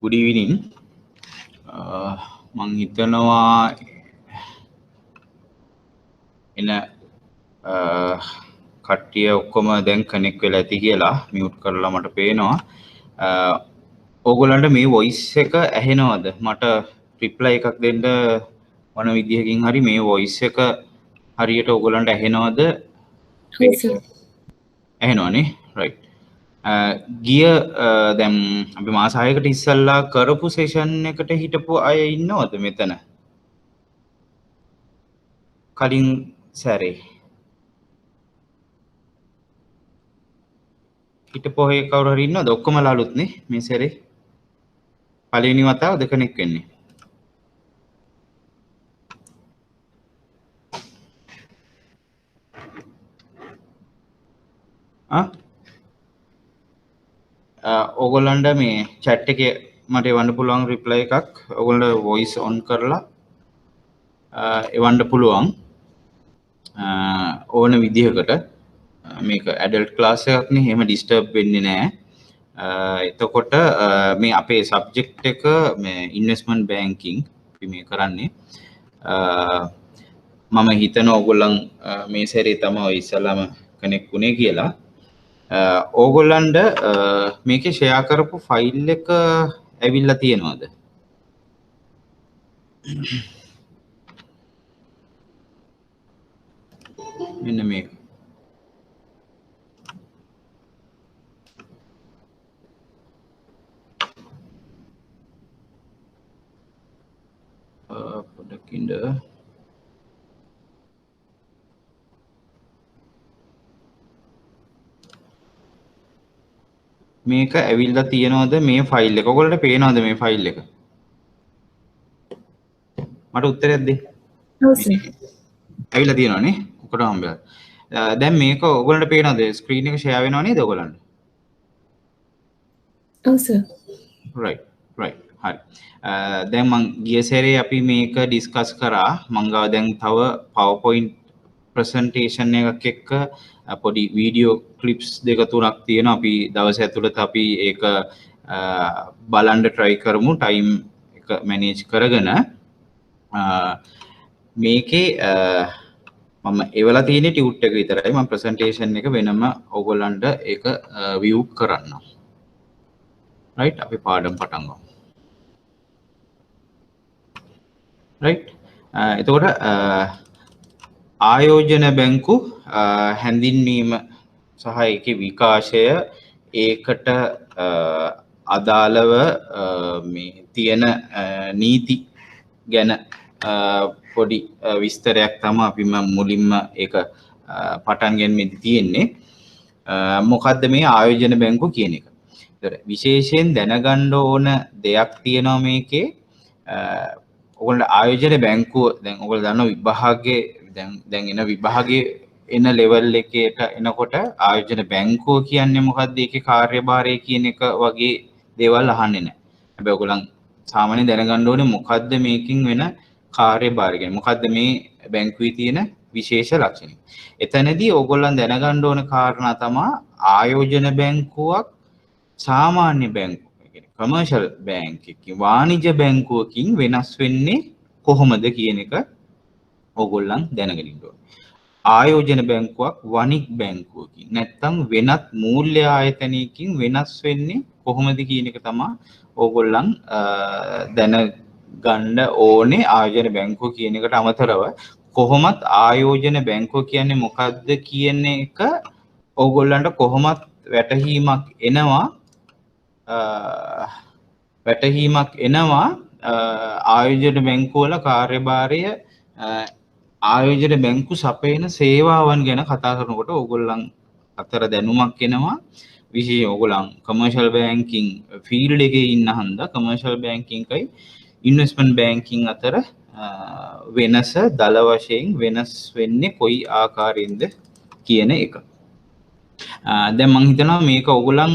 Good evening. මං හිතනවා එන කට්ටිය ඔක්කොම දැන් කනෙක්ට් වෙලා ඇති කියලා මියුට් කරලා මට පේනවා. ඕගොල්ලන්ට මේ වොයිස් එක ඇහෙනවද? මට රිප්ලයි එකක් දෙන්න මොන විදිහකින් හරි මේ වොයිස් එක හරියට ඕගොල්ලන්ට ඇහෙනවද? ඇහෙනවනේ. right. ගිය දැන් අපි මාස 6කට ඉස්සල්ලා කරපු සෙෂන් එකට හිටපු අය ඉන්නවද මෙතන? කලින් සැරේ හිටපු අය කවුරු හරි ඉන්නවද? ඔක්කොමලා අලුත් නේ මේ සැරේ. පළවෙනි වතාව දෙකෙනෙක් වෙන්නේ. ඕගොල්ලන්ට මේ chat එකේ මට එවන්න පුළුවන් reply එකක්. ඕගොල්ලෝ voice on කරලා එවන්න පුළුවන්. ඕන විදිහකට මේක adult class එකක් නේ. එහෙම disturb වෙන්නේ නැහැ. එතකොට මේ අපේ subject එක මේ investment banking අපි මේ කරන්නේ. මම හිතනවා ඕගොල්ලන් මේ සැරේ තමයි ඉස්සලාම connect වුණේ කියලා. ඕගොල්ලන්ට මේකේ ෂෙයා කරපු ෆයිල් එක ඇවිල්ලා තියෙනවද? මෙන්න මේක. පොඩකින්ද මේක ඇවිල්ලා තියෙනවද මේ ෆයිල් එක? ඔයගොල්ලන්ට පේනවද මේ ෆයිල් එක? මට උත්තරයක් දෙන්න. ඔව් සර්. ඇවිල්ලා තියෙනවනේ. ඔකට හම්බෙලා. දැන් මේක ඔයගොල්ලන්ට පේනවද? ස්ක්‍රීන් එක ෂෙයා වෙනව නේද ඔයගොල්ලන්ට? ඔව් සර්. right. හරි. දැන් මං ගිය සැරේ අපි මේක ඩිස්කස් කරා. මං ගාව දැන් තව PowerPoint presentation එකක් එක්ක පොඩි වීඩියෝ ක්ලිප්ස් දෙක තුනක් තියෙනවා. අපි දවස් ඇතුළත අපි ඒක බලන්න try කරමු time එක manage කරගෙන. මේකේ මම එවලා තියෙන ටියුට් එක විතරයි. මම presentation එක වෙනම ඕගොල්ලන්ට ඒක view කරන්නම්. right. අපි පාඩම් පටන් ගමු. right. එතකොට ආයෝජන බැංකු හැඳින්වීම සහ ඒකේ විකාශය ඒකට අදාළව මේ තියෙන නීති ගැන පොඩි විස්තරයක් තමයි අපි මුලින්ම ඒක පටන් ගැනීමේදී තියෙන්නේ. මොකද්ද මේ ආයෝජන බැංකු කියන එක? ඒතර විශේෂයෙන් දැනගන්න ඕන දෙයක් තියෙනවා මේකේ. ඔයගොල්ලෝ ආයෝජන බැංකුව දැන් ඔයගොල්ලෝ දන්නවා විභාගයේ දැන් එන විභාගයේ එන ලෙවල් එකේට එනකොට ආයෝජන බැංකුව කියන්නේ මොකක්ද? ඒකේ කාර්යභාරය කියන එක වගේ දේවල් අහන්නේ නැහැ. හැබැයි ඔයගොල්ලන් සාමාන්‍යයෙන් දැනගන්න ඕනේ මොකද්ද මේකින් වෙන කාර්යභාරය කියන්නේ. මොකද්ද මේ බැංකුවේ තියෙන විශේෂ ලක්ෂණ. එතනදී ඔයගොල්ලන් දැනගන්න ඕන කාරණා තමයි ආයෝජන බැංකුවක් සාමාන්‍ය බැංකුවක් commercial bank එකකින් වාණිජ බැංකුවකින් වෙනස් වෙන්නේ කොහොමද කියන එක ඕගොල්ලන් දැනගෙන ඉන්න ඕනේ. ආයෝජන බැංකුවක් වණිජ බැංකුවකින් නැත්නම් වෙනත් මූල්‍ය ආයතනයකින් වෙනස් වෙන්නේ කොහොමද කියන එක තමයි ඕගොල්ලන් දැනගන්න ඕනේ. ආයෝජන බැංකුව කියන එකට අමතරව කොහොමත් ආයෝජන බැංකුව කියන්නේ මොකක්ද කියන එක ඕගොල්ලන්ට කොහොමත් වැටහීමක් එනවා. ආයෝජන බැංකුවල කාර්යභාරය ආයෝජන බැංකු සපයන සේවාවන් ගැන කතා කරනකොට ඕගොල්ලන් අතර දැනුමක් එනවා. විශේෂයෙන් ඕගොල්ලන් කමර්ෂල් බැංකින් ෆීල්ඩ් එකේ ඉන්න හන්දා කමර්ෂල් බැංකින් කයි ඉන්වෙස්ට්මන්ට් බැංකින් අතර වෙනස දල වශයෙන් වෙනස් වෙන්නේ කොයි ආකාරයෙන්ද කියන එක. දැන් මම හිතනවා මේක ඕගොල්ලන්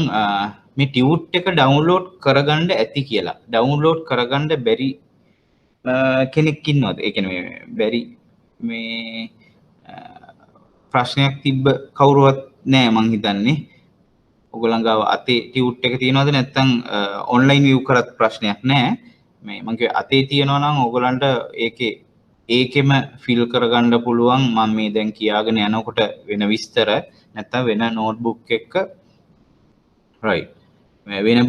මේ ටියුට් එක ඩවුන්ලෝඩ් කරගන්න ඇති කියලා. ඩවුන්ලෝඩ් කරගන්න බැරි කෙනෙක් ඉන්නවද? ඒ කියන්නේ බැරි මේ ප්‍රශ්නයක් තිබ්බ කවුරුවත් නෑ මං හිතන්නේ. ඔයගොල්ලන් ගාව අතේ ටියුට් එක තියෙනවද නැත්නම් ඔන්ලයින් view කරත් ප්‍රශ්නයක් නැහැ. මේ මම කිව්වේ අතේ තියෙනවා නම් ඔයගොල්ලන්ට ඒකෙම ෆිල් කරගන්න පුළුවන්. මම මේ දැන් කියාගෙන යනකොට වෙන විස්තර නැත්නම් වෙන නෝට්බුක් එකක right වෙන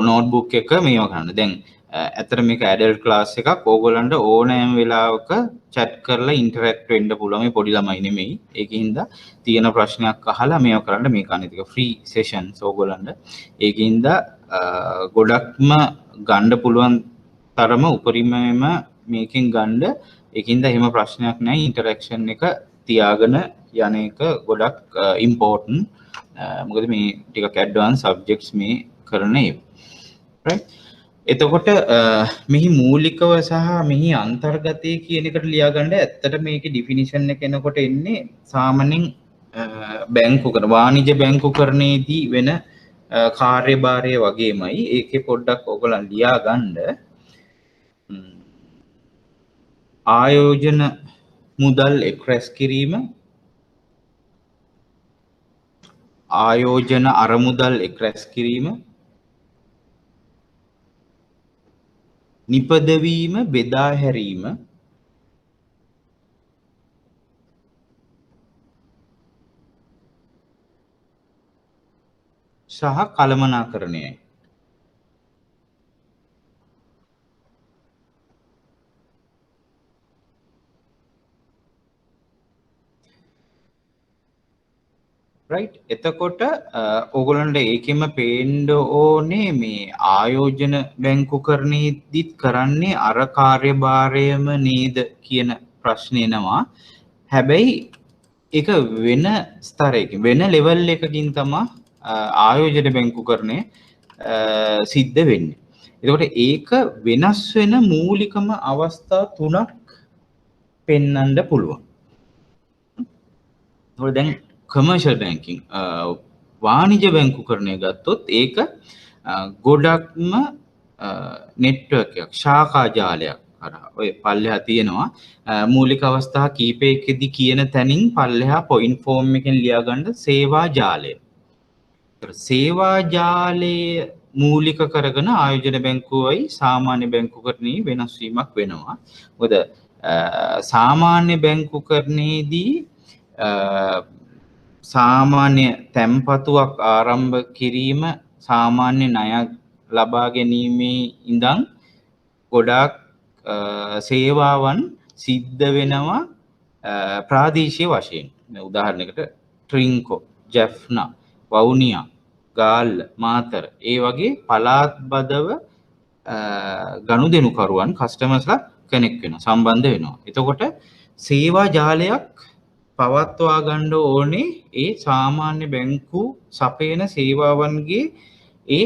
නෝට්බුක් එක මේව කරන්න. දැන් ඇත්තට මේක ඇඩල්ට් ක්ලාස් එකක්. ඕගොල්ලන්ට ඕනෑම වෙලාවක chat කරලා ඉන්ටරැක්ට් වෙන්න පුළුවන්. මේ පොඩි ළමයි නෙමෙයි. ඒකින්ද තියෙන ප්‍රශ්නයක් අහලා මේව කරන්න. මේක අනිත් එක ෆ්‍රී සෙෂන්ස් ඕගොල්ලන්ට. ඒකින්ද ගොඩක්ම ගන්න පුළුවන් තරම උපරිමයෙන්ම මේකෙන් ගන්න. ඒකින්ද එහෙම ප්‍රශ්නයක් නැහැ. ඉන්ටරැක්ෂන් එක තියාගෙන යන එක ගොඩක් ඉම්පෝටන්ට්. මොකද මේ ටිකක් ඇඩ්වාන්ස් සබ්ජෙක්ට්ස් මේ කරන ඒවා. right එතකොට මෙහි මූලිකව සහ මෙහි අන්තර්ගතය කියන එකට ලියා ගන්න. ඇත්තට මේකේ ඩිෆිනිෂන් එක එනකොට එන්නේ සාමාන්‍යයෙන් බැංකුකරණ වාණිජ්‍ය බැංකුකරණයේදී වෙන කාර්යභාරය වගේමයි. ඒකේ පොඩ්ඩක් ඔයගොල්ලන් ලියා ගන්න. ආයෝජන මුදල් එක් රැස් කිරීම, ආයෝජන අරමුදල් එක් රැස් කිරීම, නිපදවීම, බෙදා හැරීම, සහ කළමනාකරණයයි. right එතකොට ඕගොල්ලන්ට ඒකෙම පේන්න ඕනේ මේ ආයෝජන බැංකුකරණයේදීත් කරන්නේ අර කාර්යභාරයම නේද කියන ප්‍රශ්නේ එනවා. හැබැයි ඒක වෙන ස්තරයකින් වෙන ලෙවල් එකකින් තමයි ආයෝජන බැංකුකරණය සිද්ධ වෙන්නේ. එතකොට ඒක වෙනස් වෙන මූලිකම අවස්ථා තුනක් පෙන්වන්න පුළුවන්. ඒතකොට දැන් commercial banking වාණිජ්‍ය බැංකුකරණය ගත්තොත් ඒක ගොඩක්ම network එකක් ශාඛා ජාලයක් කරා ඔය පල්ලෙහා තියෙනවා මූලික අවස්ථා කීපයකදී කියන තැනින් පල්ලෙහා point form එකෙන් ලියා ගන්න සේවා ජාලය. සේවා ජාලය මූලික කරගෙන ආයෝජන බැංකුවයි සාමාන්‍ය බැංකුකරණයේ වෙනස් වීමක් වෙනවා. මොකද සාමාන්‍ය බැංකුකරණයේදී සාමාන්‍ය තැන්පතුවක් ආරම්භ කිරීම සාමාන්‍ය ණයක් ලබා ගැනීමේ ඉඳන් ගොඩාක් සේවාවන් සිද්ධ වෙනවා ප්‍රාදේශීය වශයෙන්. උදාහරණයකට ට්‍රින්කෝ, ජැෆ්නා, වවුනියා, ගාල්ල, මාතර ඒ වගේ පළාත් බදව ගනුදෙනුකරුවන් කස්ටමර්ස්ලා කනෙක්ට් වෙනවා, සම්බන්ධ වෙනවා. එතකොට සේවා ජාලයක් පවත්වා ගන්න ඕනේ ඒ සාමාන්‍ය බැංකු සපයන සේවාවන්ගේ ඒ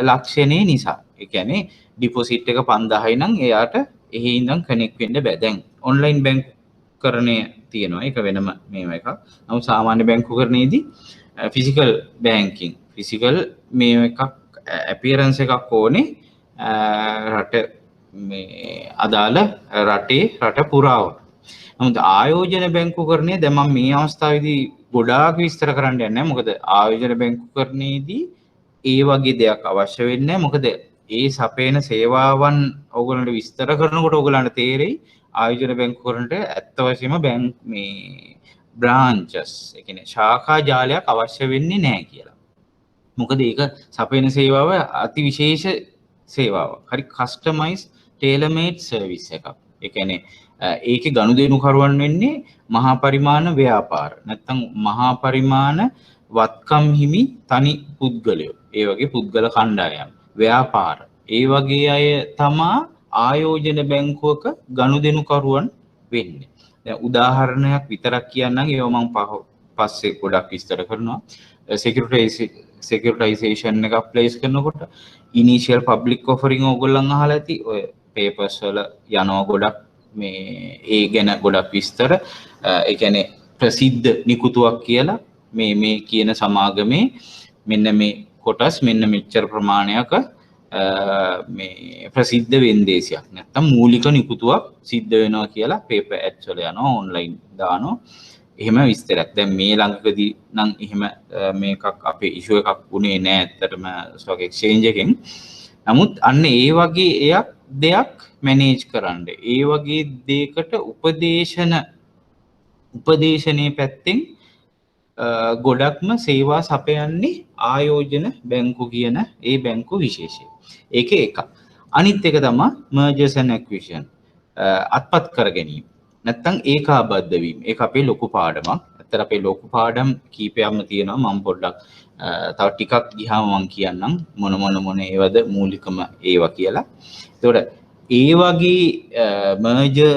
ලක්ෂණේ නිසා. ඒ කියන්නේ ඩිපොසිට් එක 5000යි නම් එයාට එහි ඉඳන් කනෙක්ට් වෙන්න බෑ. දැන් ඔන්ලයින් බැංකුකරණය තියෙනවා. ඒක වෙනම මේව එකක්. නමුත් සාමාන්‍ය බැංකුකරණයේදී ෆිසිකල් බැංකින් ෆිසිකල් මේව එකක් අපියරන්ස් එකක් ඕනේ රට මේ අදාළ රට පුරාවට. නමුත් ආයෝජන බැංකුකරණය දැන් මම මේ අවස්ථාවේදී ගොඩාක් විස්තර කරන්න යන්නේ නැහැ. මොකද ආයෝජන බැංකුකරණයේදී ඒ වගේ දෙයක් අවශ්‍ය වෙන්නේ නැහැ. මොකද ඒ සපයන සේවාවන් ඕගොල්ලන්ට විස්තර කරනකොට ඕගොල්ලන්ට තේරෙයි ආයෝජන බැංකුකරණයට ඇත්ත වශයෙන්ම බැංක් මේ බ්‍රාන්චස් ඒ කියන්නේ ශාඛා ජාලයක් අවශ්‍ය වෙන්නේ නැහැ කියලා. මොකද ඒක සපයන සේවාව අති විශේෂ සේවාවක්. හරි කස්ටමයිස් ටේලර්-මේඩ් සර්විස් එකක්. ඒ කියන්නේ ඒකේ ගනුදෙනුකරුවන් වෙන්නේ මහා පරිමාණ ව්‍යාපාර නැත්නම් මහා පරිමාණ වත්කම් හිමි තනි පුද්ගලයෝ ඒ වගේ පුද්ගල කණ්ඩායම් ව්‍යාපාර ඒ වගේ අය තමා ආයෝජන බැංකුවක ගනුදෙනුකරුවන් වෙන්නේ. දැන් උදාහරණයක් විතරක් කියන්නම් ඒව මම පස්සේ ගොඩක් විස්තර කරනවා. securitization එක ප්ලේස් කරනකොට initial public offering ඕගොල්ලන් අහලා ඇති. ඔය papers වල යනවා ගොඩක් මේ ඒ ගැන ගොඩක් විස්තර. ඒ කියන්නේ ප්‍රසිද්ධ නිකුතුවක් කියලා මේ කියන සමාගමේ මෙන්න මේ කොටස් මෙන්න මෙච්චර ප්‍රමාණයක මේ ප්‍රසිද්ධ වෙන්දේසියක් නැත්තම් මූලික නිකුතුවක් සිද්ධ වෙනවා කියලා පේපර් ඇඩ්ස් වල යනවා ඔන්ලයින් දානවා. එහෙම විස්තරයක්. දැන් මේ ළඟකදී නම් එහෙම මේකක් අපේ ඉෂුව එකක් වුණේ නෑ ඇත්තටම ස්ටොක් එක්ස්චේන්ජ් එකෙන්. නමුත් අන්න ඒ වගේ දෙයක් මැනේජ් කරන්න. ඒ වගේ දෙයකට උපදේශනයේ පැත්තෙන් ගොඩක්ම සේවා සපයන්නේ ආයෝජන බැංකු කියන ඒ බැංකු විශේෂය. ඒක එකක්. අනිත් එක තමයි mergers and acquisition අත්පත් කර ගැනීම. නැත්තම් ඒකාබද්ධ වීම. ඒක අපේ ලොකු පාඩමක්. ඇත්තට අපේ ලොකු පාඩම් කීපයක්ම තියෙනවා. මම පොඩ්ඩක් තව ටිකක් ගියාම මම කියන්නම් මොන ඒවද මූලිකම ඒවා කියලා. ඒතකොට ඒ වගේ merger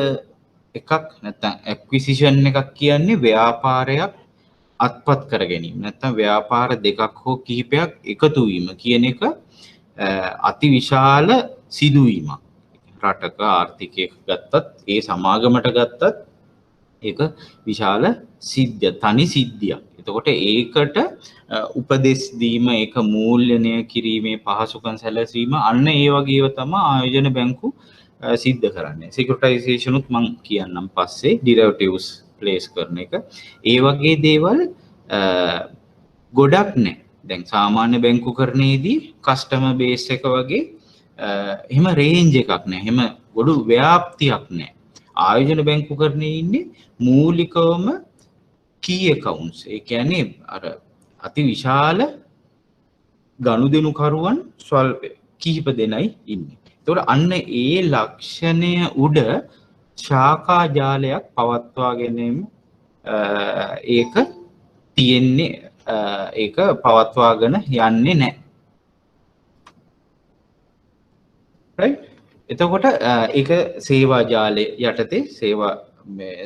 එකක් නැත්තම් acquisition එකක් කියන්නේ ව්‍යාපාරයක් අත්පත් කර ගැනීම. නැත්තම් ව්‍යාපාර දෙකක් හෝ කිහිපයක් එකතු වීම කියන එක අතිවිශාල සිදුවීමක්. රටක ආර්ථිකයක ගත්තත් ඒ සමාගමට ගත්තත් ඒක විශාල තනි සිද්ධියක්. එතකොට ඒකට උපදෙස් දීම, ඒක මූල්‍යණය කිරීමේ පහසුකම් සැලසීම අන්න ඒ වගේව තමයි ආයෝජන බැංකු සිද්ධ කරන්නේ. සිකියුරිටයිසේෂන් උත් මම කියන්නම් පස්සේ ඩිරයිවටිව්ස් ප්ලේස් කරන එක. ඒ වගේ දේවල් ගොඩක් නැහැ. දැන් සාමාන්‍ය බැංකු කරණයේදී කස්ටමර් බේස් එක වගේ එහෙම රේන්ජ් එකක් නැහැ. එහෙම ගොඩු ව්‍යාප්තියක් නැහැ. ආයෝජන බැංකු කරණයේ ඉන්නේ මූලිකවම key accounts. ඒ කියන්නේ අර අති විශාල ගනුදෙනුකරුවන් ස්වල්ප කිහිප දෙනයි ඉන්නේ. ඒතකොට අන්න ඒ ලක්ෂණය උඩ ශාඛා ජාලයක් පවත්වා ගැනීම ඒක තියෙන්නේ ඒක පවත්වාගෙන යන්නේ නැහැ. right? එතකොට ඒක සේවා ජාලය යටතේ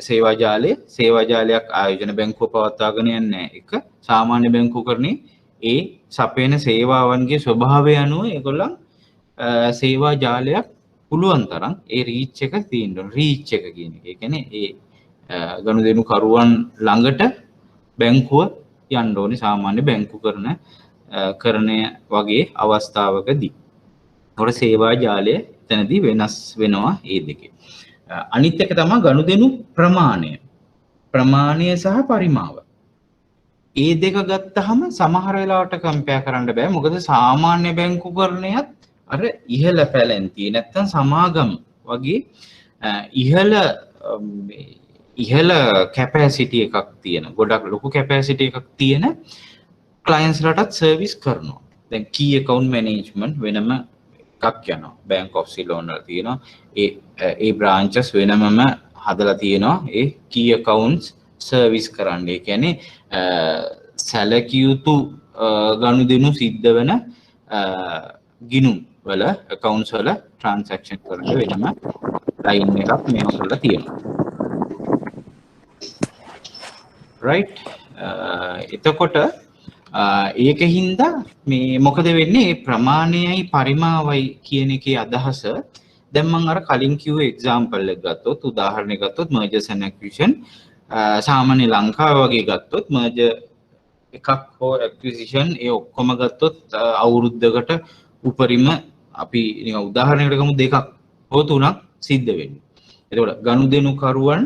සේවා ජාලයක් ආයෝජන බැංකුව පවත්වාගෙන යන්නේ නැහැ. ඒක සාමාන්‍ය බැංකු කරන්නේ ඒ සපයන සේවාවන්ගේ ස්වභාවය අනුව ඒගොල්ලන් සේවා ජාලයක් පුළුවන් තරම් ඒ රීච් එක තියෙන්න ඕන. රීච් එක කියන එක. ඒ කියන්නේ ඒ ගනුදෙනු කරුවන් ළඟට බැංකුව යන්න ඕනේ සාමාන්‍ය බැංකු කරණය වගේ අවස්ථාවකදී. ඒකට සේවා ජාලය එතනදී වෙනස් වෙනවා ඒ දෙකේ. අනිත් එක තමයි ගනුදෙනු ප්‍රමාණය සහ පරිමාව. ඒ දෙක ගත්තහම සමහර වෙලාවට කම්පෙයාර් කරන්න බෑ. මොකද සාමාන්‍ය බැංකු කරණයත් අර ඉහළ පැලැන්තිය නැත්තම් සමාගම් වගේ ඉහළ කැපැසිටි එකක් තියෙන, ගොඩක් ලොකු කැපැසිටි එකක් තියෙන ක්ලයන්ට්ස් ලටත් සර්විස් කරනවා. දැන් key account management වෙනම එකක් යනවා. Bank of Ceylon වල තියෙනවා. ඒ branches වෙනමම හදලා තියෙනවා ඒ key accounts සර්විස් කරන්න. ඒ කියන්නේ සැලකිය යුතු ගනුදෙනු සිද්ධ වෙන ගිණුම් වල accounts වල transaction කරන්න වෙනම line එකක් මේව කරලා තියෙනවා. right? එතකොට ඒකින්ද මේ මොකද වෙන්නේ? මේ ප්‍රමාණයයි පරිමාවයි කියන එකේ අදහස දැන් මම අර කලින් කිව්ව එක්සැම්පල් එක ගත්තොත්, උදාහරණයක් ගත්තොත් mergers and acquisition සාමාන්‍ය ලංකාව වගේ ගත්තොත් merger එකක් හෝ acquisition ඒ ඔක්කොම ගත්තොත් අවුරුද්දකට උපරිම අපි නිකන් උදාහරණයකට ගමු දෙකක් හෝ තුනක් සිද්ධ වෙන්නේ. එතකොට ගනුදෙනු කරුවන්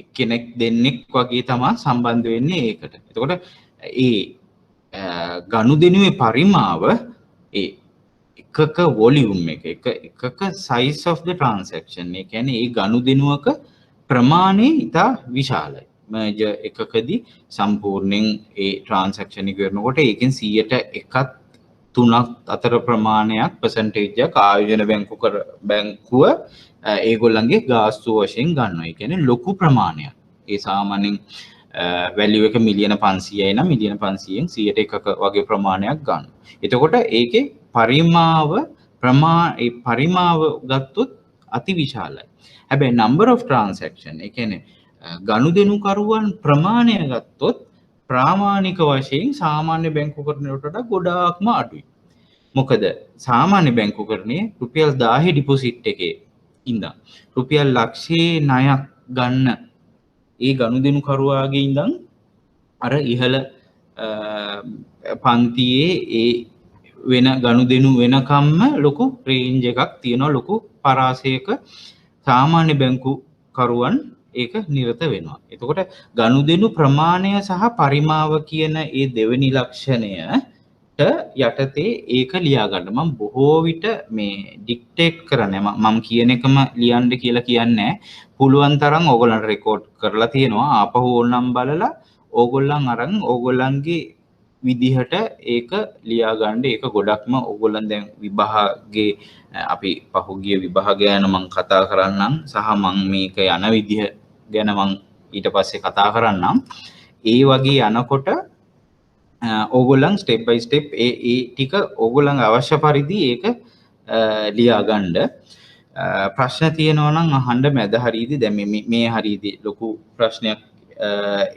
එක්කෙනෙක් දෙන්නෙක් වගේ තමයි සම්බන්ධ වෙන්නේ ඒකට. එතකොට ඒ ගනුදෙනුවේ පරිමාව ඒ එකක වොලියුම් එකක size of the transaction. ඒ කියන්නේ ඒ ගනුදෙනුවක ප්‍රමාණය ඉතා විශාලයි. merger එකකදී සම්පූර්ණයෙන් ඒ transaction එක කරනකොට ඒකෙන් 100%ක් 3ක් අතර ප්‍රමාණයක් percentage එකක් ආයෝජන බැංකුව ඒගොල්ලන්ගේ ගාස්තු වශයෙන් ගන්නවා. ඒ කියන්නේ ලොකු ප්‍රමාණයක්. ඒ සාමාන්‍යයෙන් වැලියු එක මිලියන 500යි නම් මිලියන 500න් 100%ක වගේ ප්‍රමාණයක් ගන්නවා. එතකොට ඒකේ පරිමාව ගත්තොත් අති විශාලයි. හැබැයි number of transaction ඒ කියන්නේ ගනුදෙනු කරුවන් ප්‍රමාණය ගත්තොත් ප්‍රාමාණික වශයෙන් සාමාන්‍ය බැංකු කරණයට වඩා ගොඩාක්ම අඩුයි. මොකද සාමාන්‍ය බැංකු කරණයේ රුපියල් 1000 ඩිපොසිට් එකේ ඉඳන් රුපියල් ලක්ෂයේ ණයක් ගන්න ඒ ගනුදෙනු කරුවාගේ ඉඳන් අර ඉහළ පන්තියේ ඒ වෙන ගනුදෙනු වෙනකම්ම ලොකු රේන්ජ් එකක් තියෙනවා. ලොකු පරාසයක සාමාන්‍ය බැංකු කරුවන් ඒක නිරත වෙනවා. එතකොට ගනුදෙනු ප්‍රමාණය සහ පරිමාව කියන ඒ දෙවෙනි ලක්ෂණයට යටතේ ඒක ලියා ගන්න. මම බොහෝ විට මේ ඩික්ටේට් කරන්නේ මම කියන එකම ලියන්න කියලා කියන්නේ පුළුවන් තරම් ඕගොල්ලන්ට රෙකෝඩ් කරලා තියෙනවා. ආපහු ඕනනම් බලලා ඕගොල්ලන් අරන් ඕගොල්ලන්ගේ විදිහට ඒක ලියා ගන්න. ඒක ගොඩක්ම ඕගොල්ලන් දැන් විභාගේ අපි පහුගිය විභාගය ගැන මම කතා කරන්නම් සහ මම මේක යන විදිහ ගැන මම ඊට පස්සේ කතා කරන්නම්. ඒ වගේ යනකොට ඕගොල්ලන් ස්ටෙප් බයි ස්ටෙප් ඒ ටික ඕගොල්ලන් අවශ්‍ය පරිදි ඒක ලියා ගන්න. ප්‍රශ්න තියෙනවා නම් අහන්න මැද හරියද? දැන් මේ හරියද? ලොකු ප්‍රශ්නයක්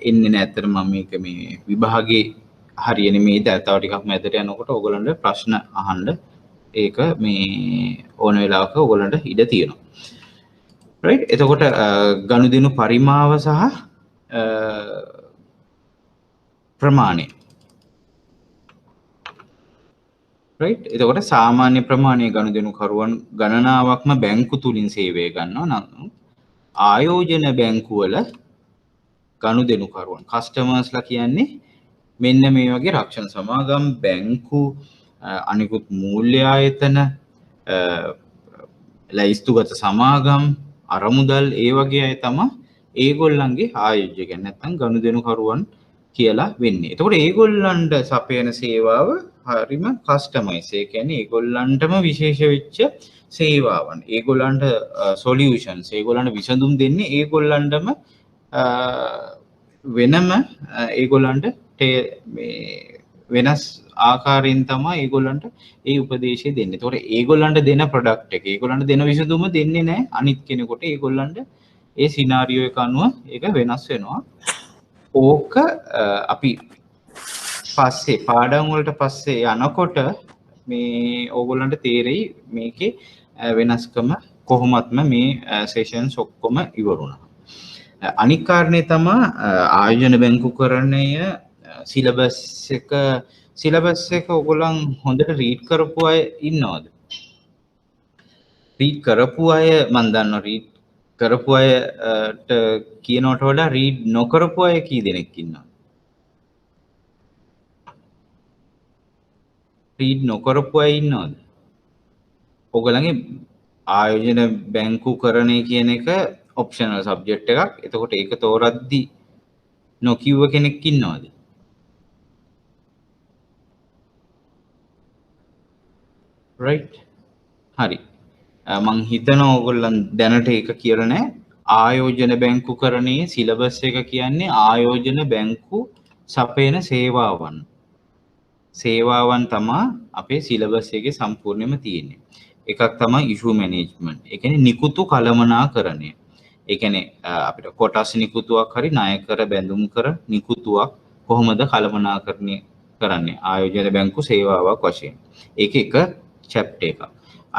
එන්නේ නැත්තර මම මේක මේ විභාගේ හරියනේ මේ තව ටිකක් මැදට යනකොට ඕගොල්ලන්ට ප්‍රශ්න අහන්න ඒක මේ ඕන වෙලාවක ඕගොල්ලන්ට ඉඩ තියෙනවා. රයිට්. එතකොට ගනුදෙනු පරිමාව සහ ප්‍රමාණය. රයිට්. එතකොට සාමාන්‍ය ප්‍රමාණය ගනුදෙනු කරුවන් ගණනාවක්ම බැංකු තුලින් සේවය ගන්නවා. නම් ආයෝජන බැංකු වල ගනුදෙනු කරුවන් කස්ටමර්ස්ලා කියන්නේ මෙන්න මේ වගේ රක්ෂණ සමාගම්, බැංකු, අනිකුත් මූල්‍ය ආයතන, ලැයිස්තුගත සමාගම්, අරමුදල් ඒ වගේ අය තමයි ඒගොල්ලන්ගේ ආයෝජකයන් නැත්නම් ගනුදෙනුකරුවන් කියලා වෙන්නේ. එතකොට ඒගොල්ලන්ට සපයන සේවාව හරිම කස්ටමයිස්. ඒ කියන්නේ ඒගොල්ලන්ටම විශේෂ වෙච්ච සේවාවන්. ඒගොල්ලන්ට සොලියුෂන්ස්, ඒගොල්ලන්ට විසඳුම් දෙන්නේ ඒගොල්ලන්ටම වෙනම ඒගොල්ලන්ට වෙනස් ආකාරයෙන් තමයි ඒගොල්ලන්ට ඒ උපදේශය දෙන්නේ. ඒතකොට ඒගොල්ලන්ට දෙන ප්‍රොඩක්ට් එක, ඒගොල්ලන්ට දෙන විසඳුම දෙන්නේ නැහැ අනිත් කෙනෙකුට. ඒගොල්ලන්ට ඒ සිනාරියෝ එක අනුව ඒක වෙනස් වෙනවා. ඕක අපි පස්සේ පාඩම් වලට පස්සේ යනකොට මේ ඕගොල්ලන්ට තේරෙයි මේකේ වෙනස්කම කොහොමත්ම මේ සෙෂන්ස් ඔක්කොම ඉවරුණා. අනික් කාරණේ තමයි ආයෝජන බැංකුකරණය සිලබස් එක ඔයගොල්ලන් හොඳට රීඩ් කරපු අය ඉන්නවද? රීඩ් කරපු අය මම දන්නවා රීඩ් කරපු අයට කියනවට වඩා රීඩ් නොකරපු අය කී දෙනෙක් ඉන්නවද? රීඩ් නොකරපු අය ඉන්නවද? ඔයගොල්ලන්ගේ ආයෝජන බැංකුකරණය කියන එක ඔප්ෂනල් සබ්ජෙක්ට් එකක්. එතකොට ඒක තෝරද්දි නොකියුව කෙනෙක් ඉන්නවද? රයිට්. හරි. මං හිතනවා ඕගොල්ලන් දැනට ඒක කියලා නැහැ. ආයෝජන බැංකුකරණයේ සිලබස් එක කියන්නේ ආයෝජන බැංකු සපයන සේවාවන්. සේවාවන් තමයි අපේ සිලබස් එකේ සම්පූර්ණයෙන්ම තියෙන්නේ. එකක් තමයි ඉෂුව මැනේජ්මන්ට්. ඒ කියන්නේ නිකුතු කළමනාකරණය. ඒ කියන්නේ අපිට කොටස් නිකුතුවක් හරි ණය කර බැඳුම් කර නිකුතුවක් කොහොමද කළමනාකරණය කරන්නේ ආයෝජන බැංකු සේවාවක් වශයෙන්. ඒක එක චැප්ටර් එකක්.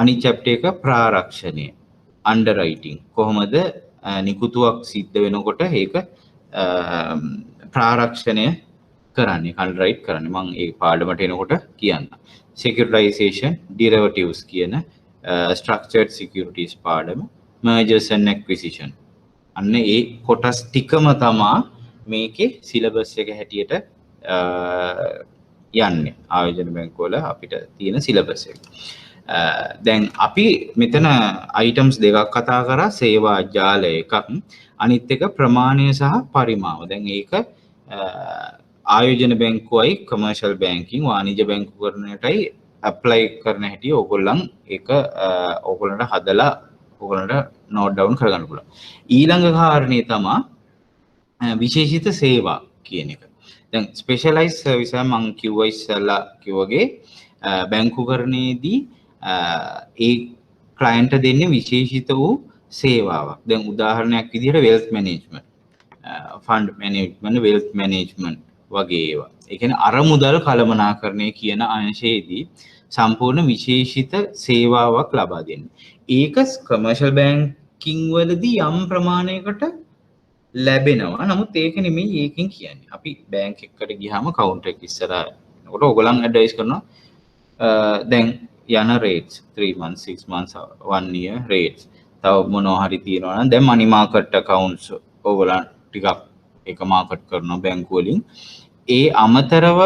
අනිත් චැප්ටර් එක ප්‍රාරක්ෂණය, අන්ඩර්රයිටිං. කොහොමද නිකුතුවක් සිද්ධ වෙනකොට ඒක ප්‍රාරක්ෂණය කරන්නේ, අන්ඩර්රයිට් කරන්නේ. මම ඒ පාඩමට එනකොට කියන්න. Securitization, derivatives කියන structured securities පාඩම, mergers and acquisition. අන්න ඒ කොටස් ටිකම තමා මේකේ සිලබස් එක හැටියට යන්නේ. ආයෝජන බැංකුවල අපිට තියෙන සිලබස් එක. දැන් අපි මෙතන අයිටම්ස් දෙකක් කතා කරා. සේවා ජාල එකක්, අනිත් එක ප්‍රමාණය සහ පරිමාව. දැන් ඒක ආයෝජන බැංකුවයි කමර්ෂල් බැංකින් වාණිජ්‍ය බැංකුකරණයටයි ඇප්ලයි කරන හැටි ඕගොල්ලන් ඒක ඕගොල්ලන්ට හදලා ඕගොල්ලන්ට නෝට් ඩවුන් කරගන්න පුළුවන්. ඊළඟ කාරණේ තමයි විශේෂිත සේවා කියන එක. දැන් ස්පෙෂලායිස් සර්විස් එක මම කිව්වා ඉස්සෙල්ලා කිව්වගේ බැංකුකරණයේදී ඒ ක්ලයන්ට් දෙන්නේ විශේෂිත වූ සේවාවක්. දැන් උදාහරණයක් විදිහට වෙල්ත් මැනේජ්මන්ට්, ෆන්ඩ් මැනේජ්මන්ට්, වෙල්ත් මැනේජ්මන්ට් වගේ ඒවා. ඒ කියන්නේ අරමුදල් කළමනාකරණය කියන අංශයේදී සම්පූර්ණ විශේෂිත සේවාවක් ලබා දෙන්නේ. ඒක කමර්ෂල් බැංකින් වලදී යම් ප්‍රමාණයකට ලැබෙනවා. නමුත් ඒක නෙමෙයි ඒකෙන් කියන්නේ. අපි බැංක් එකකට ගියාම කවුන්ටර් එක ඉස්සරහා එනකොට ඕගොල්ලන් ඇඩ්වයිස් කරනවා දැන් යන rates 3 months 6 months 1 year rates තව මොනවා හරි තියෙනවා නම් දැන් money market accounts ඕගොල්ලන් ටිකක් ඒක මාකට් කරනවා බැංකු වලින්. ඒ අමතරව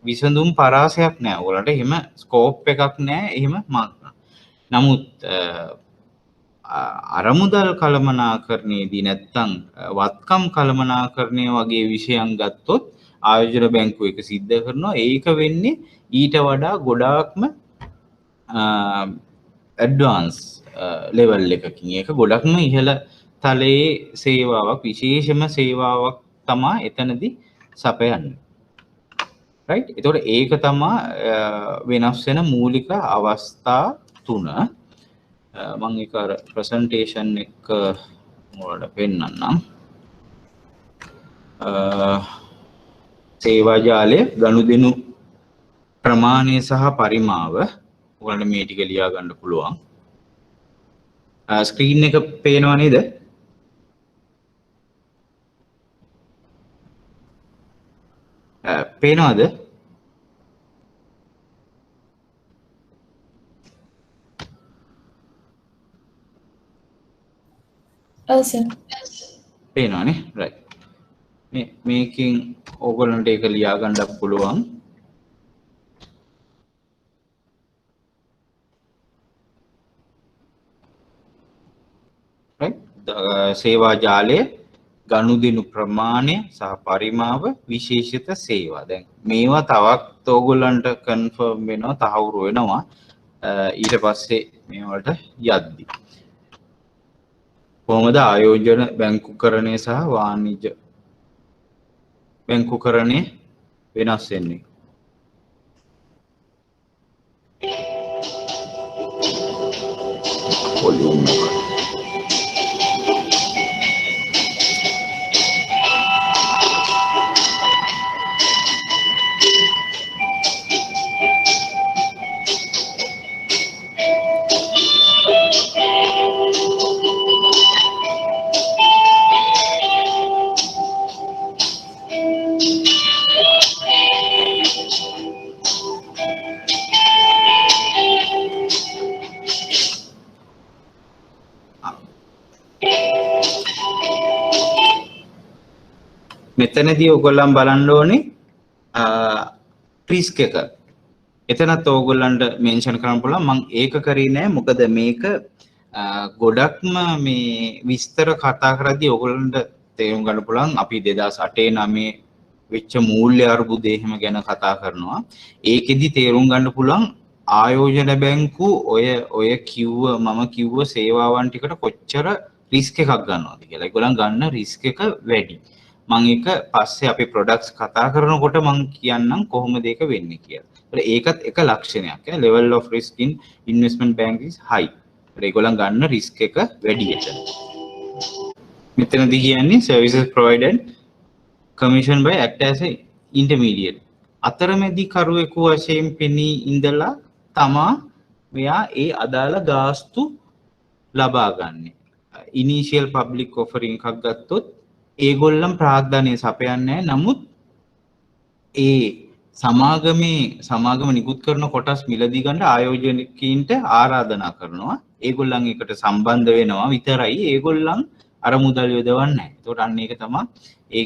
විසඳුම් පරාසයක් නෑ. ඕගොල්ලන්ට එහෙම ස්කෝප් එකක් නෑ එහෙම මාර්ක් කරන්න. නමුත් අරමුදල් කළමනාකරණයේදී නැත්තම් වත්කම් කළමනාකරණය වගේ විෂයන් ගත්තොත් ආයෝජන බැංකුව එක සිද්ධ කරනවා. ඒක වෙන්නේ ඊට වඩා ගොඩාක්ම ඇඩ්වාන්ස් ලෙවල් එකකින්. ඒක ගොඩක්ම ඉහළ තලයේ සේවාවක්, විශේෂම සේවාවක් තමා එතනදී සපයන්නේ. රයිට්. එතකොට ඒක තමා වෙනස් වෙන මූලික අවස්ථා 3. මම ඒක අර ප්‍රසන්ටේෂන් එක ඔයාලට පෙන්නන්නම්. සේවා ජාලය ගනුදෙනු ප්‍රමාණය සහ පරිමාව ඔයාලට මේ ටික ලියා ගන්න පුළුවන්. ස්ක්‍රීන් එක පේනවා නේද? පේනවද? පේනවනේ. රයිට්. මේකෙන් ඕගොල්ලන්ට ඒක ලියා ගන්නත් පුළුවන්. රයිට්. සේවා ජාලය ගනුදෙනු ප්‍රමාණය සහ පරිමාව විශේෂිත සේවා. දැන් මේවා තවත් ඕගොල්ලන්ට කන්ෆර්ම් වෙනවා, තහවුරු වෙනවා ඊට පස්සේ මේවට යද්දි. කොහොමද ආයෝජන බැංකුකරණය සහ වාණිජ්‍ය බැංකුකරණය වෙනස් වෙන්නේ? වොලියුම් එක මෙතනදී ඔයගොල්ලන් බලන්න ඕනේ රිස්ක් එක. එතනත් ඕගොල්ලන්ට මෙන්ෂන් කරන්න පුළුවන්. මම ඒක කරේ නෑ මොකද මේක ගොඩක්ම මේ විස්තර කතා කරද්දී ඔයගොල්ලන්ට තේරුම් ගන්න පුළුවන් අපි 2008 9 වෙච්ච මූල්‍ය අර්බුදය එහෙම ගැන කතා කරනවා. ඒකෙදි තේරුම් ගන්න පුළුවන් ආයෝජන බැංකු ඔය මම කිව්ව සේවාවන් ටිකට කොච්චර රිස්ක් එකක් ගන්නවද කියලා. ඒගොල්ලන් ගන්න රිස්ක් එක වැඩි. මම ඒක පස්සේ අපි ප්‍රොඩක්ට්ස් කතා කරනකොට මම කියන්නම් කොහොමද ඒක වෙන්නේ කියලා. ඒකත් එක ලක්ෂණයක්. level of risk in investment bank is high. ඒගොල්ලන් ගන්න රිස්ක් එක වැඩි එතන. මෙතනදී කියන්නේ services provided commission by act as a intermediate. අතරමැදි කරුවෙකු වශයෙන් පෙනී ඉඳලා තමා මෙයා ඒ අදාළ ගාස්තු ලබා ගන්න. ඉනිෂියල් පබ්ලික් ඔෆරින් එකක් ගත්තොත් ඒගොල්ලන් ප්‍රාග්ධනය සපයන්නේ. නමුත් ඒ සමාගම නිකුත් කරන කොටස් මිලදී ගන්න ආයෝජකයින්ට ආරාධනා කරනවා. ඒගොල්ලන් එකට සම්බන්ධ වෙනවා විතරයි. ඒගොල්ලන් අර මුදල් යොදවන්නේ නැහැ. ඒකට අන්න ඒක තමයි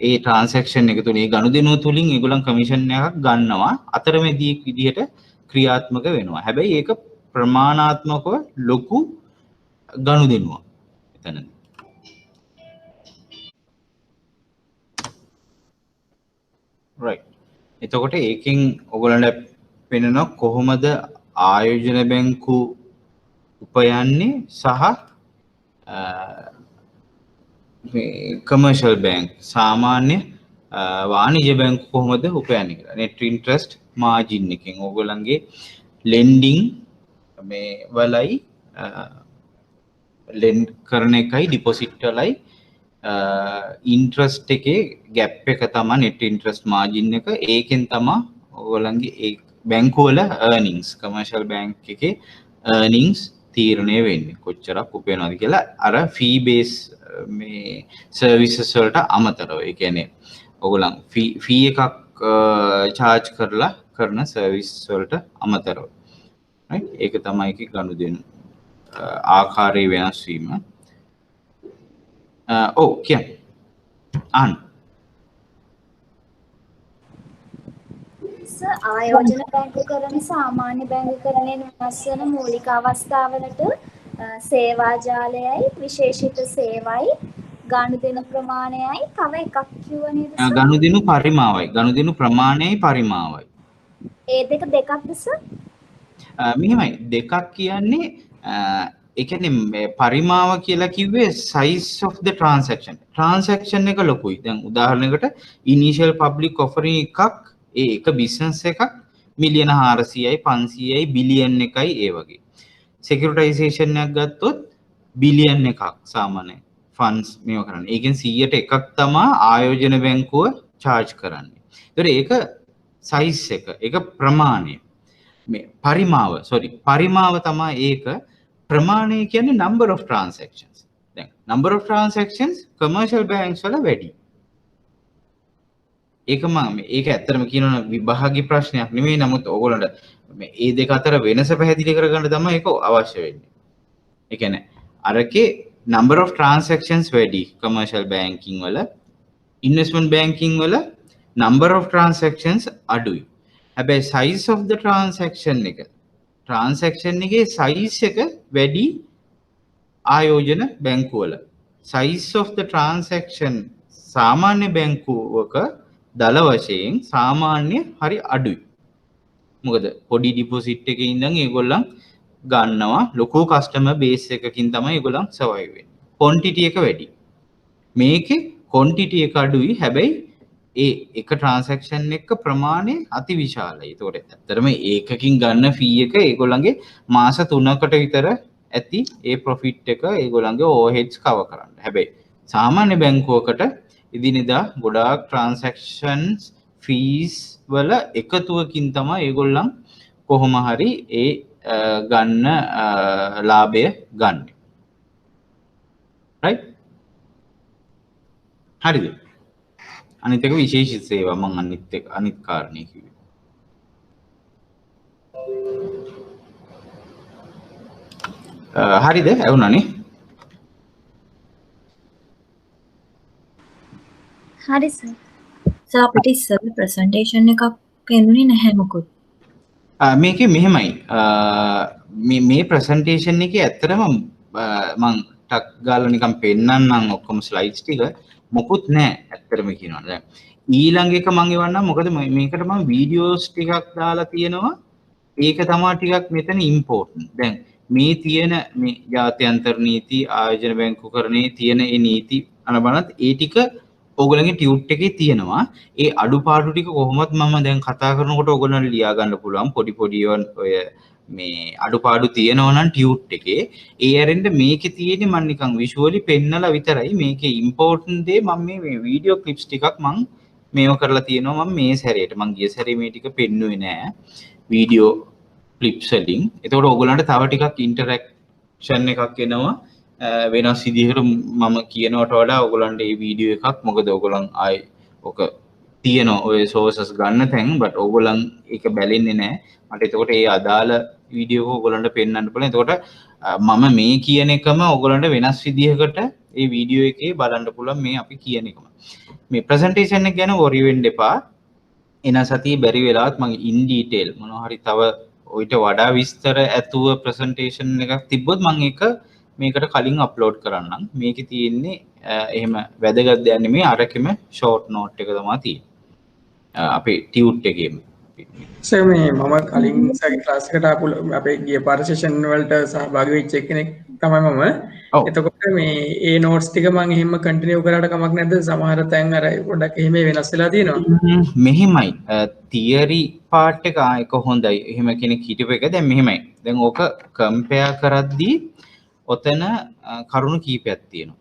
ඒ ට්‍රාන්සැක්ෂන් එක තුනේ ගනුදෙනුව තුලින් ඒගොල්ලන් කමිෂන් එකක් ගන්නවා. අතරමැදියෙක් විදිහට ක්‍රියාත්මක වෙනවා. හැබැයි ඒක ප්‍රමාණාත්මකව ලොකු ගනුදෙනුවක් එතනදී. right. එතකොට ඒකෙන් ඔයගොල්ලන්ට පෙනෙනවා කොහොමද ආයෝජන බැංකු උපයන්නේ සහ කමර්ෂල් බැංක් සාමාන්‍ය වාණිජ්‍ය බැංකු කොහොමද උපයන්නේ කියලා. net interest margin එකෙන් ඔයගොල්ලන්ගේ lending මේ වලයි lend කරන එකයි deposit වලයි ඉන්ට්‍රස්ට් එකේ ගැප් එක තමයි net interest margin එක. ඒකෙන් තමයි ඔයගොල්ලන්ගේ ඒ බැංකු වල earnings commercial bank එකේ earnings තීරණය වෙන්නේ කොච්චරක් උපයනවද කියලා. අර fee base මේ services වලට අමතරව. ඒ කියන්නේ ඔයගොල්ලන් fee එකක් charge කරලා කරන service වලට අමතරව. right. ඒක තමයි ඒකේ ගනුදෙනු ආකාරයේ වෙනස් වීම. ඔව් කියන්න. අහන්න. ආයෝජන බැංකුකරණ සාමාන්‍ය බැංකුකරණයෙන් වෙනස් වන මූලික අවස්ථාවලට සේවා ජාලයයි විශේෂිත සේවයි ගනුදෙනු ප්‍රමාණයයි තව එකක් කිව්ව නේද සර්? ගනුදෙනු පරිමාවයි. ගනුදෙනු ප්‍රමාණයයි පරිමාවයි. ඒ දෙකක්ද සර්? මෙහෙමයි දෙකක් කියන්නේ ඒ කියන්නේ පරිමාව කියලා කිව්වේ size of the transaction එක ලොකුයි. දැන් උදාහරණයකට initial public offering එකක් එක business එකක් මිලියන 400යි 500යි බිලියන් එකයි ඒ වගේ. securitization එකක් ගත්තොත් බිලියන් එකක් සාමාන්‍ය funds මේව කරන්නේ. ඒකෙන් 100ට එකක් තමයි ආයෝජන බැංකුව charge කරන්නේ. ඒතර ඒක size එක, ඒක ප්‍රමාණය. පරිමාව තමයි ඒක. ප්‍රමාණය කියන්නේ number of transactions. දැන් number of transactions commercial banks වල වැඩි. ඒක ඇත්තටම කියනවා විභාගී ප්‍රශ්නයක් නෙමෙයි. නමුත් ඕගොල්ලන්ට මේ දෙක අතර වෙනස පැහැදිලි කරගන්න තමයි ඒක අවශ්‍ය වෙන්නේ. ඒ කියන්නේ අරකේ number of transactions වැඩි commercial banking වල, investment banking වල number of transactions අඩුයි. හැබැයි size of the transaction එකේ size එක වැඩි ආයෝජන බැංකුවල. size of the transaction සාමාන්‍ය බැංකුවක දල වශයෙන් සාමාන්‍ය හරි අඩුයි. මොකද පොඩි ඩිපොසිට් එකේ ඉඳන් ඒගොල්ලන් ගන්නවා ලොකු කස්ටමර් බේස් එකකින් තමයි ඒගොල්ලන් සර්වයිව් වෙන්නේ. quantity එක වැඩි. මේකේ quantity එක අඩුයි. හැබැයි එක transaction එක ප්‍රමාණය අති විශාලයි. ඒතකොට ඇත්තටම ඒකකින් ගන්න fee එක ඒගොල්ලන්ගේ මාස 3කට විතර ඇති ඒ profit එක ඒගොල්ලන්ගේ overheads cover කරන්න. හැබැයි සාමාන්‍ය බැංකුවකට ඉදිනදා ගොඩාක් transactions fees වල එකතුවකින් තමයි ඒගොල්ලන් කොහොම හරි ඒ ගන්න ලාභය ගන්න. right? හරිද? අනිත් එක විශේෂිත සේවා මම අනිත් කාරණේ කිව්වේ. හරිද? ඇහුණානේ? හරි සර්. සර් අපිට ඉස්සර ප්‍රසන්ටේෂන් එකක් පෙන්වුනේ නැහැ මොකොත්. මේකේ මෙහෙමයි. මේ ප්‍රසන්ටේෂන් එකේ ඇත්තටම මම ටක් ගාලා නිකන් පෙන්නන්නම් ඔක්කොම ස්ලයිඩ්ස් ටික. මොකුත් නැහැ ඇත්තටම කියනවා. දැන් ඊළඟ එක මම එවන්නම්. මොකද මේකට මම වීඩියෝස් ටිකක් දාලා තියෙනවා. ඒක තමයි ටිකක් මෙතන ඉම්පෝටන්ට්. දැන් මේ තියෙන මේ ජාත්‍යන්තර නීති ආයෝජන බැංකුකරණයේ තියෙන ඒ නීති අනබනත් ඒ ටික ඕගොල්ලන්ගේ ටියුට් එකේ තියෙනවා. ඒ අඩුපාඩු ටික කොහොමත් මම දැන් කතා කරනකොට ඕගොල්ලන්ට ලියා ගන්න පුළුවන්. පොඩි ඔය මේ අඩුපාඩු තියෙනවා නම් ටියුට් එකේ ඒ ඇරෙන්න මේකේ තියෙන්නේ මම නිකන් විෂුවලි පෙන්නලා විතරයි. මේකේ ඉම්පෝටන්ට් දේ මම මේ වීඩියෝ ක්ලිප්ස් ටිකක් මම මේව කරලා තියෙනවා. මම මේ සැරේට මම ගිය සැරේ මේ ටික පෙන්නුවේ නෑ වීඩියෝ ක්ලිප්ස් වලින්. ඒතකොට ඕගොල්ලන්ට තව ටිකක් ඉන්ටරැක්ෂන් එකක් එනවා. වෙනස් විදිහකට මම කියනවට වඩා ඔයගොල්ලන්ට මේ වීඩියෝ එකක් මොකද ඔයගොල්ලන් ආයි ඔක තියෙන ඔය සෝසස් ගන්න තැන් බට් ඔයගොල්ලන් ඒක බැලෙන්නේ නැහැ. මට එතකොට ඒ අදාළ වීඩියෝ එක ඔයගොල්ලන්ට පෙන්වන්න පුළුවන්. එතකොට මම මේ කියන එකම ඔයගොල්ලන්ට වෙනස් විදිහකට මේ වීඩියෝ එකේ බලන්න පුළුවන් මේ අපි කියන එකම. මේ ප්‍රසන්ටේෂන් එක ගැන worry වෙන්න එපා. එන සතියේ බැරි වෙලාවත් මම in detail මොනවා හරි තව ඔයිට වඩා විස්තර ඇතුව ප්‍රසන්ටේෂන් එකක් තිබ්බොත් මම ඒක මේකට කලින් අප්ලෝඩ් කරන්නම්. මේකේ තියෙන්නේ එහෙම වැදගත් දෙයක් නෙමෙයි අරකෙම ෂෝට් නෝට් එක තමයි තියෙන්නේ. අපේ ටියුට් එකේම. සර් මේ මම කලින් සගේ ක්ලාස් එකට ආපු අපේ ගිය පාර සෙෂන් වලට සහභාගී වෙච්ච කෙනෙක් තමයි මම. එතකොට මේ ඒ නෝට්ස් ටික මම එහෙම කන්ටිනියු කරාට කමක් නැද්ද? සමහර තැන් අර පොඩ්ඩක් එහෙම වෙනස් වෙලා තියෙනවා. මෙහෙමයි. තියරි පාර්ට් එක ආයක හොඳයි. එහෙම කෙනෙක් හිටපු එක දැන් මෙහෙමයි. දැන් ඕක කම්පෙයාර් කරද්දී ඔතන කරුණු කීපයක් තියෙනවා.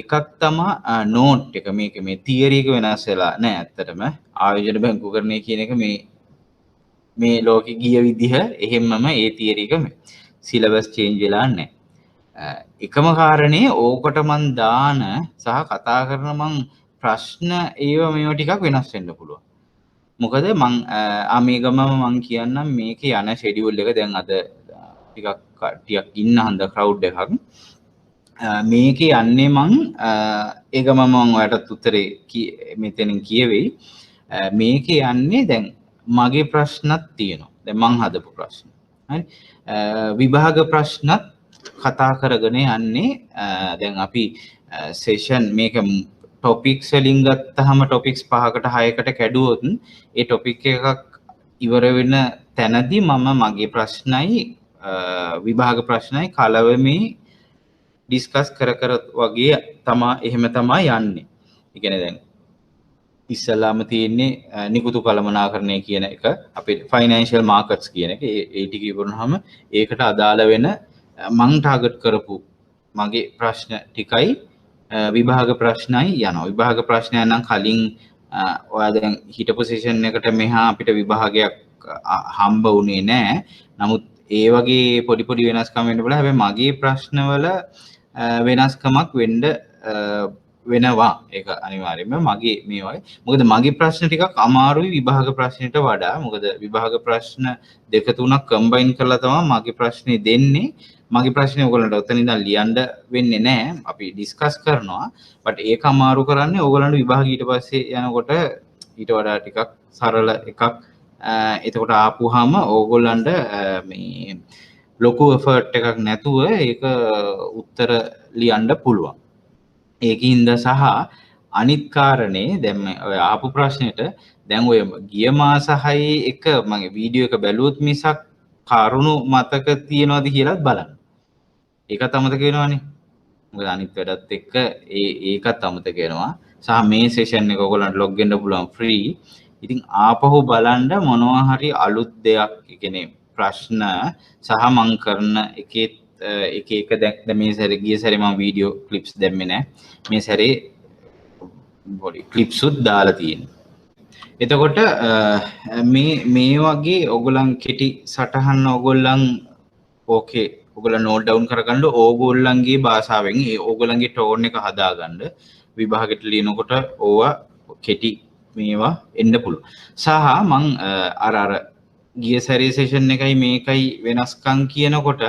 එකක් තමයි නෝට් එක. මේක මේ තියරි එක වෙනස් වෙලා නෑ ඇත්තටම. ආයෝජන බැංකුකරණය කියන එක මේ ලෝකෙ ගිය විදිහ එහෙම්මම ඒ තියරි එක සිලබස් චේන්ජ් වෙලා නැහැ. එකම කාරණේ ඕකට මන් දාන සහ කතා කරන මං ප්‍රශ්න ඒව මේවා ටිකක් වෙනස් වෙන්න පුළුවන්. මොකද මං මේ ගමම මං කියන්නම් මේකේ යන ෂෙඩියුල් එක දැන් අද ටිකක් ඉන්න හන්ද ක්‍රවුඩ් එකක්. මේකේ යන්නේ මං ඒක මම ඔයාලට උත්තරේ මෙතනින් කියවෙයි. මේකේ යන්නේ දැන් මගේ ප්‍රශ්නත් තියෙනවා. දැන් මං හදපු ප්‍රශ්න. හරි. විභාග ප්‍රශ්නත් කතා කරගෙන යන්නේ දැන් අපි සෙෂන් මේක ටොපික්ස් වලින් ගත්තාම ටොපික්ස් 5කට 6කට කැඩුවොත් ඒ ටොපික් එකක් ඉවර වෙන තැනදී මම මගේ ප්‍රශ්නයි විභාග ප්‍රශ්නයි කලවමේ ඩිස්කස් කර වගේ එහෙම තමයි යන්නේ. ඒ කියන්නේ දැන් ඉස්සලාම තියෙන්නේ නිකුතු කළමනාකරණය කියන එක අපේ ෆයිනෑන්ෂල් මාකට්ස් කියන එක ඒ ටික ඉවරනහම ඒකට අදාළ වෙන මං ටාගට් කරපු මගේ ප්‍රශ්න ටිකයි විභාග ප්‍රශ්නයි යනවා. විභාග ප්‍රශ්නය නම් කලින් ඔයා දැන් හිටපු සෙෂන් එකට මෙහා අපිට විභාගයක් හම්බ වුණේ නැහැ. නමුත් ඒ වගේ පොඩි පොඩි වෙනස්කම් වෙන්න පුළුවන්. හැබැයි මගේ ප්‍රශ්නවල වෙනස්කමක් වෙනවා. ඒක අනිවාර්යයෙන්ම මගේ මේ වගේ. මොකද මගේ ප්‍රශ්න ටිකක් අමාරුයි විභාග ප්‍රශ්නෙට වඩා. මොකද විභාග ප්‍රශ්න දෙක තුනක් කම්බයින් කරලා තමයි මගේ ප්‍රශ්නේ දෙන්නේ. මගේ ප්‍රශ්නේ ඔයගොල්ලන්ට ඔතන ඉඳන් ලියන්න වෙන්නේ නැහැ. අපි ඩිස්කස් කරනවා. බට් ඒක අමාරු කරන්නේ ඔයගොල්ලන්ට විභාග ඊට පස්සේ යනකොට ඊට වඩා ටිකක් සරල එකක්. එතකොට ආපුවාම ඕගොල්ලන්ට මේ ලොකු එෆර්ට් එකක් නැතුව ඒක උත්තර ලියන්න පුළුවන්. ඒකින්ද සහ අනිත් කාරණේ දැන් ඔය ආපු ප්‍රශ්නෙට දැන් ඔය ගිය මාස 6 එක මගේ වීඩියෝ එක බැලුවොත් මිසක් කරුණු මතක තියනවාද කියලාත් බලන්න. ඒකත් අමතක වෙනවානේ. මොකද අනිත් වැඩත් එක්ක ඒකත් අමතක වෙනවා. සහ මේ සෙෂන් එක ඔයගොල්ලන්ට ලොග් වෙන්න පුළුවන් ෆ්‍රී. ඉතින් ආපහු බලන්න මොනවා හරි අලුත් දෙයක් කියන්නේ ප්‍රශ්න සහ මම කරන එකේ එක දැන් මේ සැරේ ගිය සැරේ මම වීඩියෝ ක්ලිප්ස් දැම්මේ නැහැ. මේ සැරේ බොඩි ක්ලිප්ස් උත් දාලා තියෙනවා. එතකොට මේ වගේ ඔයගොල්ලන් කෙටි සටහන් ඔයගොල්ලන් ඕකේ ඔයගොල්ලන් නෝට් ඩවුන් කරගන්න ඕගොල්ලන්ගේ භාෂාවෙන් ඒ ඔයගොල්ලන්ගේ ටෝන් එක හදාගන්න විභාගෙට ලියනකොට ඕවා කෙටි මේවා එන්න පුළුවන්. සහ මං අර ගිය සැරේ සෙෂන් එකයි මේකයි වෙනස්කම් කියනකොට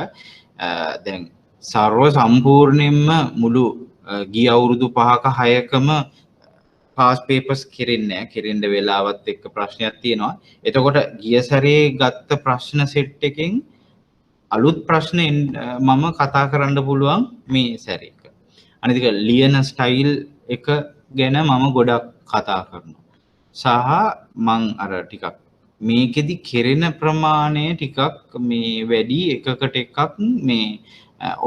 දැන් සර්ව සම්පූර්ණයෙන්ම මුළු ගිය අවුරුදු 5ක 6කම පාස් පේපර්ස් කෙරෙන්න වෙලාවත් එක්ක ප්‍රශ්නයක් තියෙනවා. එතකොට ගිය සැරේ ගත්ත ප්‍රශ්න සෙට් එකෙන් අලුත් ප්‍රශ්න මම කතා කරන්න පුළුවන් මේ සැරේ එක. අනිත් එක ලියන ස්ටයිල් එක ගැන මම ගොඩක් කතා කරනවා. සහ මං අර ටිකක් මේකෙදි කෙරෙන ප්‍රමාණය ටිකක් මේ වැඩි එකකට එකක් මේ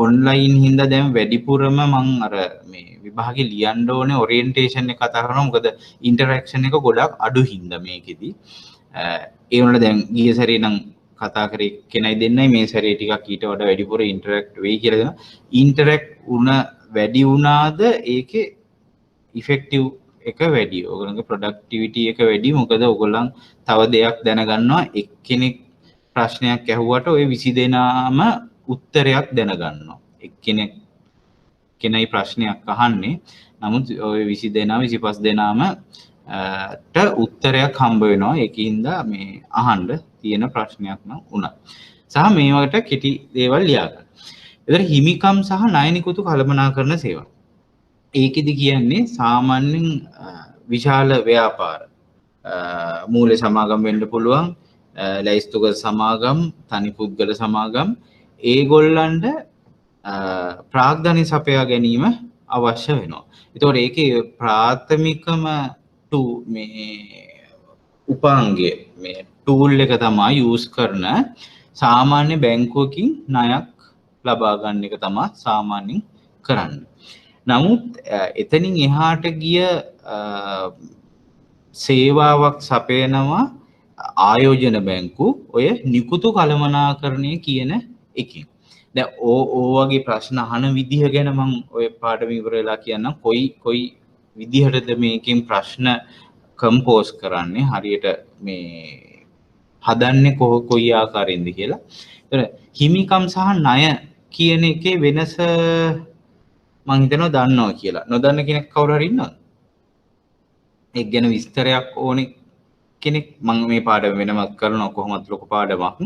ඔන්ලයින් හින්දා දැන් වැඩිපුරම මං අර මේ විභාගෙ ලියන්න ඕනේ ඔරියන්ටේෂන් එක කතා කරනවා. මොකද ඉන්ටරැක්ෂන් එක ගොඩක් අඩු හින්දා මේකෙදි ඒ වුණා දැන් ගිය සැරේ නම් කතා කරේ කෙනයි දෙන්නයි මේ සැරේ ටිකක් ඊට වඩා වැඩිපුර ඉන්ටරැක්ට් වෙයි කියලා දෙනවා. ඉන්ටරැක්ට් වැඩි වුණාද ඒකේ ඉෆෙක්ටිව් එක වැඩි. ඔයගොල්ලන්ගේ ප්‍රොඩක්ටිවිටි එක වැඩි. මොකද ඔයගොල්ලන් තව දෙයක් දැනගන්නවා. එක්කෙනෙක් ප්‍රශ්නයක් ඇහුවට ඔය 20 දෙනාම උත්තරයක් දැනගන්නවා. කෙනයි ප්‍රශ්නයක් අහන්නේ. නමුත් ඔය 20 දෙනා 25 දෙනාම ට උත්තරයක් හම්බ වෙනවා. ඒකින්ද මේ අහන්න තියෙන ප්‍රශ්නයක් නම් උනා. සහ මේවට කෙටි දේවල් ලියා ගන්න. ඒතර හිමිකම් සහ ණය නිකුතු කළමනාකරන සේවා. ඒකෙදි කියන්නේ සාමාන්‍යයෙන් විශාල ව්‍යාපාර මූල්‍ය සමාගම් වෙන්න පුළුවන්, ලැයිස්තුගත සමාගම්, තනි පුද්ගල සමාගම් ඒගොල්ලන්ට ප්‍රාග්ධනය සපයා ගැනීම අවශ්‍ය වෙනවා. ඒතකොට ඒකේ ප්‍රාථමිකම මේ උපාංගය මේ ටූල් එක තමයි යූස් කරන සාමාන්‍ය බැංකුවකින් ණයක් ලබා ගන්න එක තමයි සාමාන්‍යයෙන් කරන්නේ. නමුත් එතනින් එහාට ගිය සේවාවක් සපයනවා ආයෝජන බැංකු ඔය නිකුතු කළමනාකරණය කියන එකකින්. දැන් වගේ ප්‍රශ්න අහන විදිහ ගැන මම ඔය පාඩම ඉවර වෙලා කියන්නම්. කොයි විදිහටද මේකෙන් ප්‍රශ්න කම්පෝස් කරන්නේ හරියට මේ හදන්නේ කොයි ආකාරයෙන්ද කියලා. ඒතර හිමිකම් සහ ණය කියන එකේ වෙනස මං හිතනවා දන්නවා කියලා. නොදන්න කෙනෙක් කවුරු හරි ඉන්නවද? ඒක ගැන විස්තරයක් ඕනේ කෙනෙක්. මම මේ පාඩම වෙනම කරනවා කොහොමද ලොකු පාඩමක්.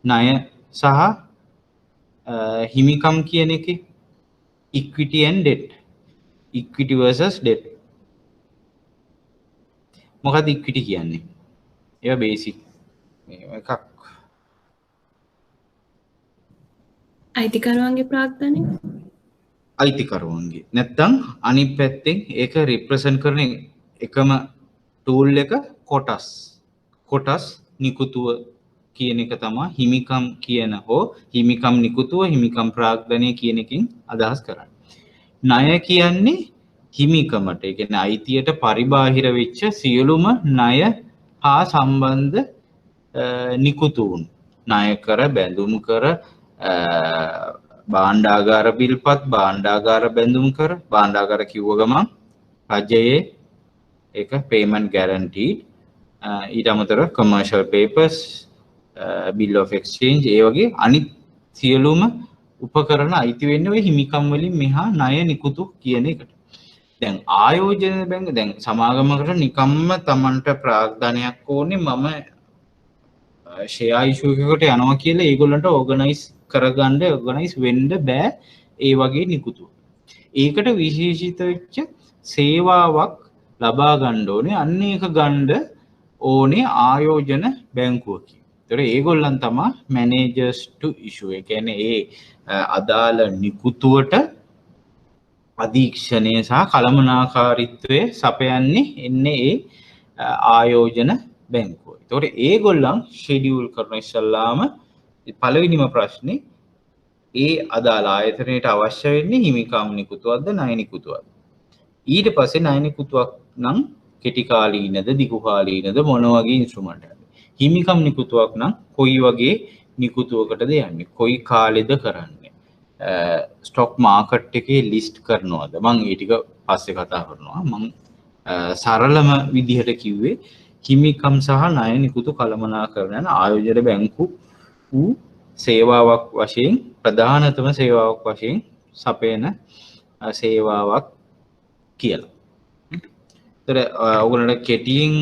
ණය සහ හිමිකම් කියන එකේ equity and debt. Equity versus debt. මොකද equity කියන්නේ? ඒවා basic එකක්. අයිතිකරුවන්ගේ ප්‍රාග්ධනය අයිතිකරුවන්ගේ. නැත්තම් අනිත් පැත්තෙන් ඒක represent කරන එකම tool එක කොටස් නිකුතුව කියන එක තමයි හිමිකම් කියන හෝ හිමිකම් නිකුතුව හිමිකම් ප්‍රාග්ධනය කියන එකකින් අදහස් කරන්නේ. ණය කියන්නේ හිමිකමට, ඒ කියන්නේ අයිතියට පරිබාහිර වෙච්ච සියලුම ණය හා සම්බන්ධ නිකුතුන්. ණය කර, බැඳුම් කර, භාණ්ඩාගාර බිල්පත්, භාණ්ඩාගාර බැඳුම් කර, භාණ්ඩාගාර කිව්ව ගමන් රජයේ ඒක payment guaranteed, ඊට අමතරව commercial papers, bill of exchange, ඒ වගේ අනිත් සියලුම උපකරණ අයිති වෙන්නේ ඔය හිමිකම් වලින් මෙහා ණය නිකුතු කියන එකට. දැන් ආයෝජන බැංක දැන් සමාගමකට නිකම්ම Tamanට ප්‍රාග්ධනයක් ඕනේ මම ෂෙයා ඉෂුව එකකට යනවා කියලා ඒගොල්ලන්ට ඕගනයිස් වෙන්න බෑ ඒ වගේ නිකුතු. ඒකට විශේෂිත වෙච්ච සේවාවක් ලබා ගන්න ඕනේ. අන්න ඒක ගන්න ඕනේ ආයෝජන බැංකුවකින්. ඒතර ඒගොල්ලන් තමයි managers to issue. ඒ කියන්නේ ඒ අදාළ නිකුතුවට අධීක්ෂණය සහ කළමනාකාරීත්වය සපයන්නේ එන්නේ ඒ ආයෝජන බැංකුව. ඒතකොට ඒගොල්ලන් ෂෙඩියුල් කරන ඉස්සල්ලාම පළවෙනිම ප්‍රශ්නේ ඒ අදාළ ආයතනයට අවශ්‍ය වෙන්නේ හිමිකම් නිකුතුවක්ද ණය නිකුතුවක්ද? ඊට පස්සේ ණය නිකුතුවක් නම් කෙටි කාලීනද දිගු කාලීනද මොන වගේ ඉන්ස්ට්‍රුමන්ට් එකක්ද? හිමිකම් නිකුතුවක් නම් කොයි වගේ නිකුතුවකටද යන්නේ? කොයි කාලෙද කරන්නේ? ස්ටොක් මාකට් එකේ ලිස්ට් කරනවද? මම ඒ ටික පස්සේ කතා කරනවා. මම සරලම විදිහට කිව්වේ හිමිකම් සහ ණය නිකුතු කළමනාකරන යන ආයෝජන බැංකු වූ සේවාවක් වශයෙන් ප්‍රධානතම සේවාවක් වශයෙන් සපයන සේවාවක් කියලා. ඒතර ඔයගොල්ලන්ට කෙටියෙන්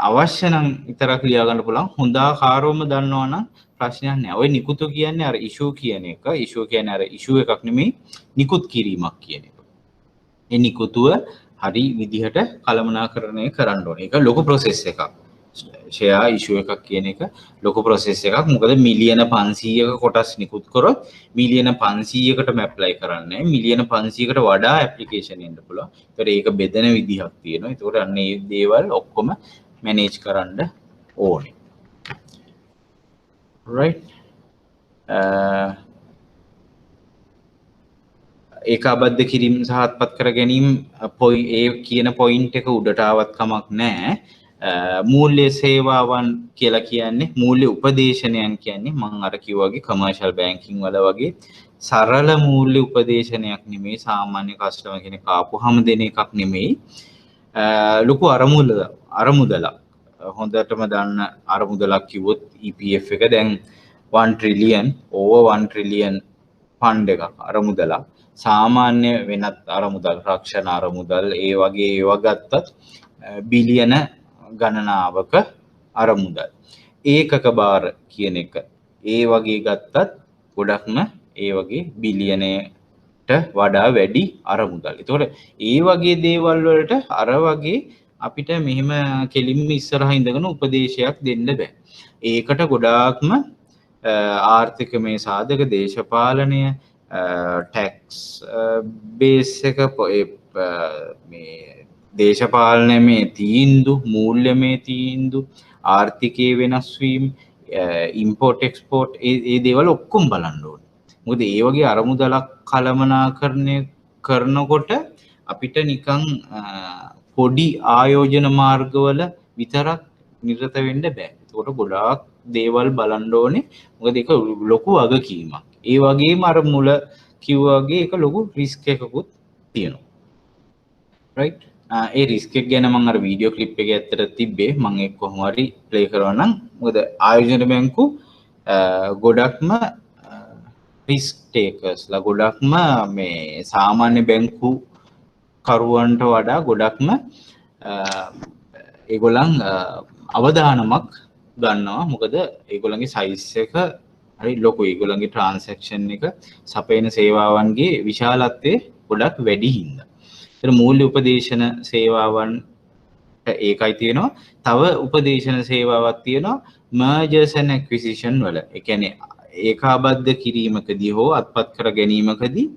අවශ්‍ය නම් විතරක් ලියා ගන්න පුළුවන්. හොඳාකාරවම දන්නවා නම් ප්‍රශ්නයක් නෑ. ඔය නිකුතු කියන්නේ අර ඉෂුව කියන එක. ඉෂුව කියන්නේ අර ඉෂුව එකක් නෙමෙයි නිකුත් කිරීමක් කියන එක. ඒ නිකුතුව හරි විදිහට කළමනාකරණය කරන්න ඕනේ. ඒක ලොකු process එකක්. ෂෙයා ඉෂුව එකක් කියන එක ලොකු process එකක්. මොකද මිලියන 500ක කොටස් නිකුත් කරොත් මිලියන 500කටම apply කරන්නේ. මිලියන 500කට වඩා application එන්න පුළුවන්. ඒතර ඒක බෙදෙන විදිහක් තියෙනවා. ඒතකොට අන්න මේ දේවල් ඔක්කොම manage කරන්න ඕනේ. right ඒක අබද්ධ කිරීම සහ අත්පත් කර ගැනීම ඒ කියන පොයින්ට් එක උඩට ආවත් කමක් නැහැ. මූල්‍ය සේවාවන් කියලා කියන්නේ මූල්‍ය උපදේශනයන් කියන්නේ මම අර කිව්වා වගේ කමර්ෂල් බැංකින් වල වගේ සරල මූල්‍ය උපදේශනයක් නෙමෙයි. සාමාන්‍ය කස්ටමර් කෙනෙක් ආපුවම දෙන එකක් නෙමෙයි. ලොකු අරමුදලක් හොඳටම දන්න අරමුදලක් කිව්වොත් EPF එක දැන් 1 trillion over 1 trillion ෆන්ඩ් එකක් අරමුදලක්. සාමාන්‍ය වෙනත් අරමුදල් රක්ෂණ අරමුදල් ඒ වගේ ඒවා ගත්තත් බිලියන ගණනාවක අරමුදල්. ඒකක බාර කියන එක ඒ වගේ ගත්තත් ගොඩක්ම ඒ වගේ බිලියනයට වඩා වැඩි අරමුදල්. ඒතකොට ඒ වගේ දේවල් වලට අර වගේ අපිට මෙහෙම කෙලින්ම ඉස්සරහා ඉඳගෙන උපදේශයක් දෙන්න බෑ. ඒකට ගොඩාක්ම ආර්ථිකමය සාධක දේශපාලනය ටැක්ස් බේස් එක මේ දේශපාලනයේ තීන්දුව මූල්‍යමය තීන්දුව ආර්ථිකයේ වෙනස් වීම ඉම්පෝට් එක්ස්පෝට් ඒ දේවල් ඔක්කොම බලන්න ඕනේ. මොකද ඒ වගේ අරමුදලක් කළමනාකරණය කරනකොට අපිට නිකන් පොඩි ආයෝජන මාර්ගවල විතරක් නිරත වෙන්න බෑ. ඒකට ගොඩාක් දේවල් බලන්න ඕනේ. මොකද ඒක ලොකු වගකීමක්. ඒ වගේම අර මුල කිව්වා වගේ ඒක ලොකු රිස්ක් එකකුත් තියෙනවා. right ඒ රිස්ක් එක ගැන මම අර වීඩියෝ ක්ලිප් එකේ ඇත්තට තිබ්බේ. මම ඒක කොහොම හරි ප්ලේ කරනවා නම් මොකද ආයෝජන බැංකු ගොඩක්ම රිස්ක් ටේකර්ස්ලා ගොඩක්ම මේ සාමාන්‍ය බැංකු කරුවන්ට වඩා ගොඩක්ම ඒගොල්ලන් අවදානමක් ගන්නවා. මොකද ඒගොල්ලන්ගේ සයිස් එක හරි ලොකු ඒගොල්ලන්ගේ ට්‍රාන්සැක්ෂන් එක සපයන සේවාවන්ගේ විශාලත්වය ගොඩක් වැඩි හින්දා. ඒතර මූල්‍ය උපදේශන සේවාවන් ඒකයි තියෙනවා. තව උපදේශන සේවාවක් තියෙනවා mergers and acquisition වල. ඒ කියන්නේ ඒකාබද්ධ කිරීමකදී හෝ අත්පත් කර ගැනීමකදී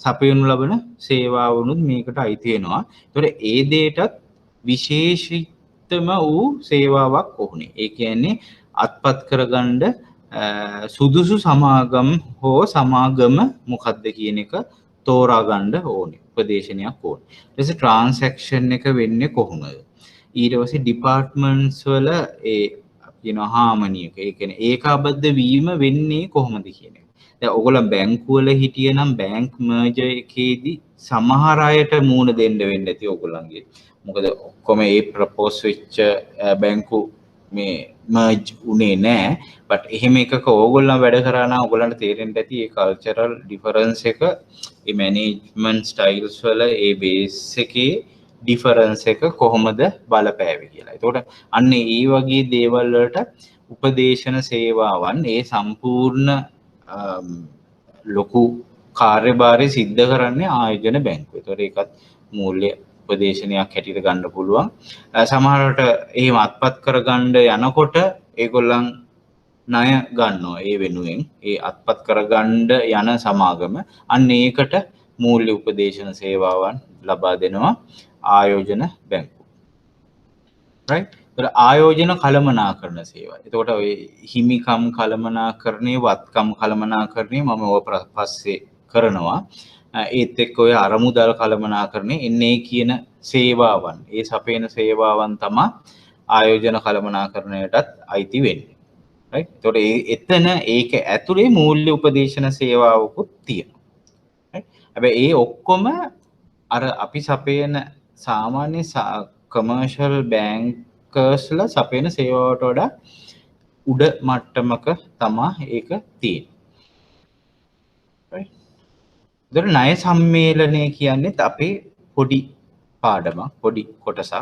සපයනු ලබන සේවාවනුත් මේකට අයිති වෙනවා. ඒතකොට ඒ දෙයටත් විශේෂිතම වූ සේවාවක් ඕනේ. ඒ කියන්නේ අත්පත් කරගන්න සුදුසු සමාගම් හෝ සමාගම මොකක්ද කියන එක තෝරා ගන්න ඕනේ. උපදේශනයක් ඕනේ. ඊට පස්සේ ට්‍රාන්සැක්ෂන් එක වෙන්නේ කොහොමද? ඊට පස්සේ ඩිපාර්ට්මන්ට්ස් වල ඒ කියන හාමනි එක. ඒ කියන්නේ ඒකාබද්ධ වීම වෙන්නේ කොහොමද කියන එක. දැන් ඔයගොල්ලෝ බැංකුවල හිටියනම් බැංක් මර්ජර් එකේදී සමහර අයට මූණ දෙන්න වෙන්නේ නැති ඔයගොල්ලන්ගේ. මොකද ඔක්කොම ඒ ප්‍රොපෝස් වෙච්ච බැංකු මේ මර්ජ් උනේ නැහැ. බට් එහෙම එකක ඕගොල්ලන් වැඩ කරා නම් ඔයගොල්ලන්ට තේරෙන්න ඇති ඒ කල්චරල් ඩිෆරන්ස් එක, ඒ මැනේජ්මන්ට් ස්ටයිල්ස් වල ඒ බේස් එකේ ඩිෆරන්ස් එක කොහොමද බලපෑවේ කියලා. ඒතකොට අන්න ඒ වගේ දේවල් වලට උපදේශන සේවාවන් ඒ සම්පූර්ණ ලොකු කාර්යභාරය සිද්ධ කරන්නේ ආයෝජන බැංකුව. ඒතකොට ඒකත් මූල්‍ය උපදේශනයක් හැටියට ගන්න පුළුවන්. සමහරවිට එහෙම අත්පත් කරගන්න යනකොට ඒගොල්ලන් ණය ගන්නවා ඒ වෙනුවෙන්. ඒ අත්පත් කරගන්න යන සමාගම අන්න ඒකට මූල්‍ය උපදේශන සේවාවන් ලබා දෙනවා ආයෝජන බැංකුව. right? ඒතර ආයෝජන කළමනාකරණ සේවා. එතකොට ඔය හිමිකම් කළමනාකරණේ, වත්කම් කළමනාකරණේ මම ඔය පස්සේ කරනවා. ඒත් එක්ක ඔය අරමුදල් කළමනාකරණේ එන්නේ කියන සේවාවන්, ඒ සපේන සේවාවන් තමයි ආයෝජන කළමනාකරණයටත් අයිති වෙන්නේ. right? එතකොට එතන ඒක ඇතුලේ මූල්‍ය උපදේශන සේවාවකුත් තියෙනවා. right? හැබැයි ඒ ඔක්කොම අර අපි සපේන සාමාන්‍ය කමර්ෂල් බැංකර්ස්ලා සපේන සේවාවට වඩා උඩ මට්ටමක තමයි ඒක තියෙන්නේ. right? ඒතර ණය සම්මේලනය කියන්නේ අපේ පොඩි පාඩමක්, පොඩි කොටසක්.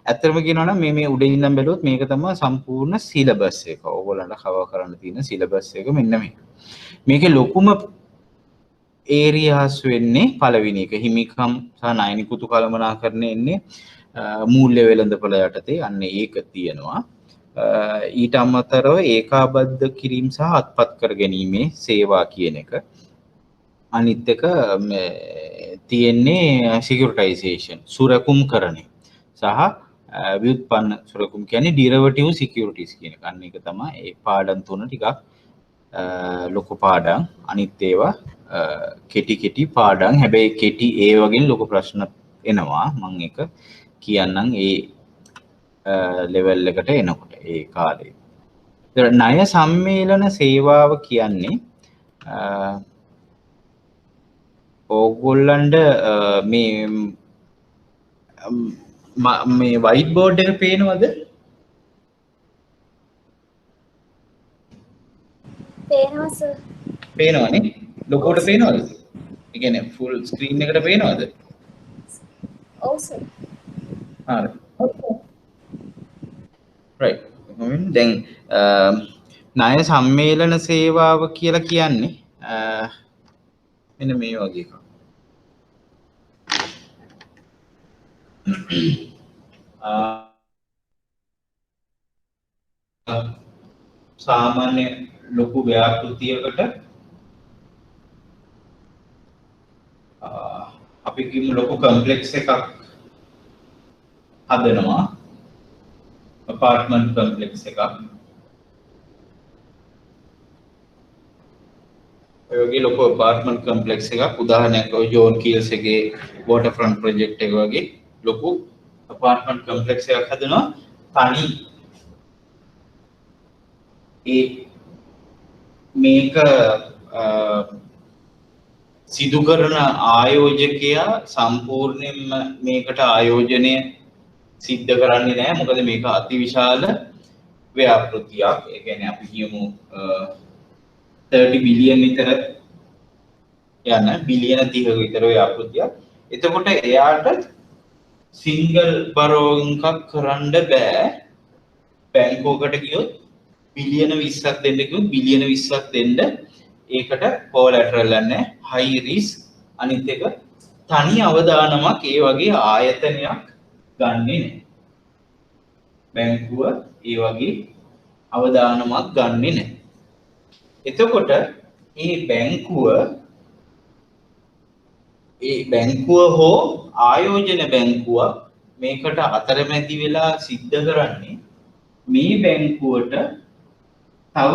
ඇත්තටම කියනවා නම් මේ උඩින් ඉඳන් බැලුවොත් මේක තමයි සම්පූර්ණ සිලබස් එක. ඕගොල්ලන්ට කවර් කරන්න තියෙන සිලබස් එක මෙන්න මේක. මේකේ ලොකුම ඒරියාස් වෙන්නේ පළවෙනි එක හිමිකම් සහ ණය නිකුතු කළමනාකරණය එන්නේ මූල්‍ය වෙළඳපොළ යටතේ. අන්න ඒක තියෙනවා. ඊට අමතරව ඒකාබද්ධ කිරීම සහ අත්පත් කර ගැනීමේ සේවා කියන එක. අනිත් එක තියෙන්නේ සිකියුරිටයිසේෂන්, සුරකුම් කරණය සහ ව්‍යුත්පන්න සුරකුම් කියන්නේ ඩිරවටිව් සිකියුරිටිස් කියන එක. අන්න ඒක තමයි ඒ පාඩම් තුන ටිකක් ලොකු පාඩම්. අනිත් ඒවා කෙටි පාඩම්. හැබැයි කෙටි ඒ වගේ ලොකු ප්‍රශ්න එනවා. මම ඒක කියන්නම් ඒ ලෙවල් එකට එනකොට ඒ කාලේ. ණය සම්මේලන සේවාව කියන්නේ ඕගොල්ලන්ට මේ වයිට් බෝඩ් එක පේනවද? පේනවා සර්. පේනවනේ. ලොකෝට පේනවද? ඒ කියන්නේ ෆුල් ස්ක්‍රීන් එකට පේනවද? ඔව් සර්. හරි. right. දැන් ණය සම්මේලන සේවාව කියලා කියන්නේ මෙන්න මේ වගේ එකක්. සාමාන්‍ය ලොකු ව්‍යාපෘතියකට අපි කියමු ලොකු කම්ප්ලෙක්ස් එකක් හදනවා. apartment complex එකක්. ඔය වගේ ලොකු apartment complex එකක්, උදාහරණයක් ඔය ජෝන් කීල්ස් එකේ waterfront project එක වගේ ලොකු apartment complex එකක් හදනවා. තනි ඒ මේක සිදු කරන ආයෝජකයා සම්පූර්ණයෙන්ම මේකට ආයෝජනය සිද්ධ කරන්නේ නැහැ. මොකද මේක අතිවිශාල ව්‍යාපෘතියක්. ඒ කියන්නේ අපි කියමු 30 බිලියන් විතර යන බිලියන 30ක විතර ව්‍යාපෘතියක්. එතකොට එයාට සිංගල් බරෝවින් එකක් කරන්න බෑ. බැංකුවකට ගියොත් බිලියන 20ක් දෙන්න කිව්වොත් බිලියන 20ක් දෙන්න ඒකට කොලැටරල් නැහැ හයි රිස්ක් අනිත් එක තනි අවදානමක් ඒ වගේ ආයතනයක් ගන්නෙ නැහැ බැංකුව ඒ වගේ අවදානමක් ගන්නෙ නැහැ එතකොට මේ බැංකුව හෝ ආයෝජන බැංකුව මේකට අතරමැදි වෙලා සිද්ධ කරන්නේ මේ බැංකුවට තව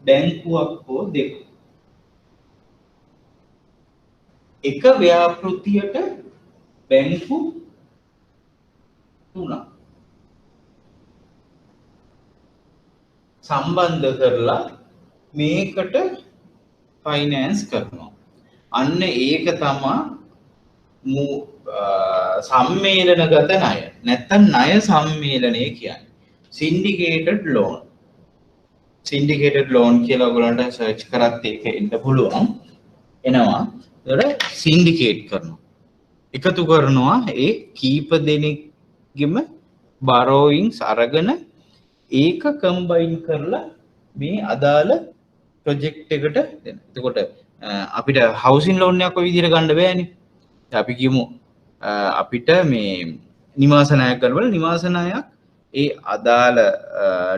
බැංකුවක් හෝ දෙක එක ව්‍යාපෘතියට බැංකු 3ක් සම්බන්ධ කරලා මේකට ෆයිනෑන්ස් කරනවා. අන්න ඒක තමයි සම්මේලනගත ණය. නැත්නම් ණය සම්මේලනය කියන්නේ. සින්ඩිකේටඩ් ලෝන්. සින්ඩිකේටඩ් ලෝන් කියලා ඔයගොල්ලන්ට සර්ච් කරත් ඒක එන්න පුළුවන්. එනවා. ඒතර සින්ඩිකේට් කරනවා. එකතු කරනවා ඒ කීප දෙනෙක්ගෙම බරෝයින්ස් අරගෙන ඒක කම්බයින් කරලා මේ අදාළ ප්‍රොජෙක්ට් එකට දෙන්න. එතකොට අපිට හවුසින් ලෝන් එකක් ඔය විදිහට ගන්න බෑනේ. අපි කියමු අපිට මේ නිවාස ණයක් ගන්නවල නිවාස ණයක් ඒ අදාළ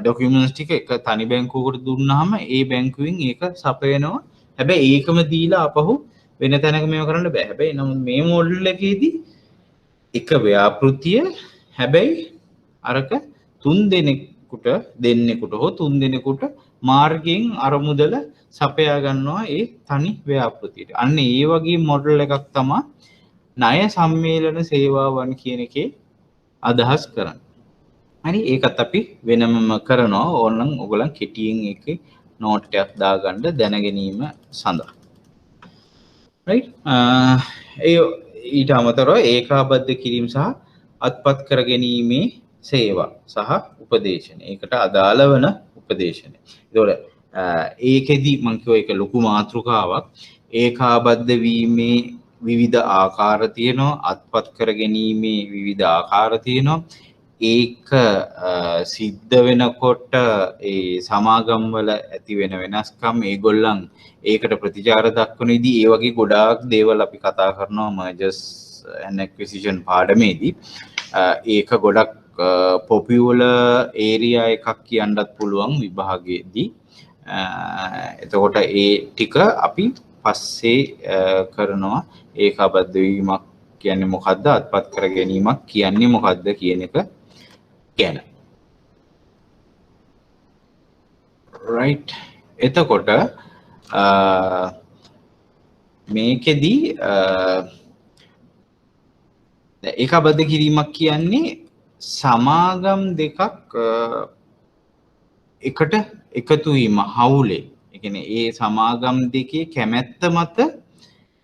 ඩොකියුමන්ට්ස් ටික එක තනි බැංකුවකට දුන්නාම ඒ බැංකුවෙන් ඒක සපයනවා. හැබැයි ඒකම දීලා අපහු වෙන තැනක මේව කරන්න බෑ. හැබැයි නමුත් මේ මොඩල් එකේදී එක ව්‍යාපෘතිය හැබැයි අරක 3 දෙනෙකුට දෙන්නෙකුට හෝ 3 දෙනෙකුට මාර්ගයෙන් අරමුදල සපයා ගන්නවා ඒ තනි ව්‍යාපෘතියට. අන්න ඒ වගේ මොඩල් එකක් තමයි ණය සම්මේලන සේවාවන් කියන එකේ අදහස් කරන්නේ. හරි ඒකත් අපි වෙනමම කරනවා. ඕනනම් ඔයගොල්ලන් කෙටියෙන් එකේ නෝට් එකක් දාගන්න දැන ගැනීම සඳහා. right ඊට අමතරව ඒකාබද්ධ කිරීම සහ අත්පත් කර ගැනීමේ සේවා සහ උපදේශන. ඒකට අදාළ වන උපදේශන. ඒතකොට ඒකෙදි මම කියව එක ලොකු මාතෘකාවක්. ඒකාබද්ධ වීමේ විවිධ ආකාර තියෙනවා. අත්පත් කර ගැනීමේ විවිධ ආකාර තියෙනවා. ඒක සිද්ධ වෙනකොට ඒ සමාගම් වල ඇති වෙන වෙනස්කම් ඒගොල්ලන් ඒකට ප්‍රතිචාර දක්වන විදිහ ඒ වගේ ගොඩාක් දේවල් අපි කතා කරනවා mergers and acquisition පාඩමේදී. ඒක ගොඩක් පොපියුලර් ඒරියා එකක් කියන්නත් පුළුවන් විභාගයේදී. එතකොට ඒ ටික අපි පස්සේ කරනවා. ඒකාබද්ධ වීමක් කියන්නේ මොකද්ද? අත්පත් කර ගැනීමක් කියන්නේ මොකද්ද කියන එක ගැන. right එතකොට මේකෙදි ඒකාබද්ධ කිරීමක් කියන්නේ සමාගම් දෙකක් එකට එකතු වීම හවුලේ. ඒ කියන්නේ ඒ සමාගම් දෙකේ කැමැත්ත මත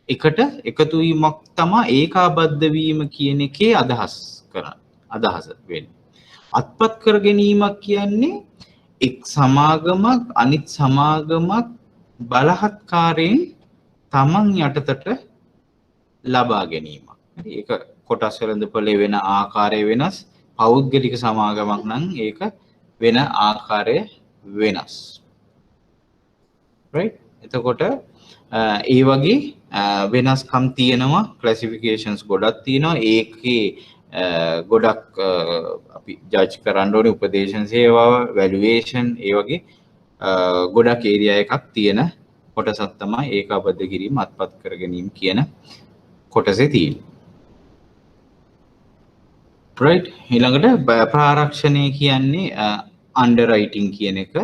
එකට එකතු වීමක් තමයි ඒකාබද්ධ වීම කියන එකේ අදහස වෙන්නේ. අත්පත් කර ගැනීමක් කියන්නේ එක් සමාගමක් අනිත් සමාගමක් බලහත්කාරයෙන් තමන් යටතට ලබා ගැනීමක්. හරි ඒක කොටස් වෙළඳපොලේ වෙන ආකාරය වෙනස්. පෞද්ගලික සමාගමක් නම් ඒක වෙන ආකාරය වෙනස්. right එතකොට ඒ වගේ වෙනස්කම් තියෙනවා. ක්ලාසිෆිකේෂන්ස් ගොඩක් තියෙනවා. ඒකේ ගොඩක් අපි ජජ් කරන්න ඕනේ උපදේශන සේවාව, වැලුවේෂන් ඒ වගේ ගොඩක් ඒරියා එකක් තියෙන කොටසක් තමයි ඒකාබද්ධ කිරීම අත්පත් කර ගැනීම කියන කොටසේ තියෙන්නේ. right ඊළඟට ප්‍රාරක්ෂණය කියන්නේ අන්ඩර්රයිටින් කියන එක.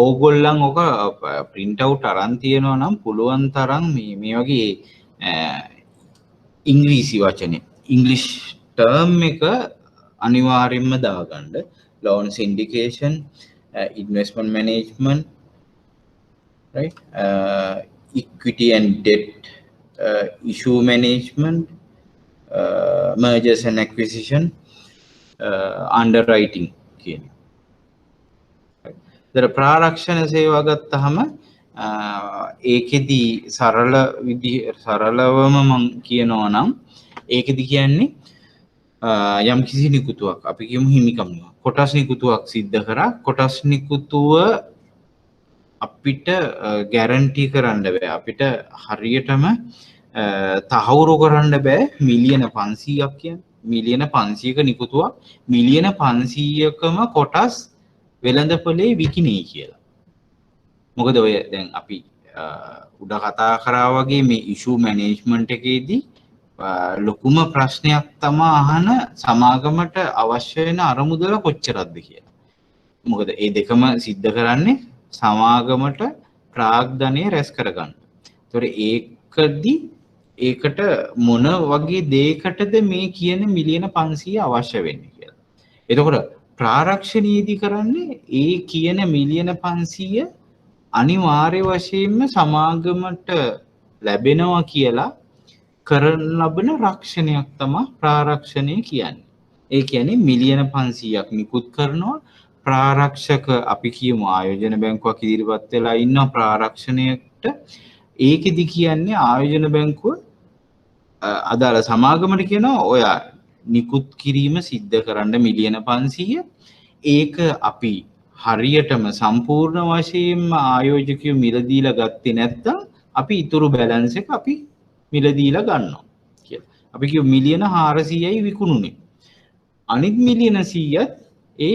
ඕගොල්ලන් ඔක print out අරන් තියනවා නම් පුළුවන් තරම් මේ වගේ ඉංග්‍රීසි වචනේ ඉංග්ලිෂ් term එක අනිවාර්යෙන්ම දාගන්න. loan syndication, investment management, right equity and debt issue management, mergers and acquisition, underwriting කියන. ඒතර ප්‍රාරක්ෂණ සේවා ගත්තහම ඒකෙදි සරලවම මම කියනවා නම් ඒකෙදි කියන්නේ යම් කිසි නිකුතුවක් අපි කියමු හිමිකම් කොටස් නිකුතුවක් සිද්ධ කරා කොටස් නිකුතුව අපිට ගැරන්ටි කරන්න බෑ අපිට හරියටම තහවුරු කරන්න බෑ මිලියන 500ක් කියන්නේ මිලියන 500ක නිකුතුවක් මිලියන 500කම කොටස් වෙළඳපොලේ විකිණේ කියලා. මොකද ඔය දැන් අපි උඩ කතා කරා වගේ මේ ඉෂුව මැනේජ්මන්ට් එකේදී ලොකුම ප්‍රශ්නයක් තමයි අහන සමාගමට අවශ්‍ය වෙන අරමුදල කොච්චරක්ද කියලා. මොකද මේ දෙකම සිද්ධ කරන්නේ සමාගමට ප්‍රාග්ධනය රැස් කරගන්න. ඒතකොට ඒකට මොන වගේ දෙයකටද මේ කියන මිලියන 500 අවශ්‍ය වෙන්නේ කියලා. එතකොට ප්‍රාරක්ෂණයේදී කරන්නේ ඒ කියන මිලියන 500 අනිවාර්ය වශයෙන්ම සමාගමට ලැබෙනවා කියලා කරන ලබන රක්ෂණයක් තමයි ප්‍රාරක්ෂණය කියන්නේ. ඒ කියන්නේ මිලියන 500ක් නිකුත් කරනවා ප්‍රාරක්ෂක අපි කියමු ආයෝජන බැංකුවක් ඉදිරිපත් වෙලා ඉන්න ප්‍රාරක්ෂණයට ඒකෙදි කියන්නේ ආයෝජන බැංකුව අදාළ සමාගමට කියනවා ඔයා නිකුත් කිරීම සිද්ධ කරන්න මිලියන 500 ඒක අපි හරියටම සම්පූර්ණ වශයෙන්ම ආයෝජකයෝ මිලදීලා ගත්තේ නැත්නම් අපි ඊතුරු බැලන්ස් එක අපි මිලදීලා ගන්නවා කියලා. අපි කියමු මිලියන 400යි විකුණුනේ. අනිත් මිලියන 100ත් ඒ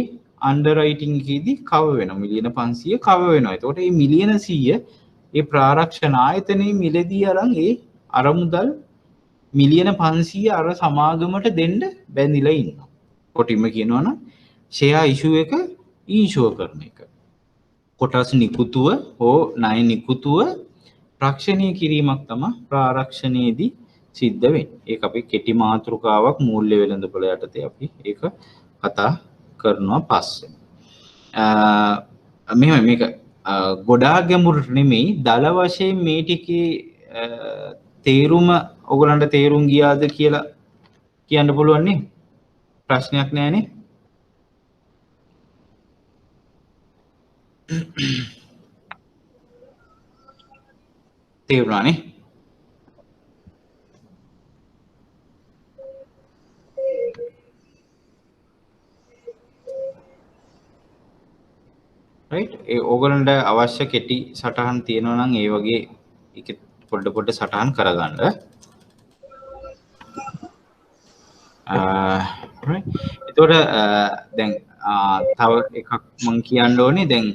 අන්ඩර්රයිටිං එකේදී කවර් වෙනවා. මිලියන 500 කවර් වෙනවා. එතකොට මේ මිලියන 100 ඒ ප්‍රාරක්ෂණ ආයතනයේ මිලදී අරන් ඒ අරමුදල් මිලියන 500 අර සමාගමට දෙන්න බැඳිලා ඉන්නවා. කොටින්ම කියනවනම් ෂෙයා ඉෂුව එක ඉන්ෂුවර් කරන එක. කොටස් නිකුතුව හෝ ණය නිකුතුව රක්ෂණය කිරීමක් තමයි ප්‍රාරක්ෂණයේදී සිද්ධ වෙන්නේ. ඒක අපි කෙටි මාතෘකාවක් මූල්‍ය වෙළඳපොළ යටතේ අපි ඒක කතා කරනවා පස්සේ. මෙහෙම මේක ගොඩාක් ගැඹුරට නෙමෙයි දල වශයෙන් මේ ටිකේ තේරුම ඔයගලන්ට තේරුම් ගියාද කියලා කියන්න පුළුවන් නේ? ප්‍රශ්නයක් නැහැනේ. තේරුණානේ? right ඒ ඕගලන්ට අවශ්‍ය කෙටි සටහන් තියෙනවා නම් ඒ වගේ ඒක පොඩ සටහන් කරගන්න. right එතකොට දැන් තව එකක් මම කියන්න ඕනේ දැන්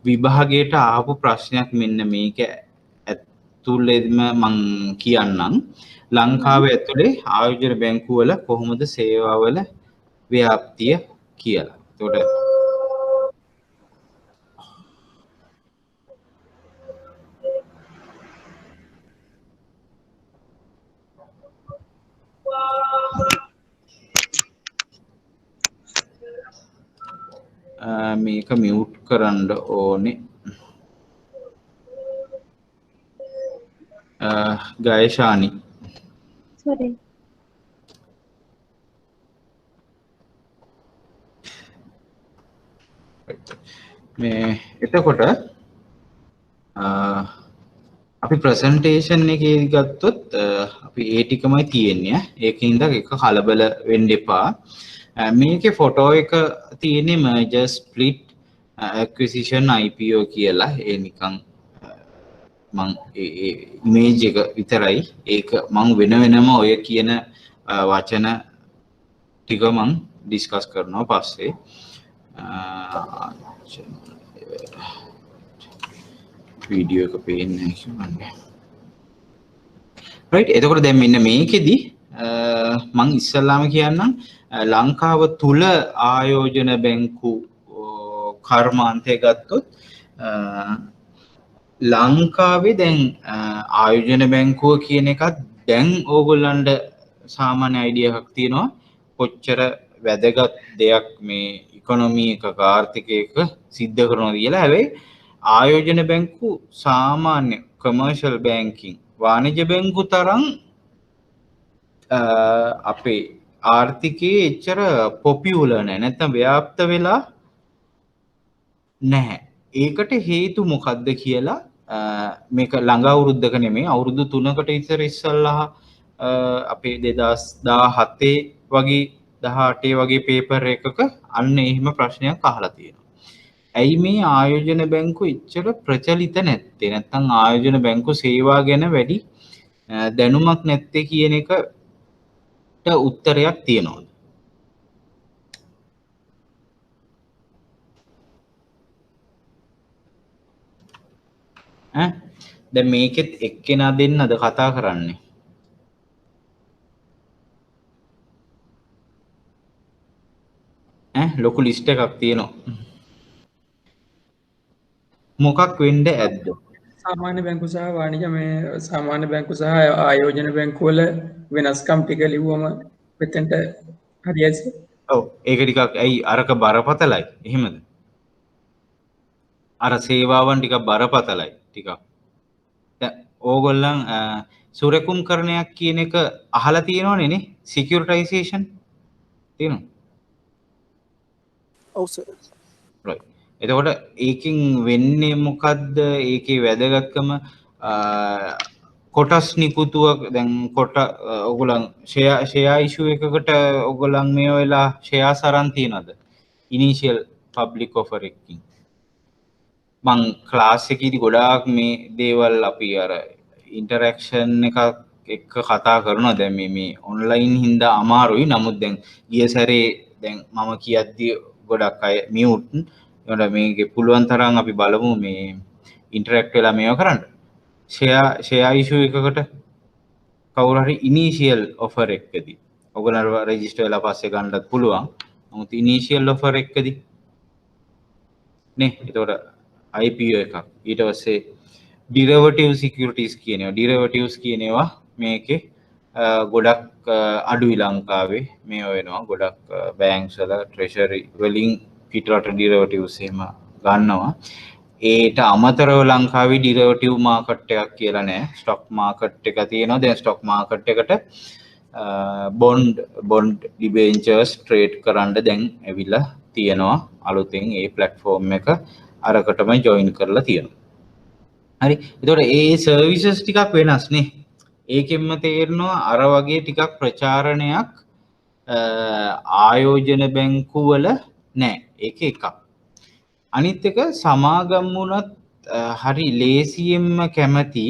විභාගයට ආපු ප්‍රශ්නයක් මෙන්න මේක ඇතුළේම මම කියන්නම් ලංකාවේ ඇතුලේ ආයෝජන බැංකුවල කොහොමද සේවාවල ව්‍යාප්තිය කියලා. එතකොට මේක මියුට් කරන්න ඕනේ. ගයශානි sorry මේ එතකොට අපි ප්‍රසන්ටේෂන් එකේ ගත්තොත් අපි ඒ ටිකමයි තියෙන්නේ. ඒකින්ද එක කලබල වෙන්න එපා. මේකේ ෆොටෝ එක තියෙන්නේ merger split acquisition IPO කියලා. ඒ නිකන් මං ඉමේජ් එක විතරයි. ඒක මං වෙනම ඔය කියන වචන ටික මං ඩිස්කස් කරනවා පස්සේ. වීඩියෝ එක පේන්නේ නැහැ කියන්නේ. right එතකොට දැන් මෙන්න මේකෙදි මං ඉස්සල්ලාම කියන්නම් ලංකාව තුල ආයෝජන බැංකු කර්මාන්තය ගත්තොත් ලංකාවේ දැන් ආයෝජන බැංකුව කියන එකත් දැන් ඕගොල්ලන්ට සාමාන්‍ය අයිඩියා එකක් තියෙනවා කොච්චර වැදගත් දෙයක් මේ ඉකොනොමි එකක ආර්ථිකයක සිද්ධ කරනවද කියලා. හැබැයි ආයෝජන බැංකු සාමාන්‍ය කමර්ෂල් බැංකින් වාණිජ බැංකු තරම් අපේ ආර්ථිකයේ එච්චර පොපියුලර් නැහැ. නැත්නම් ව්‍යාප්ත වෙලා නැහැ. ඒකට හේතු මොකක්ද කියලා මේක ළඟ අවුරුද්දක නෙමෙයි අවුරුදු 3කට ඉස්සර ඉස්සල්ලා අපේ 2017 වගේ 18 වගේ පේපර් එකක අන්න එහෙම ප්‍රශ්නයක් අහලා තියෙනවා. ඇයි මේ ආයෝජන බැංකු ඉච්චර ප්‍රචලිත නැත්තේ? නැත්නම් ආයෝජන බැංකු සේවා ගැන වැඩි දැනුමක් නැත්තේ කියන එකට උත්තරයක් තියෙනවා. දැන් මේකෙත් එක්කෙනා දෙන්නද කතා කරන්නේ? ලොකු ලිස්ට් එකක් තියෙනවා. මොකක් වෙන්න ඇද්ද? සාමාන්‍ය බැංකු සහ වාණිජ මේ සාමාන්‍ය බැංකු සහ ආයෝජන බැංකු වල වෙනස්කම් ටික ලිව්වම මෙතෙන්ට හරියයි. ඔව් ඒක ටිකක් ඇයි අරක බරපතලයි. එහෙමද? අර සේවාවන් ටිකක් බරපතලයි ටිකක්. දැන් ඕගොල්ලන් සුරකුම්කරණයක් කියන එක අහලා තියෙනවනේ නේ? සිකියුරිටයිසේෂන් තියෙනවද? ඔව් සර්. right. එතකොට ඒකෙන් වෙන්නේ මොකද්ද? ඒකේ වැදගත්කම කොටස් නිකුතුවක් දැන් කොට ඔයගොල්ලන් ෂෙයා ඉෂුව එකකට ඔයගොල්ලන් මේ වෙලා ෂෙයාස් අරන් තියනද? ඉනිෂියල් පබ්ලික් ඔෆර් එකකින්. මං ක්ලාස් එකේදී ගොඩාක් මේ දේවල් අපි අර ඉන්ටරැක්ෂන් එකක් එක්ක කතා කරනවා. දැන් මේ ඔන්ලයින් හින්දා අමාරුයි. නමුත් දැන් ගිය සැරේ දැන් මම කියද්දි ගොඩක් අය මියුට්. ඒකට මේකේ පුළුවන් තරම් අපි බලමු මේ ඉන්ටරැක්ට් වෙලා මේව කරන්න. ෂෙයා ඉෂුව එකකට කවුරු හරි ඉනිෂියල් ඔෆර් එකකදී ඔයගොල්ලෝ රෙජිස්ටර් වෙලා පස්සේ ගන්නත් පුළුවන්. නමුත් ඉනිෂියල් ඔෆර් එකකදී නේ එතකොට IPO එකක් ඊට පස්සේ ඩිරෙවටිව් සිකියුරිටිස් කියනවා. ඩිරෙවටිව්ස් කියනවා මේකේ ගොඩක් අඩුයි ලංකාවේ මේ වෙනවා. ගොඩක් බැංක්ස් වල ට්‍රෙෂරි වලින් පිටරට ඩිරෙවටිව්ස් එහෙම ගන්නවා. ඒට අමතරව ලංකාවේ ඩිරෙවටිව් මාකට් එකක් කියලා නෑ. ස්ටොක් මාකට් එක තියෙනවා. දැන් ස්ටොක් මාකට් එකට බොන්ඩ් ඩිබෙන්චර්ස් ට්‍රේඩ් කරන්න දැන් ඇවිල්ලා තියෙනවා. අලුතෙන් ඒ ප්ලැට්ෆෝම් එක අරකටම ජොයින් කරලා තියෙනවා. හරි. ඒතකොට ඒ සර්විසස් ටිකක් වෙනස් නේ. ඒකෙන්ම තේරෙනවා අර වගේ ටිකක් ප්‍රචාරණයක් ආයෝජන බැංකු වල නෑ. ඒක එකක්. අනිත් එක සමාගම් වුණත් හරි ලේසියෙන්ම කැමති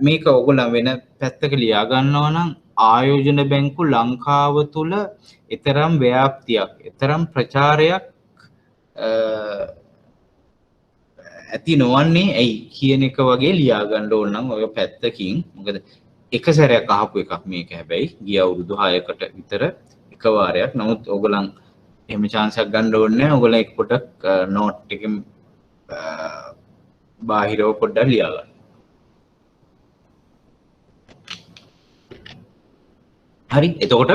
මේක ඔයගොල්ලෝ වෙන පැත්තක ලියා ගන්නවා නම් ආයෝජන බැංකු ලංකාව තුල ඊතරම් ව්‍යාප්තියක්, ඊතරම් ප්‍රචාරයක් ඇති නොවන්නේ ඇයි කියන එක වගේ ලියා ගන්න ඕන නම් ඔය පැත්තකින්. මොකද එක සැරයක් අහපු එකක් මේක. හැබැයි ගිය අවුරුදු 6කට විතර එක වාරයක්. නමුත් ඔයගොල්ලන් එහෙම chance එකක් ගන්න ඕනේ නැහැ. ඔයගොල්ලෝ එක පොඩක් නෝට් එකෙන් බාහිරව පොඩ්ඩක් ලියා ගන්න. හරි. එතකොට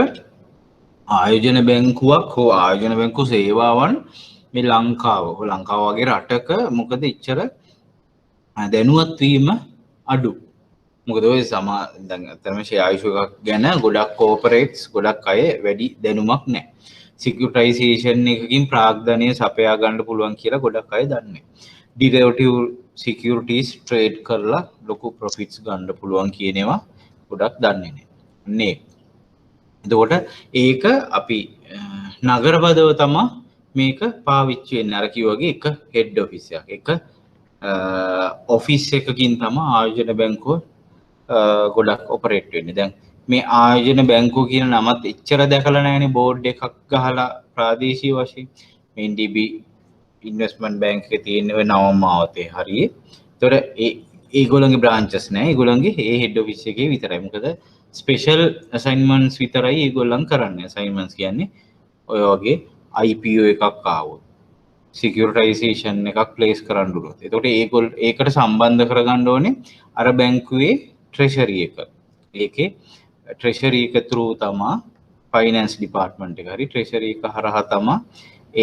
ආයෝජන බැංකුවක් හෝ ආයෝජන බැංකු සේවාවන් මේ ලංකාව වගේ රටක මොකද ඉච්චර දැනුවත් වීම අඩු. මොකද ඔය දැන් අතරම ෂෙයා ඉෂුව එකක් ගැන ගොඩක් කෝපරේට්ස් ගොඩක් අය වැඩි දැනුමක් නැහැ. සිකියුරිටයිසේෂන් එකකින් ප්‍රාග්ධනය සපයා ගන්න පුළුවන් කියලා ගොඩක් අය දන්නේ. ඩිරෙවටිව් සිකියුරිටිස් ට්‍රේඩ් කරලා ලොකු ප්‍රොෆිට්ස් ගන්න පුළුවන් කියනවා ගොඩක් දන්නේ නැහැ. නේ. එතකොට ඒක අපි නගරබදව තමයි මේක පාවිච්චි වෙන්නේ. අර කිව්වාගේ එක හෙඩ් ඔෆිස් එකක්, එක ඔෆිස් එකකින් තමයි ආයෝජන බැංකුව ගොඩක් ඔපරේට් වෙන්නේ. දැන් මේ ආයෝජන බැංකුව කියන නමත් එච්චර දැකලා නැහැනේ බෝඩ් එකක් ගහලා ප්‍රාදේශීය වශයෙන්. මේ NDB ඉන්වෙස්ට්මන්ට් බැංක් එකේ තියෙන ඔය නවමාවතේ හරියේ. ඒතොර ඒගොල්ලන්ගේ බ්‍රාන්චස් නැහැ. ඒගොල්ලන්ගේ ඒ හෙඩ් ඔෆිස් එකේ විතරයි. මොකද ස්පෙෂල් අසයින්මන්ට්ස් විතරයි ඒගොල්ලන් කරන්නේ. අසයින්මන්ට්ස් කියන්නේ ඔය වගේ IPO එකක් ආවොත් සිකියුරිටයිසේෂන් එකක් ප්ලේස් කරන්න උනොත්. එතකොට ඒකට සම්බන්ධ කරගන්න ඕනේ අර බැංකුවේ ට්‍රෙෂරි එක. ඒකේ ට්‍රෙෂරි එක through තමයි ෆයිනෑන්ස් ඩිපාර්ට්මන්ට් එක හරි ට්‍රෙෂරි එක හරහා තමයි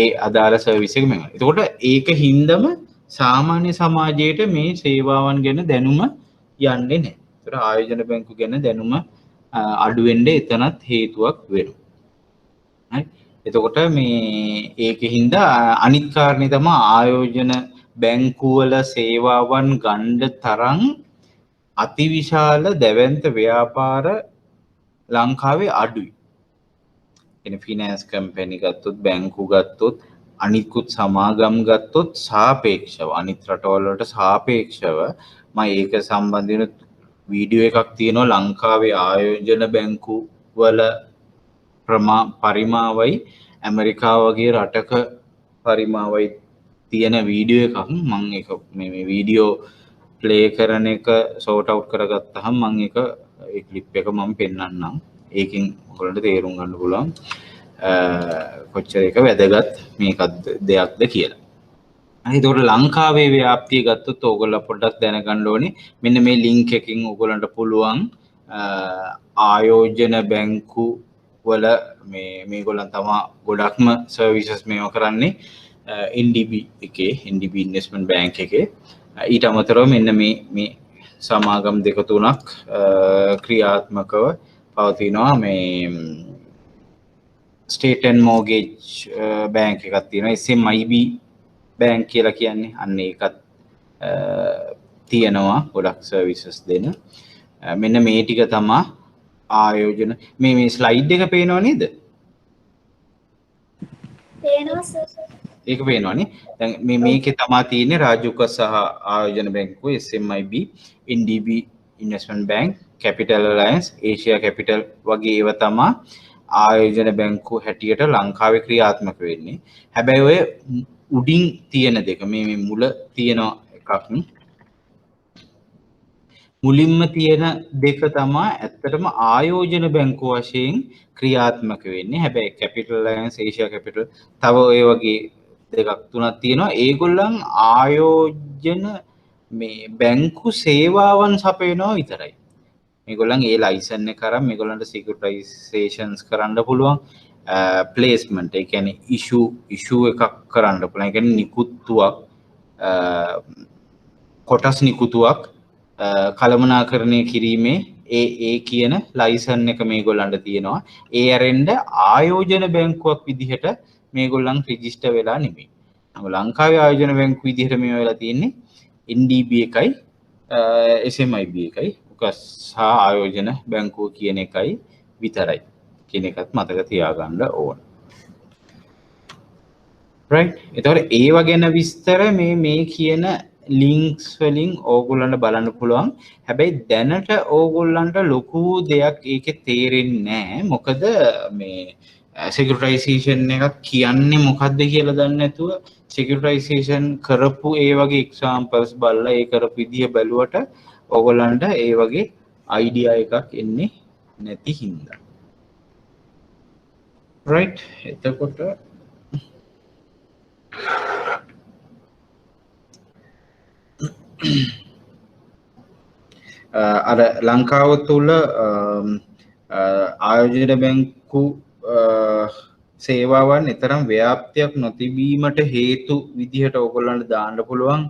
ඒ අදාළ සර්විස් එක මෙන්න. එතකොට ඒක හින්දම සාමාන්‍ය සමාජයට මේ සේවාවන් ගැන දැනුම යන්නේ නැහැ. ඒතර ආයෝජන බැංකු ගැන දැනුම අඩු වෙන්නේ එතනත් හේතුවක් වෙනවා. හරි. එතකොට මේ ඒකින්ද අනිත් කාරණේ තමයි ආයෝජන බැංකුවල සේවාවන් ගන්න තරම් අතිවිශාල දැවැන්ත ව්‍යාපාර ලංකාවේ අඩුයි. කියන ෆිනෑන්ස් කම්පැනි ගත්තොත් බැංකු ගත්තොත් අනිකුත් සමාගම් ගත්තොත් සාපේක්ෂව අනිත් රටවල් වලට සාපේක්ෂව මම ඒක සම්බන්ධයෙන් වීඩියෝ එකක් තියෙනවා ලංකාවේ ආයෝජන බැංකු වල පරිමාවයි ඇමරිකාව වගේ රටක පරිමාවයි තියෙන වීඩියෝ එකක් මම ඒක මේ වීඩියෝ ප්ලේ කරන එක සෝට් අවුට් කරගත්තාම මම ඒක ඒ ක්ලිප් එක මම පෙන්නන්නම් ඒකෙන් ඔයගොල්ලන්ට තේරුම් ගන්න පුළුවන් කොච්චර එක වැදගත් මේකත් දෙයක්ද කියලා. ඒතකොට ලංකාවේ ව්‍යාප්තිය ගත්තොත් ඕගොල්ලෝ පොඩ්ඩක් දැනගන්න ඕනේ මෙන්න මේ ලින්ක් එකකින් ඕගොල්ලන්ට පුළුවන් ආයෝජන බැංකු වල මේගොල්ලන් තමයි ගොඩක්ම සර්විසස් මේව කරන්නේ NDB එකේ NDB ඉන්වෙස්ට්මන්ට් බැංක් එකේ ඊට අමතරව මෙන්න මේ සමාගම් දෙක තුනක් ක්‍රියාත්මකව පවතිනවා මේ ස්ටේට් ඇන්ඩ් මෝර්ගේජ් බැංක් එකක් තියෙනවා SMIB බැංක් කියලා කියන්නේ අන්න ඒකත් තියෙනවා ගොඩක් සර්විසස් දෙන මෙන්න මේ ටික තමයි ආයෝජන මේ ස්ලයිඩ් එක පේනව නේද? පේනවා සර්. ඒක පේනවනේ. දැන් මේකේ තමයි තියෙන්නේ රාජුක සහ ආයෝජන බැංකුව SMIB, NDB Investment Bank, Capital Alliance, Asia Capital වගේ ඒවා තමයි ආයෝජන බැංකුව හැටියට ලංකාවේ ක්‍රියාත්මක වෙන්නේ. හැබැයි ඔය උඩින් තියෙන දෙක මේ මුල තියෙන එකක් මුලින්ම තියෙන දෙක තමයි ඇත්තටම ආයෝජන බැංකුව වශයෙන් ක්‍රියාත්මක වෙන්නේ. හැබැයි Capital Alliance, Asia Capital තව ඔය වගේ දෙකක් තුනක් තියෙනවා. ඒගොල්ලන් ආයෝජන මේ බැංකු සේවාවන් සපයනවා විතරයි. මේගොල්ලන් ඒ ලයිසන් එක කරන් මේගොල්ලන්ට සිකියුරිටයිසේෂන්ස් කරන්න පුළුවන්. ප්ලේස්මන්ට් ඒ කියන්නේ ඉෂුව එකක් කරන්න පුළුවන්. ඒ කියන්නේ නිකුත්තුවක් කොටස් නිකුතුවක් කළමනාකරණය කිරීමේ ඒ කියන ලයිසන් එක මේගොල්ලන්ට තියෙනවා. ඒ ඇරෙන්න ආයෝජන බැංකුවක් විදිහට මේගොල්ලන් රෙජිස්ටර් වෙලා නෙමෙයි. ලංකාවේ ආයෝජන බැංකුව විදිහට මේ වෙලා තියෙන්නේ NDB එකයි SMIB එකයි උකස් සහ ආයෝජන බැංකුව කියන එකයි විතරයි කියන එකත් මතක තියාගන්න ඕන. right එතකොට ඒව ගැන විස්තර මේ කියන ලින්ක්ස් වලින් ඕගොල්ලන්ට බලන්න පුළුවන්. හැබැයි දැනට ඕගොල්ලන්ට ලොකු දෙයක් ඒකේ තේරෙන්නේ නැහැ. මොකද මේ සිකියුරිටයිසේෂන් එකක් කියන්නේ මොකක්ද කියලා දන්නේ නැතුව සිකියුරිටයිසේෂන් කරපු ඒ වගේ එක්සැම්පල්ස් බලලා ඒ කරපු විදිය බැලුවට ඕගොල්ලන්ට ඒ වගේ අයිඩියා එකක් එන්නේ නැති හින්දා. right එතකොට අර ලංකාව තුළ ආයෝජන බැංකු සේවාවන් එතරම් ව්‍යාප්තියක් නොතිබීමට හේතු විදිහට ඕගොල්ලන්ට දාන්න පුළුවන්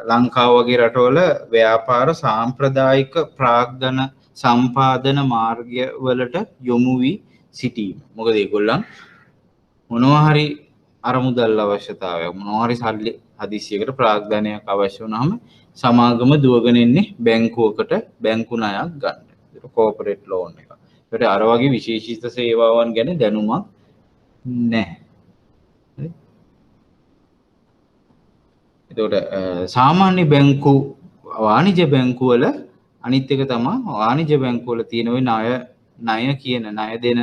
ලංකාව වගේ රටවල ව්‍යාපාර සාම්ප්‍රදායික ප්‍රාග්ධන සම්පාදන මාර්ගය වලට යොමු වී සිටීම. මොකද ඒගොල්ලන් මොනවා හරි අරමුදල් අවශ්‍යතාවයක් මොනවා හරි සල්ලි හදිසියකට ප්‍රාග්ධනයක් අවශ්‍ය වුණාම සමාගම දුවගෙන ඉන්නේ බැංකුවකට බැංකු ණයක් ගන්න. ඒක කෝපරේට් ලෝන් එක. ඒකට අර වගේ විශේෂිත සේවාවන් ගැන දැනුමක් නැහැ. ඒකට සාමාන්‍ය බැංකු වාණිජ්‍ය බැංකු වල අනිත් එක තමයි වාණිජ්‍ය බැංකු වල තියෙන ওই ණය කියන ණය දෙන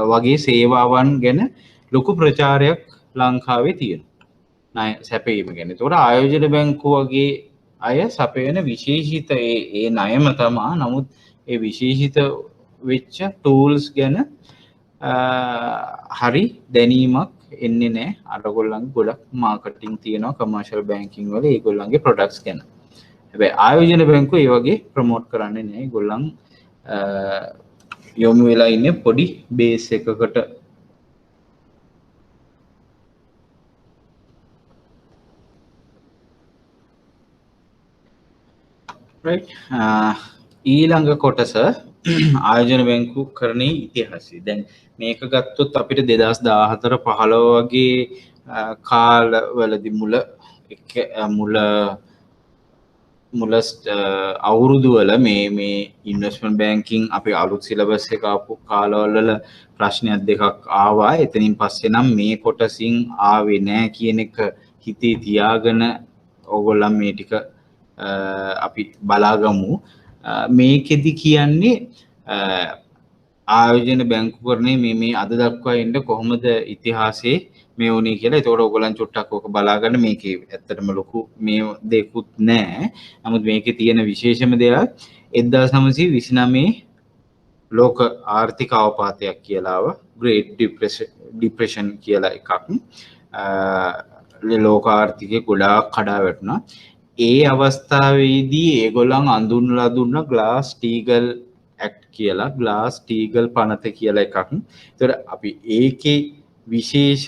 වගේ සේවාවන් ගැන ලොකු ප්‍රචාරයක් ලංකාවේ තියෙනවා. ණය සැපයීම ගැන. ඒකට ආයෝජන බැංකු වගේ අය සපයන විශේෂිත ඒ ණයම තමයි. නමුත් ඒ විශේෂිත වෙච්ච ටූල්ස් ගැන හරි දැනීමක් එන්නේ නැහැ. අරගොල්ලන්ගේ ගොඩක් මාකටිං තියෙනවා කමර්ෂල් බැංකින් වල ඒගොල්ලන්ගේ ප්‍රොඩක්ට්ස් ගැන. හැබැයි ආයෝජන බැංකුව ඒ වගේ ප්‍රොමෝට් කරන්නේ නැහැ. ඒගොල්ලන් යොමු වෙලා ඉන්නේ පොඩි බේස් එකකට. right ඊළඟ කොටස ආයෝජන බැංකු කරණයේ ඉතිහාසය. දැන් මේක ගත්තොත් අපිට 2014 15 වගේ කාලවලදී මුල මුල අවුරුදු වල මේ ඉන්වෙස්ට්මන්ට් බැංකින් අපේ අලුත් සිලබස් එක ආපු කාලවල වල ප්‍රශ්නයක් දෙකක් ආවා. එතනින් පස්සේ නම් මේ කොටසින් ආවේ නැහැ කියන එක හිතේ තියාගෙන ඕගොල්ලන් මේ ටික අපි බලාගමු. මේකෙදි කියන්නේ ආයෝජන බැංකුකරණය මේ අද දක්වා එන්න කොහොමද ඉතිහාසයේ මේ වුණේ කියලා. ඒතකොට ඔයගොල්ලන් චුට්ටක් ඔක බලාගන්න. මේකේ ඇත්තටම ලොකු මේ දෙකුත් නැහැ. නමුත් මේකේ තියෙන විශේෂම දෙයක් 1929 ලෝක ආර්ථික අවපාතයක් කියලා ආව. Great Depression කියලා එකක්. ලෝක ආර්ථිකය ගොඩාක් කඩා වැටුණා. ඒ අවස්ථාවේදී ඒගොල්ලන් අඳුන්ලා දුන්න ග්ලාස්-ස්ටීගල් ඇක්ට් කියලා, ග්ලාස්-ස්ටීගල් පනත කියලා එකක්. ඒතර අපි ඒකේ විශේෂ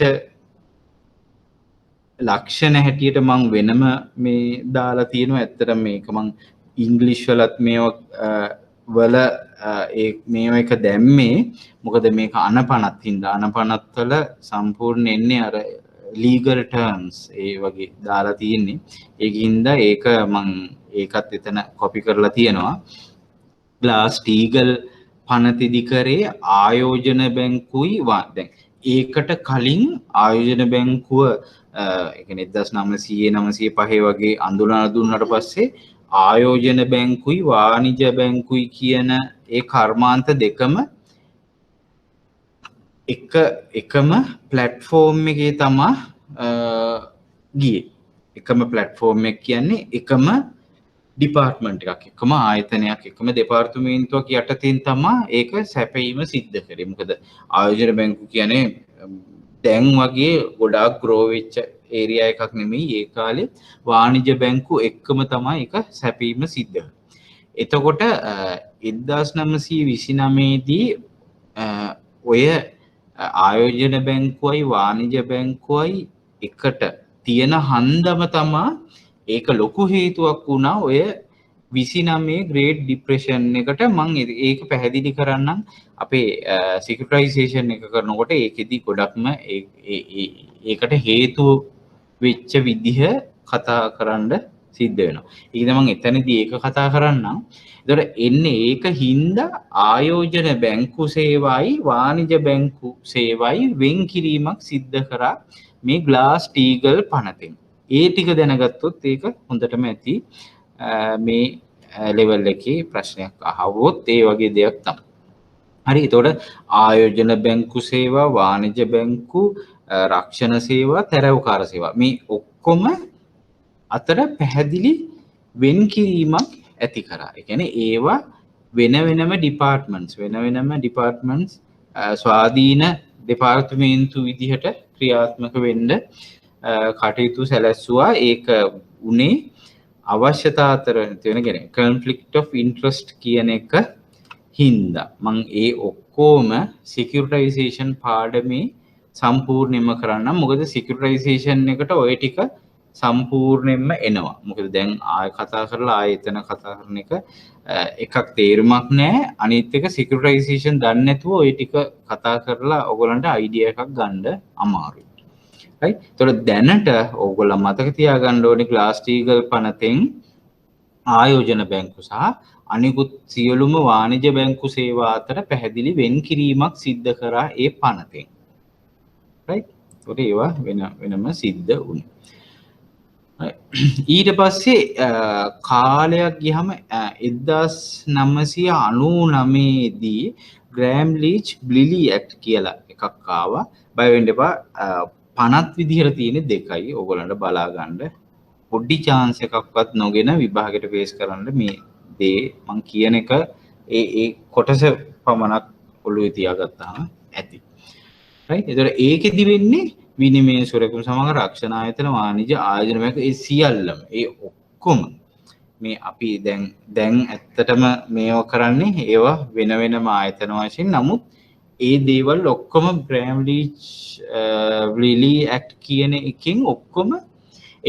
ලක්ෂණ හැටියට මම වෙනම මේ දාලා තියෙනවා. ඇත්තටම මේක මම ඉංග්‍රීසි වලත් වල මේව එක දැම්මේ මොකද මේක අනපනත් හින්දා. අනපනත් වල සම්පූර්ණ එන්නේ අර legal terms ඒ වගේ දාලා තියෙන්නේ. ඒකින්ද ඒක මම ඒකත් එතන කොපි කරලා තියෙනවා. ග්ලාස්-ස්ටීගල් පනතෙදි කරේ ආයෝජන බැංකුයි දැන් ඒකට කලින් ආයෝජන බැංකුව ඒ කියන්නේ 1900 වගේ අඳුනලා දුන්නාට පස්සේ ආයෝජන බැංකුයි වාණිජ බැංකුයි කියන ඒ කර්මාන්ත දෙකම එකම ප්ලැට්ෆෝම් එකේ තමයි ගියේ. එකම ප්ලැට්ෆෝම් එක කියන්නේ එකම ඩිපාර්ට්මන්ට් එකක්, එකම ආයතනයක්, එකම දෙපාර්තමේන්තුවක් යටතෙන් තමයි ඒක සැපයීම සිද්ධ කරේ. මොකද ආයෝජන බැංකුව කියන්නේ දැන් වගේ ගොඩාක් ග්‍රෝ වෙච්ච ඒරියා එකක් නෙමෙයි. ඒ කාලේ වාණිජ බැංකුව එක්කම තමයි ඒක සැපයීම සිද්ධ කරේ. එතකොට 1929 දී ඔය ආයෝජන බැංකුවයි වාණිජ බැංකුවයි එකට තියෙන හන්දම තමයි ඒක ලොකු හේතුවක් වුණා ඔය 29 ග්‍රේට් ડિප්‍රෙෂන් එකට. මම ඒක පැහැදිලි කරන්නම්. අපේ සිකියුරිටයිසේෂන් එක කරනකොට ඒකෙදි ගොඩක්ම ඒකට හේතු වෙච්ච විදිහ කතා කරන්න සිද්ධ වෙනවා. ඒකද මම එතනදී ඒක කතා කරන්නම්. ඒතර එන්නේ ඒක හින්දා ආයෝජන බැංකු සේවයි වාණිජ බැංකු සේවයි වෙන් කිරීමක් සිද්ධ කරා මේ ග්ලාස්-ස්ටීගල් පනතෙන්. ඒ ටික දැනගත්තොත් ඒක හොඳටම ඇති. මේ ලෙවල් එකේ ප්‍රශ්නයක් අහවොත් ඒ වගේ දෙයක් තමයි. හරි. එතකොට ආයෝජන බැංකු සේවා, වාණිජ බැංකු, රක්ෂණ සේවා, තැරැව්කාර සේවා මේ ඔක්කොම අතර පැහැදිලි වෙන් කිරීමක් ඇති කරා. ඒ කියන්නේ ඒවා වෙන වෙනම ඩිපාර්ට්මන්ට්ස් ස්වාධීන දෙපාර්තමේන්තු විදිහට ක්‍රියාත්මක වෙන්න කටයුතු සැලැස්සුවා. ඒක උනේ අවශ්‍යතා අතර තියෙන කියන්නේ conflict of interest කියන එක හින්දා. මම ඒ ඔක්කොම securitization පාඩමේ සම්පූර්ණයෙන්ම කරන්නම්. මොකද securitization එකට ඔය ටික සම්පූර්ණයෙන්ම එනවා. මොකද දැන් ආය කතා කරලා ආය එතන කතා කරන එකක් තේරුමක් නැහැ. අනිත් එක securitization දන්නේ නැතුව ඔය ටික කතා කරලා ඔයගොල්ලන්ට idea එකක් ගන්න අමාරුයි. right? ඒතකොට දැනට ඔයගොල්ලෝ මතක තියාගන්න ඕනේ ග්ලාස්-ස්ටීගල් පනතෙන් ආයෝජන බැංකු සහ අනිකුත් සියලුම වාණිජ බැංකු සේවා අතර පැහැදිලි වෙන් කිරීමක් සිද්ධ කරා ඒ පනතෙන්. right? ඒකට ඒවා වෙනම සිද්ධ වුණා. ඊට පස්සේ කාලයක් ගියහම 1999 දී ග්‍රෑම් ලීච් බ්ලිලි ඇක්ට් කියලා එකක් ආවා. බය වෙන්න එපා. පනත් විදිහට තියෙන දෙකයි. ඕගොල්ලන්ට බලා ගන්න පොඩි chance එකක්වත් නොගෙන විභාගයට පේස් කරන්න මේ දේ මම කියන එක ඒ කොටස පමණක් ඔළුවේ තියාගත්තාම ඇති. right? ඒතර ඒකෙදි වෙන්නේ විනිමය සුරකීම සමග රක්ෂණ ආයතන වාණිජ ආයෝජන බැංකු ඒ සියල්ලම ඒ ඔක්කොම මේ අපි දැන් ඇත්තටම මේව කරන්නේ ඒවා වෙන වෙනම ආයතන වශයෙන්. නමුත් ඒ දේවල් ඔක්කොම ග්‍රෑම් ලීච් බ්ලිලි ඇක්ට් කියන එකෙන් ඔක්කොම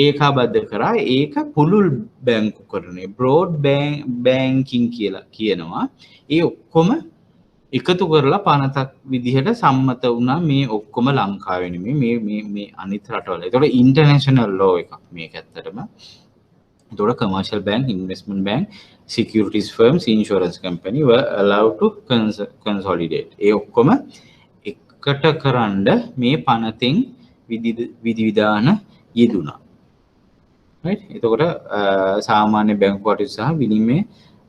ඒකාබද්ධ කරා. ඒක පුළුල් බැංකුකරණය බ්‍රෝඩ් බැංකින් කියලා කියනවා. ඒ ඔක්කොම එකතු කරලා පනතක් විදිහට සම්මත වුණා. මේ ඔක්කොම ලංකාවේ නෙමෙයි මේ අනිත් රටවල. ඒතකොට ඉන්ටර්නැෂනල් ලෝ එකක් මේක ඇත්තටම. එතකොට commercial bank, investment bank, securities firms, insurance company were allowed to consolidate. ඒ ඔක්කොම එකට කරන්න මේ පනතෙන් විධිවිධාන යෙදුණා. right? එතකොට සාමාන්‍ය බැංකු කටයුතු සහ විනිමය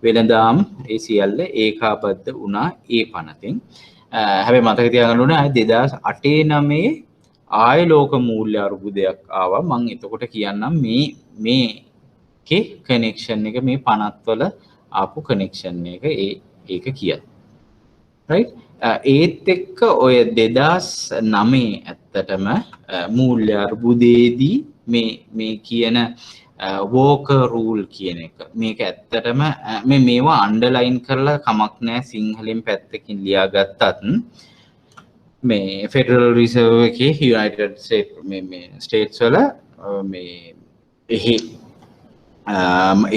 වෙළඳාම් ඒ සියල්ල ඒකාබද්ධ වුණා ඒ පනතෙන්. හැබැයි මතක තියාගන්න ඕනේ ආයේ 2008 ආය ලෝක මූල්‍ය අර්බුදයක් ආවා. මම එතකොට කියන්නම් මේකේ කනෙක්ෂන් එක මේ පනත්වල ආපු කනෙක්ෂන් එක ඒක කියයි. right? ඒත් එක්ක ඔය 2009 ඇත්තටම මූල්‍ය අර්බුදයේදී මේ කියන වෝකර් රූල් කියන එක මේක ඇත්තටම මේවා අන්ඩර්ලයින් කරලා කමක් නැහැ සිංහලෙන් පැත්තකින් ලියාගත්තත් මේ ෆෙඩරල් රිසර්ව් එකේ යුනයිටඩ් ස්ටේට්ස් වල මේ එහි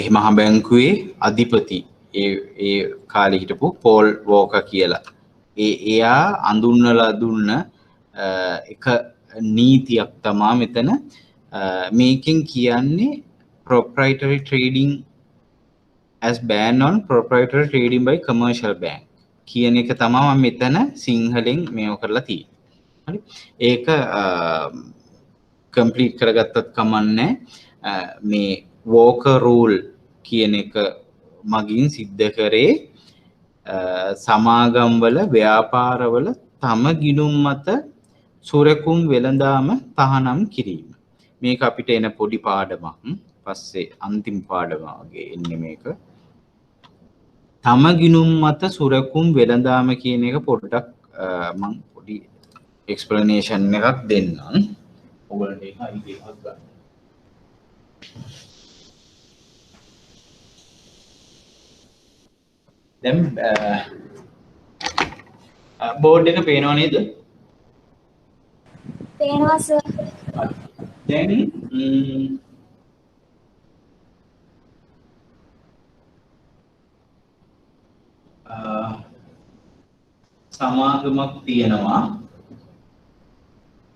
මහා බැංකුවේ අධිපති ඒ කාලේ හිටපු පෝල් වෝකර් කියලා එයා අඳුන්වලා දුන්න එක නීතියක් තමයි මෙතන මේකෙන් කියන්නේ proprietary trading as ban on proprietary trading by commercial bank කියන එක තමයි මම මෙතන සිංහලෙන් මේව කරලා තියෙන්නේ. හරි. ඒක කම්ප්ලීට් කරගත්තත් කමන්නේ මේ වෝකර් රූල් කියන එක මගින් සිද්ධ කරේ සමාගම්වල ව්‍යාපාරවල තම ගිණුම් මත සුරකුම් වෙළඳාම තහනම් කිරීම. මේක අපිට එන පොඩි පාඩමක්. පස්සේ අන්තිම පාඩම වගේ එන්නේ මේක. තම ගිණුම් මත සුරකුම් වෙළඳාම කියන එක පොඩ්ඩක් මම පොඩි එක්ස්ප්ලනේෂන් එකක් දෙන්නම්. ඔයගොල්ලන්ට ඒක අයිතියක් ගන්න. දැන් බෝඩ් එක පේනව නේද? පේනවා සර්. දැන් සමාගමක් තියෙනවා.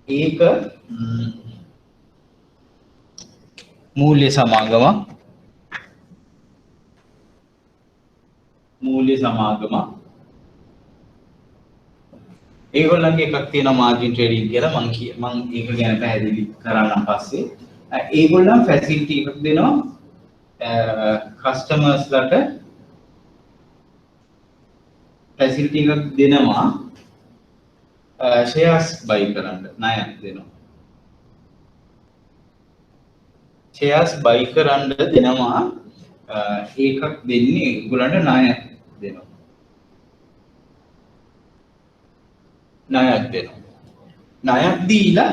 ඒක මූල්‍ය සමාගමක්. ඒගොල්ලන්ගේ එකක් තියෙනවා මාර්ජින් ට්‍රේඩින් කියලා මම ඒක ගැන පැහැදිලි කරන්න පස්සේ ඒගොල්ලන් ෆැසිලිටි එකක් දෙනවා කස්ටමර්ස්ලට ෆැසිලිටි එකක් දෙනවා ෂෙයාර්ස් බයි කරන්න ණයක් දෙනවා ෂෙයාර්ස් බයි කරන්න දෙනවා ඒකක් දෙන්නේ ඒගොල්ලන්ට ණයක් දෙනවා ණයක් දීලා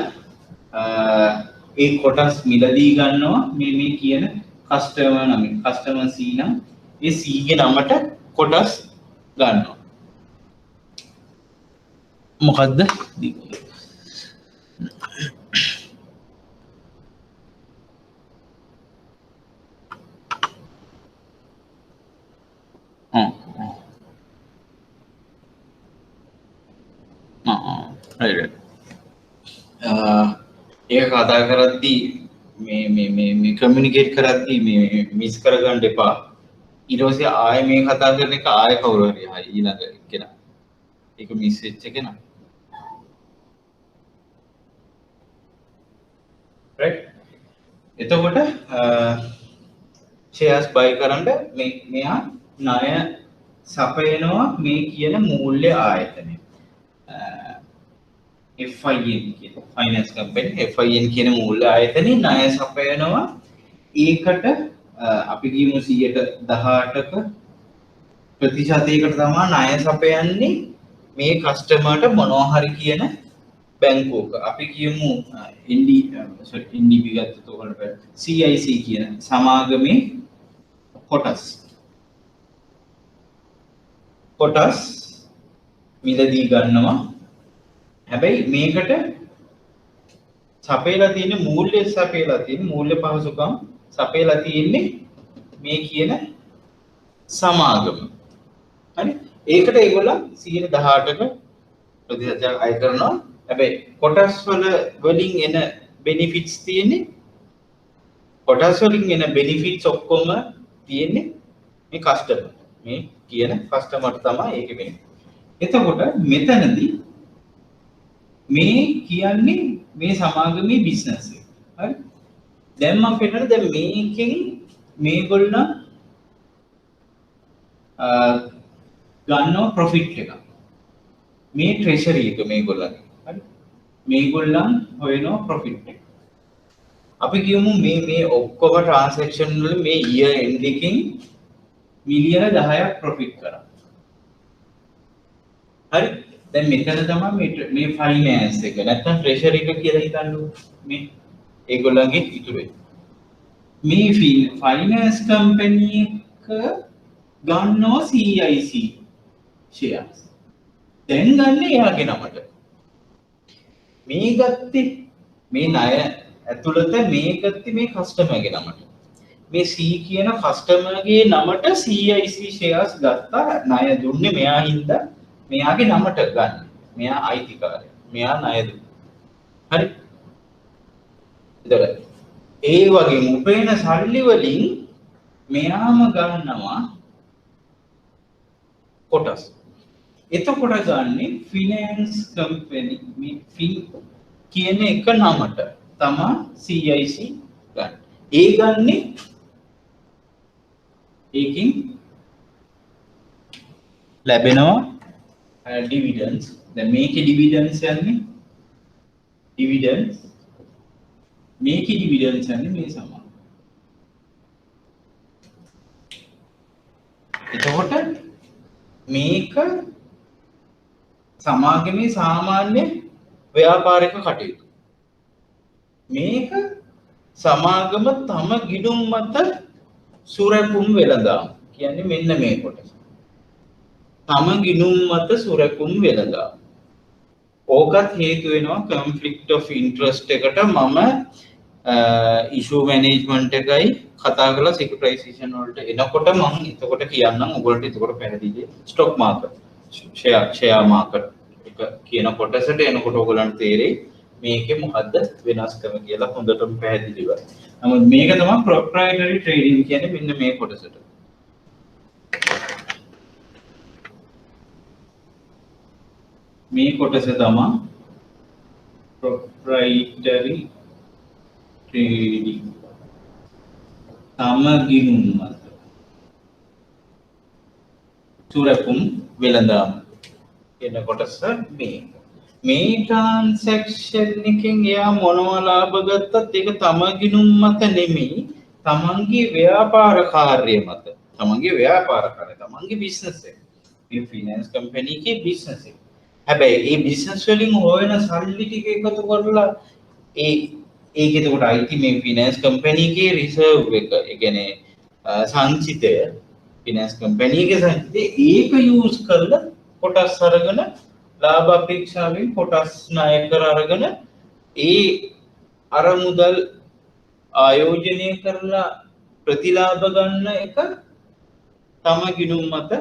ඒ කොටස් මිලදී ගන්නවා මේ කියන කස්ටමර් නමින් කස්ටමර් C නම් ඒ C ගේ නමට කොටස් ගන්නවා මොකද්ද right. ඒක කතා කරද්දී මේ කමියුනිකේට් කරද්දී මේ මිස් කරගන්න එපා. ඊට පස්සේ ආයෙ මේ කතා කරන එක ආයෙ කවුරු හරි ඊළඟ කෙනා. ඒක මිස් වෙච්ච කෙනා. right. එතකොට shares buy කරන්න මෙයා ණය සපයනවා මේ කියන මූල්‍ය ආයතනය. FIN කියන ෆයිනෑන්ස් කම්පැනි FIN කියන මූල්‍ය ආයතනේ ණය සපයනවා ඒකට අපි කියමු 118ක ප්‍රතිශතයකට තමයි ණය සපයන්නේ මේ කස්ටමර්ට මොනවා හරි කියන බැංකුවක අපි කියමු NDB ගත්තොත් ඔයගොල්ලෝ CIC කියන සමාගමේ කොටස් මිලදී ගන්නවා හැබැයි මේකට සපයලා තියෙන මූල්‍ය පහසුකම් සපයලා තියෙන්නේ මේ කියන සමාගම. හරි. ඒකට ඒගොල්ලෝ 118ක ප්‍රතිශතයක් අය කරනවා. හැබැයි කොටස් වලින් එන බෙනිෆිට්ස් තියෙන්නේ කොටස් වලින් එන benefits ඔක්කොම තියෙන්නේ මේ customer. මේ කියන customer තමයි ඒක වෙන්නේ. එතකොට මෙතනදී මේ කියන්නේ මේ සමාගමේ business එක. හරි? දැන් මම පෙන්නන දැන් මේකෙන් මේගොල්ලන් ගන්නවා profit එක. මේ treasury එක මේගොල්ලන්ගේ. හරි? මේගොල්ලන් හොයනවා profit එක. අපි කියමු මේ ඔක්කොම transaction වල මේ year end එකකින් මිලියන 10ක් profit කරා. හරි? දැන් මෙතන තමයි මේ finance එක නැත්නම් treasury එක කියලා හිතන්නකො. මේ ඒගොල්ලන්ගේ ඉතුරු එක. මේ finance company එක ගන්නවා CIC shares. දැන් ගන්න එයාගේ නමට. මේ ගත්තේ මේ ණය ඇතුළත මේ ගත්තේ මේ කස්ටමර්ගේ නමට. මේ C කියන කස්ටමර්ගේ නමට CIC shares ගත්තා. ණය දුන්නේ මෙයා හින්දා මෙයාගේ නමට ගන්න. මෙයා අයිතිකාරයා. මෙයා ණය දුන්නා. හරි? එතකොට ඒ වගේ උපේන සල්ලි වලින් මෙයාම ගන්නවා කොටස්. එතකොට ගන්නේ ෆිනෑන්ස් කම්පැනි මේ ෆින් කියන එක නමට තමයි CIC ගන්න. ඒ ගන්නේ ඒකින් ලැබෙනවා dividends. දැන් මේකේ dividends යන්නේ dividends මේකේ dividends යන්නේ මේ සමාන. එතකොට මේක සමාගමේ සාමාන්‍ය ව්‍යාපාරික කටයුතු. මේක සමාගම තම ගිණුම් මත සුරකුම් වෙළඳාම් කියන්නේ මෙන්න මේ කොටස. තම ගිණුම් මත සුරකුම් වෙළඳාම්. ඕකත් හේතු වෙනවා conflict of interest එකට. මම issue management එකයි කතා කරලා securitization වලට එනකොට මම එතකොට කියන්නම් ඔයගොල්ලන්ට එතකොට පැහැදිලි stock market share market එක කියන කොටසට එනකොට ඔයගොල්ලන්ට තේරෙයි මේකේ මොකද්ද වෙනස්කම කියලා හොඳටම පැහැදිලිව. නමුත් මේක තමයි proprietary trading කියන්නේ මෙන්න මේ කොටසට. මේ කොටස තමයි proprietary trading. තම ගිණුම් මත සුරකුම් වෙළඳාම් කියන කොටස මේ transaction එකෙන් එයා මොනවා ලාභ ගත්තත් ඒක තම ගිණුම් මත නෙමෙයි තමන්ගේ ව්‍යාපාර කාර්ය මත. තමන්ගේ ව්‍යාපාර කාර්ය තමන්ගේ business එක. මේ finance company එකේ business එක. හැබැයි මේ business වලින් හොයන සල්ලි ටික එකතු කරලා ඒක එතකොට IT මේ finance company එකේ reserve එක. ඒ කියන්නේ සංචිතය finance company එකේ සංචිතය ඒක use කරලා කොටස් අරගෙන ලාභ අපේක්ෂාවෙන් කොටස් ණය කර අරගෙන ඒ අර මුදල් ආයෝජනය කරලා ප්‍රතිලාභ ගන්න එක තම ගිණුම් මත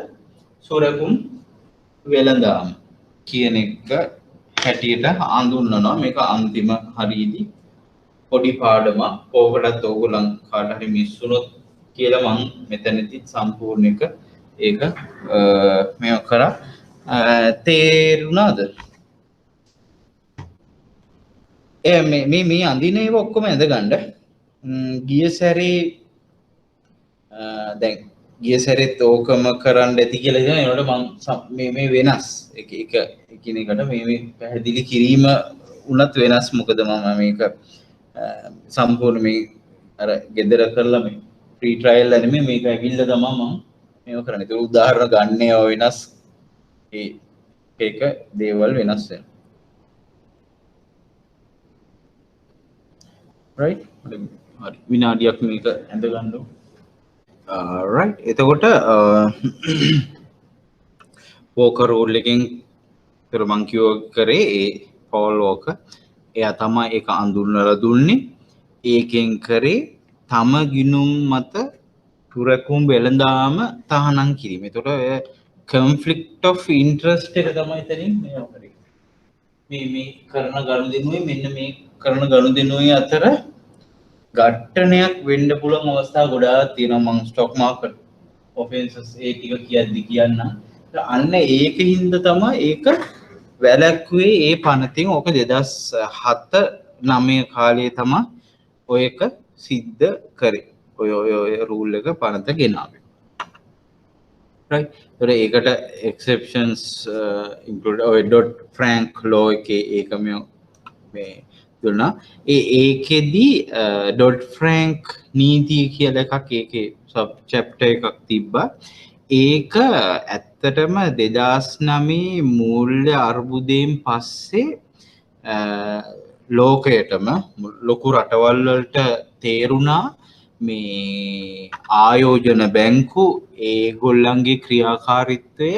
සොරකුම් වෙළඳාම් කියන එක හැටියට හඳුන්වනවා. මේක අන්තිම හරියදී පොඩි පාඩමක්. ඕකටත් ඕගොල්ලන් කාට හරි මිස් වුණොත් කියලා මම මෙතනදී සම්පූර්ණ එක ඒක මේව කරා. තේරුණාද? මේ අඳින ඒවා ඔක්කොම ඇඳගන්න. ගිය සැරේ දැන් ගිය සැරේත් ඕකම කරන්න ඇති කියලා හිතන ඒනොට මම මේ වෙනස් එක එකිනෙකට මේ පැහැදිලි කිරීම උනත් වෙනස්. මොකද මම මේක සම්පූර්ණ මේ අර ගෙදර කරලා මේ ෆ්‍රී ට්‍රයිල් නෙමෙයි මේක ඇවිල්ලා තමයි මම මේක කරන්නේ. ඒක උදාහරණ ගන්න ඒවා වෙනස්. ඒක දේවල් වෙනස් වෙනවා. right හරි විනාඩියක් මේක ඇඳ ගන්න. right එතකොට වෝකර් රූල් එකෙන් පෙර මං කියෝ කරේ ඒ පෝල් වෝකර් එයා තමයි ඒක අඳුන්වලා දුන්නේ. ඒකෙන් කරේ තම ගිණුම් මත පුරකුම් වෙළඳාම තහනම් කිරීම. එතකොට conflict of interest එක තමයි එතනින් මේ කරේ. මේ කරන ගනුදෙනුවේ මෙන්න මේ කරන ගනුදෙනුවේ අතර ඝට්ටනයක් වෙන්න පුළුවන් අවස්ථා ගොඩාක් තියෙනවා මම ස්ටොක් මාකට් ඔෆෙන්සස් ඒ ටික කියද්දි කියන්න. අන්න ඒකින්ද තමයි ඒක වැලැක්ුවේ ඒ පනතින් ඕක 2007-9 කාලේ තමයි ඔය එක සිද්ධ කරේ. ඔය රූල් එක පනත ගෙනාවේ. right. ඒකට exceptions include ඔය ඩොට් ෆ්‍රැන්ක් ලෝ එකේ ඒක මේ දුන්නා. ඒකෙදි ඩොට් ෆ්‍රැන්ක් නීතිය කියලා එකක් ඒකේ සබ් චැප්ටර් එකක් තිබ්බා. ඒක ඇත්තටම 2009 මූල්‍ය අර්බුදයෙන් පස්සේ ලෝකයටම ලොකු රටවල් වලට තේරුණා මේ ආයෝජන බැංකු ඒගොල්ලන්ගේ ක්‍රියාකාරීත්වය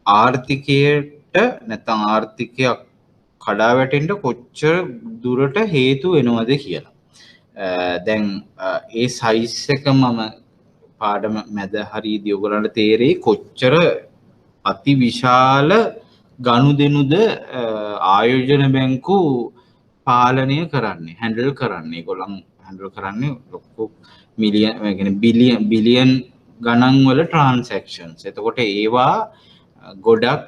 ආර්ථිකයට නැත්නම් ආර්ථිකයක් කඩා වැටෙන්න කොච්චර දුරට හේතු වෙනවද කියලා. දැන් ඒ සයිස් එක මම පාඩම මැද හරියදී ඔයගලන්ට තේරෙයි කොච්චර අතිවිශාල ගනුදෙනුද ආයෝජන බැංකු පාලනය කරන්නේ හැන්ඩල් කරන්නේ. ඒගොල්ලන් හැන්ඩල් කරන්නේ ලොකු මිලියන් ඒ කියන්නේ බිලියන් ගණන් වල ට්‍රාන්සැක්ෂන්ස්. එතකොට ඒවා ගොඩක්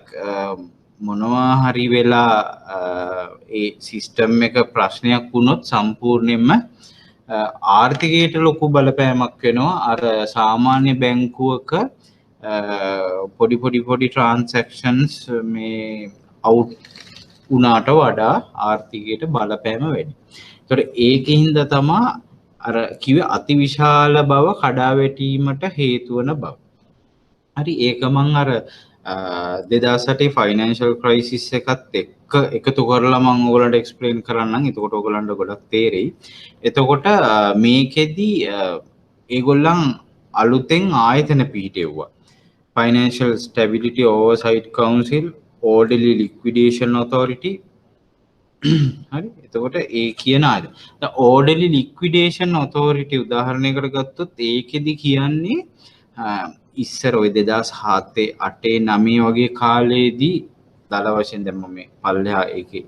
මොනවා හරි වෙලා ඒ සිස්ටම් එක ප්‍රශ්නයක් වුණොත් සම්පූර්ණයෙන්ම ආර්ථිකයට ලොකු බලපෑමක් වෙනවා. අර සාමාන්‍ය බැංකුවක පොඩි ට්‍රාන්සැක්ෂන්ස් මේ අවුට් වුණාට වඩා ආර්ථිකයට බලපෑම වැඩි. ඒතකොට ඒකින්ද තමයි අර කිව්වේ අතිවිශාල බව කඩා වැටීමට හේතු වන බව. හරි ඒක මම අර 2008 ෆයිනෑන්ෂල් ක්‍රයිසිස් එකත් එක්ක එකතු කරලා මම ඔයගලන්ට එක්ස්ප්ලেইন කරන්නම්. එතකොට ඔයගලන්ට ගොඩක් තේරෙයි. එතකොට මේකෙදි ඒගොල්ලන් අලුතෙන් ආයතන පිහිටෙව්වා. Financial Stability Oversight Council, Orderly Liquidation Authority. හරි. එතකොට ඒ කියන ආයතන. දැන් Orderly Liquidation Authority උදාහරණයකට ගත්තොත් ඒකෙදි කියන්නේ ඉස්සර ඔය 2007 8 9 වගේ කාලේදී දල වශයෙන් දැන් මම මේ පල්ලෙහා ඒකේ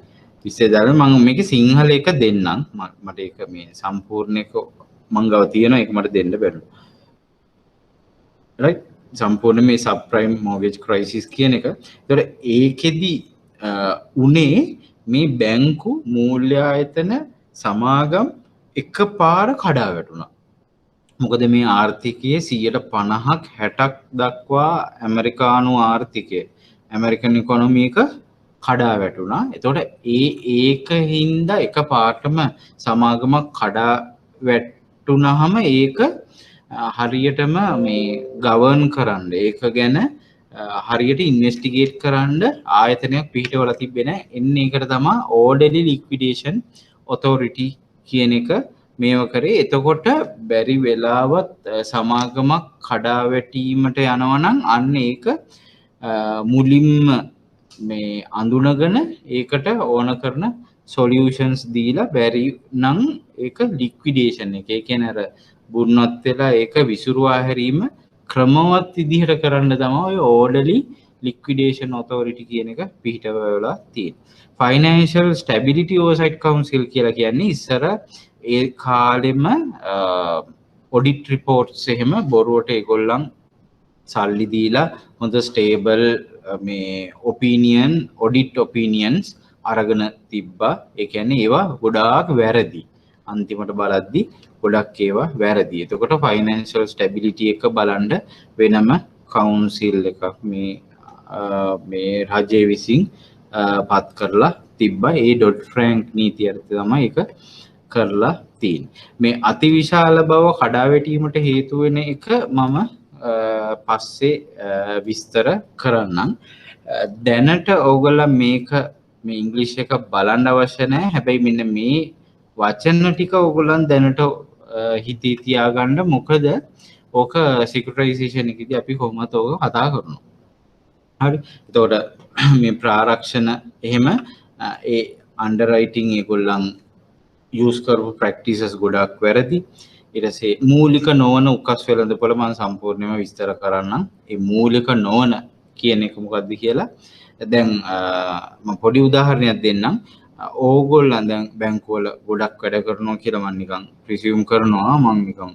විස්තර දාලා මම මේකේ සිංහල එක දෙන්නම්. මට ඒක මේ සම්පූර්ණ එක මං ගාව තියෙනවා. ඒක මට දෙන්න බැරිලු. right. සම්පූර්ණ මේ සබ්ප්‍රයිම් මෝර්ගේජ් ක්‍රයිසිස් කියන එක. ඒතකොට ඒකෙදි උනේ මේ බැංකු මූල්‍ය ආයතන සමාගම් එකපාර කඩා වැටුණා. මොකද මේ ආර්ථිකයේ 50%ක් 60ක් දක්වා ඇමරිකානු ආර්ථිකය ඇමරිකන් ඉකොනොමි එක කඩා වැටුණා. එතකොට ඒකින්ද එකපාරටම සමාගමක් කඩා වැටුණාම ඒක හරියටම මේ ගවර්න් කරන්න ඒක ගැන හරියට ඉන්වෙස්ටිගේට් කරන්න ආයතනයක් පිහිටවලා තිබ්බේ නැහැ. එන්නේ ඒකට තමයි Orderly Liquidation Authority කියන එක මේව කරේ. එතකොට බැරි වෙලාවත් සමාගමක් කඩා වැටීමට යනවා නම් අන්න ඒක මුලින්ම මේ අඳුනගෙන ඒකට ඕන කරන සොලියුෂන්ස් දීලා බැරි නම් ඒක ලික්විඩේෂන් එක. ඒ කියන්නේ අර බුන්නත් වෙලා ඒක විසුරුවා හැරීම ක්‍රමවත් විදිහට කරන්න තමයි ඔය Orderly Liquidation Authority කියන එක පිහිටවලා තියෙන්නේ. Financial Stability Oversight Council කියලා කියන්නේ ඉස්සර ඒ කාලෙම ඔඩිට් රිපෝට්ස් එහෙම බොරුවට ඒගොල්ලන් සල්ලි දීලා හොඳ ස්ටේබල් මේ ඔපිනියන් ඔඩිට් ඔපිනියන්ස් අරගෙන තිබ්බා. ඒ කියන්නේ ඒවා ගොඩාක් වැරදි. අන්තිමට බලද්දි ගොඩක් ඒවා වැරදි. එතකොට ෆයිනෑන්ෂල් ස්ටැබිලිටි එක බලන්න වෙනම කවුන්සිල් එකක් මේ රජය විසින් පත් කරලා තිබ්බා. ඒ ඩොට් ෆ්‍රැන්ක් නීතිය යටතේ තමයි ඒක කරලා තියෙන්නේ. මේ අතිවිශාල බව කඩා වැටීමට හේතු වෙන එක මම පස්සේ විස්තර කරන්නම්. දැනට ඕගොල්ලෝ මේක මේ ඉංග්‍රීසි එක බලන්න අවශ්‍ය නැහැ. හැබැයි මෙන්න මේ වචන ටික ඕගොල්ලන් දැනට හිතේ තියාගන්න. මොකද ඕක සිකියුරිටයිසේෂන් එකේදී අපි කොහොමද ඕක කතා කරනවා. හරි. එතකොට මේ ප්‍රාරක්ෂණ එහෙම ඒ අන්ඩර්රයිටිං ඒගොල්ලන් යූස් කරපු ප්‍රැක්ටිසස් ගොඩක් වැරදි. ඊට පස්සේ මූලික නොවන උකස් වෙළඳපොළ මම සම්පූර්ණයෙන්ම විස්තර කරන්නම්. ඒ මූලික නොවන කියන එක මොකක්ද කියලා. දැන් මම පොඩි උදාහරණයක් දෙන්නම්. ඕගොල්ලන් දැන් බැංකුවල ගොඩක් වැඩ කරනවා කියලා මම නිකන් ප්‍රිසියුම් කරනවා මම නිකන්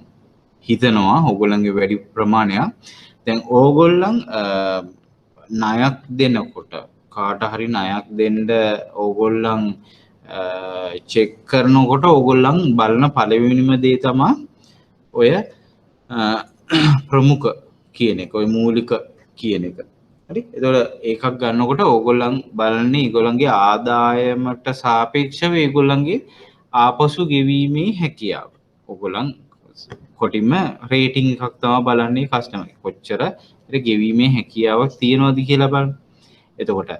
හිතනවා ඕගොල්ලන්ගේ වැඩි ප්‍රමාණයක් දැන් ඕගොල්ලන් ණයක් දෙනකොට කාට හරි ණයක් දෙන්න ඕගොල්ලන් චෙක් කරනකොට ඕගොල්ලන් බලන පළවෙනිම දේ තමයි ඔය ප්‍රමුඛ කියන එක ඔය මූලික කියන එක හරි එතකොට ඒකක් ගන්නකොට ඕගොල්ලන් බලන්නේ ඒගොල්ලන්ගේ ආදායමට සාපේක්ෂව ඒගොල්ලන්ගේ ආපසු ගෙවීමේ හැකියාව ඕගොල්ලන් කොටින්ම රේටින් එකක් තමයි බලන්නේ කස්ටමර් කොච්චර ගෙවීමේ හැකියාවක් තියෙනවද කියලා බලන්න එතකොට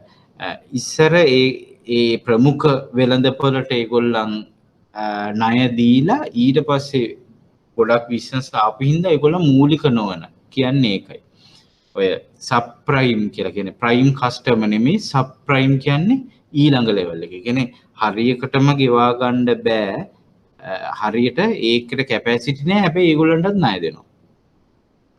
ඉස්සර ඒ ප්‍රමුඛ වෙළඳපොළට ඒගොල්ලන් ණය දීලා ඊට පස්සේ ගොඩක් බිස්නස් ආපු හින්දා ඒගොල්ලන් මූලික නොවන කියන්නේ ඒකයි ඔය සබ් ප්‍රයිම් කියලා කියන්නේ ප්‍රයිම් කස්ටමර් නෙමෙයි සබ් ප්‍රයිම් කියන්නේ ඊළඟ ලෙවල් එකේ. කියන්නේ හරියටම ගෙවා ගන්න බෑ. හරියට ඒකට කැපැසිටි නෑ. හැබැයි ඒගොල්ලන්ටත් ණය දෙනවා.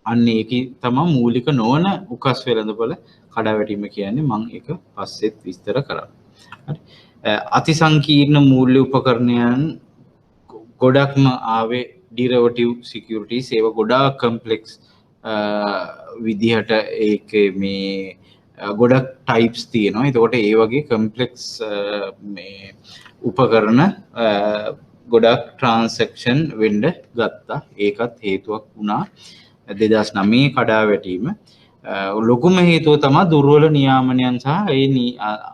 අන්න ඒකේ තමයි මූලික නොවන උකස් වෙළඳපොළ කඩාවැටීම කියන්නේ මම ඒක පස්සෙත් විස්තර කරා. හරි. අතිසංකීර්ණ මූල්‍ය උපකරණයන් ගොඩක්ම ආවේ ඩිරෙවටිව් සිකියුරිටිස් ඒවා ගොඩාක් කම්ප්ලෙක්ස් විදිහට ඒක මේ ගොඩක් ටයිප්ස් තියෙනවා. එතකොට ඒ වගේ කම්ප්ලෙක්ස් මේ උපකරණ ගොඩක් ට්‍රාන්සැක්ෂන් වෙන්න ගත්තා. ඒකත් හේතුවක් වුණා 2009 කඩාවැටීම. ලොකුම හේතුව තමයි දුර්වල නියාමනයන් සහ ඒ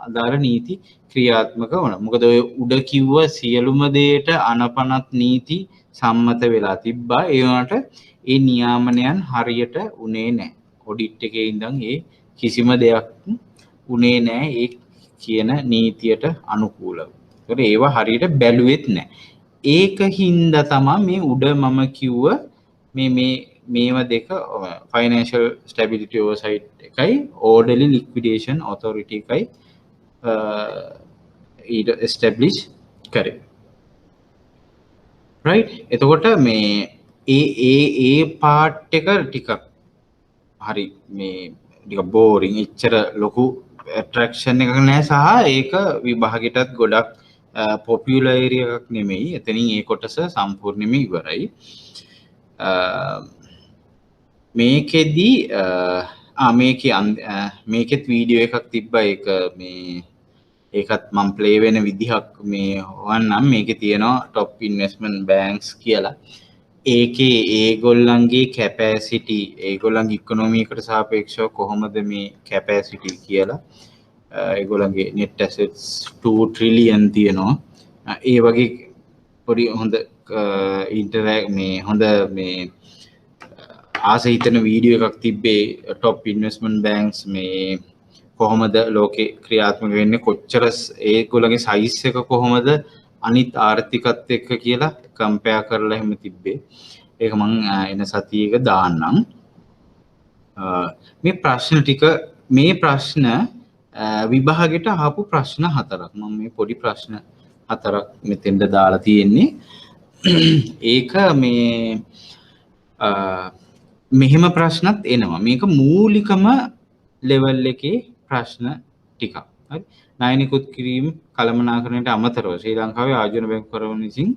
අදාළ නීති ක්‍රියාත්මක වුණ. මොකද ඔය උඩ කිව්ව සියලුම දේට අනපනත් නීති සම්මත වෙලා තිබ්බා. ඒ වුණාට ඒ නියාමනයන් හරියට උනේ නැහැ. ඔඩිට් එකේ ඉඳන් ඒ කිසිම දෙයක් උනේ නැහැ ඒ කියන නීතියට අනුකූලව. ඒකට ඒවා හරියට බැලුවෙත් නැහැ. ඒක හින්දා තමයි මේ උඩ මම කිව්ව මේවා දෙක ෆයිනෑන්ෂල් ස්ටැබිලිටි ඕවර්සයිට් එකයි ඕඩර්ලි ලික්විඩේෂන් ඔතොරිටි එකයි ඊට එස්ටැබ්ලිෂ් කරේ. රයිට්. එතකොට මේ ඒ පාර්ට් එක ටිකක් හරි මේ ටික බෝරින් එච්චර ලොකු ඇට්‍රැක්ෂන් එකක් නැහැ සහ ඒක විභාගෙටත් ගොඩක් පොපියුලර් ඒරියා එකක් නෙමෙයි. එතනින් ඒ කොටස සම්පූර්ණයෙන්ම ඉවරයි. මේකෙදි මේකෙත් වීඩියෝ එකක් තිබ්බා ඒක මේ ඒකත් මම ප්ලේ වෙන විදිහක් මේ වන්නම් මේකේ තියෙනවා টপ ඉන්වෙස්ට්මන්ට් බැංක්ස් කියලා. ඒකේ ඒගොල්ලන්ගේ කැපැසිටි ඒගොල්ලන්ගේ ඉකොනොමි එකට සාපේක්ෂව කොහොමද මේ කැපැසිටි කියලා ඒගොල්ලන්ගේ net assets 2 trillion තියෙනවා. ඒ වගේ පොඩි හොඳ හොඳ මේ ආස හිතන වීඩියෝ එකක් තිබ්බේ টপ ඉන්වෙස්ට්මන්ට් බැංක්ස් මේ කොහොමද ලෝකේ ක්‍රියාත්මක වෙන්නේ කොච්චර ඒගොල්ලන්ගේ සයිස් එක කොහොමද අනිත් ආර්ථිකත් එක්ක කියලා කම්පෙයාර් කරලා එහෙම තිබ්බේ. ඒක මම එන සතියේක දාන්නම්. මේ ප්‍රශ්න ටික මේ ප්‍රශ්න විභාගෙට ආපු ප්‍රශ්න හතරක්. මම මේ පොඩි ප්‍රශ්න හතරක් මෙතෙන්ද දාලා තියෙන්නේ. ඒක මේ මෙහෙම ප්‍රශ්නත් එනවා. මේක මූලිකම ලෙවල් එකේ ප්‍රශ්න ටිකක්. හරි. ණය නිකුත් කිරීම කළමනාකරණයට අමතරව ශ්‍රී ලංකාවේ ආයෝජන බැංකුකරුවන් විසින්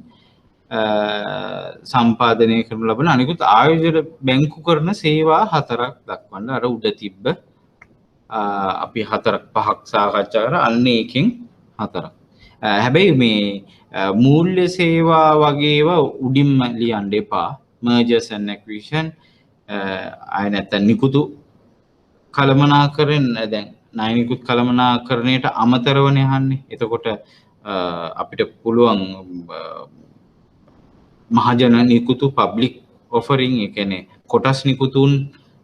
සම්පාදනය කරනු ලබන අනිකුත් ආයෝජන බැංකු කරන සේවා හතරක් දක්වන්න. අර උඩ තිබ්බ අපි හතරක් පහක් සාකච්ඡා කරා. අන්න ඒකෙන් හතරක්. හැබැයි මේ මූල්‍ය සේවා වගේ ඒවා උඩින්ම ලියන්න එපා. mergers and acquisition ආය නැත්නම් නිකුතු කළමනාකරණ දැන් ණය නිකුත් කළමනාකරණයට අමතරවනේ අහන්නේ. එතකොට අපිට පුළුවන් මහජන නිකුතු පබ්ලික් ඔෆරින් ඒ කියන්නේ කොටස් නිකුතුන්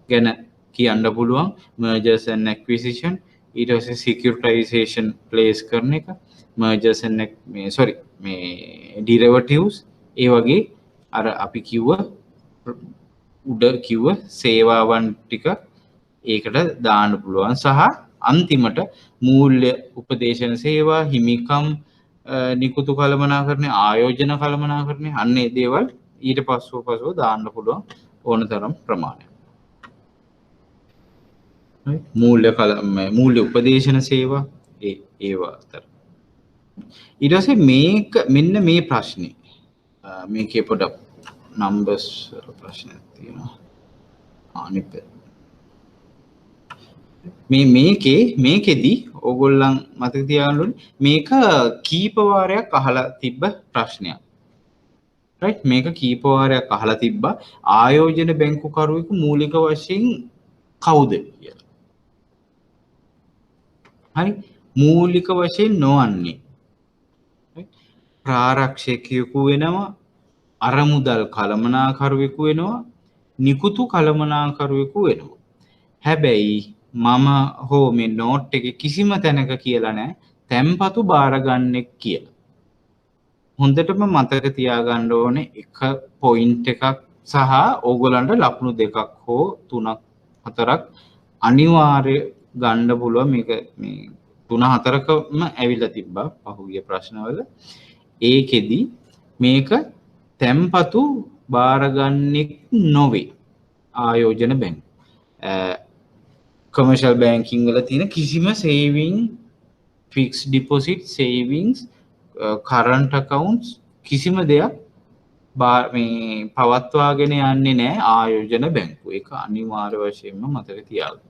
ගැන කියන්න පුළුවන්. mergers and acquisition ඊට පස්සේ securitization place කරන එක mergers and මේ derivatives ඒ වගේ අර අපි කිව්ව උඩ කිව්ව සේවාවන් ටික ඒකට දාන්න පුළුවන් සහ අන්තිමට මූල්‍ය උපදේශන සේවා හිමිකම් නිකුතු කළමනාකරණය ආයෝජන කළමනාකරණය අන්න ඒ දේවල් ඊට පස්සුව දාන්න පුළුවන් ඕනතරම් ප්‍රමාණයක්. මූල්‍ය උපදේශන සේවා ඒවා අතර ඊට පස්සේ මේක මෙන්න මේ ප්‍රශ්නේ මේකේ පොඩක් නම්බර්ස් ප්‍රශ්නයක් තියෙනවා. අනිත් මේකෙදි ඕගොල්ලන් මතක තියාගන්න ඕනේ මේක කීප වාරයක් අහලා තිබ්බ ප්‍රශ්නයක්. රයිට් මේක කීප වාරයක් අහලා තිබ්බා ආයෝජන බැංකුකරුවෙකු මූලික වශයෙන් කවුද කියලා. හරි මූලික වශයෙන් නොවන්නේ ප්‍රාරක්ෂකයෙකු වෙනවා අරමුදල් කළමනාකරුවෙකු වෙනවා නිකුතු කළමනාකරුවෙකු වෙනවා. හැබැයි මම හෝ මේ නෝට් එකේ කිසිම තැනක කියලා නැහැ තැම්පතු බාරගන්නෙක් කියලා. හොඳටම මතක තියාගන්න ඕනේ එක පොයින්ට් එකක් සහ ඕගොල්ලන්ට ලකුණු දෙකක් හෝ තුනක් හතරක් අනිවාර්ය ගන්න පුළුවන්. මේක මේ 3-4කම ඇවිල්ලා තිබ්බා පහුගිය ප්‍රශ්නවල. ඒකෙදි මේක තැම්පතු බාරගන්නෙක් නොවේ ආයෝජන බැංකු. කමර්ෂල් බැංකින් වල තියෙන කිසිම saving fixed deposit savings current accounts කිසිම දෙයක් මේ පවත්වාගෙන යන්නේ නැහැ ආයෝජන බැංකුව. ඒක අනිවාර්ය වශයෙන්ම මතක තියාගන්න.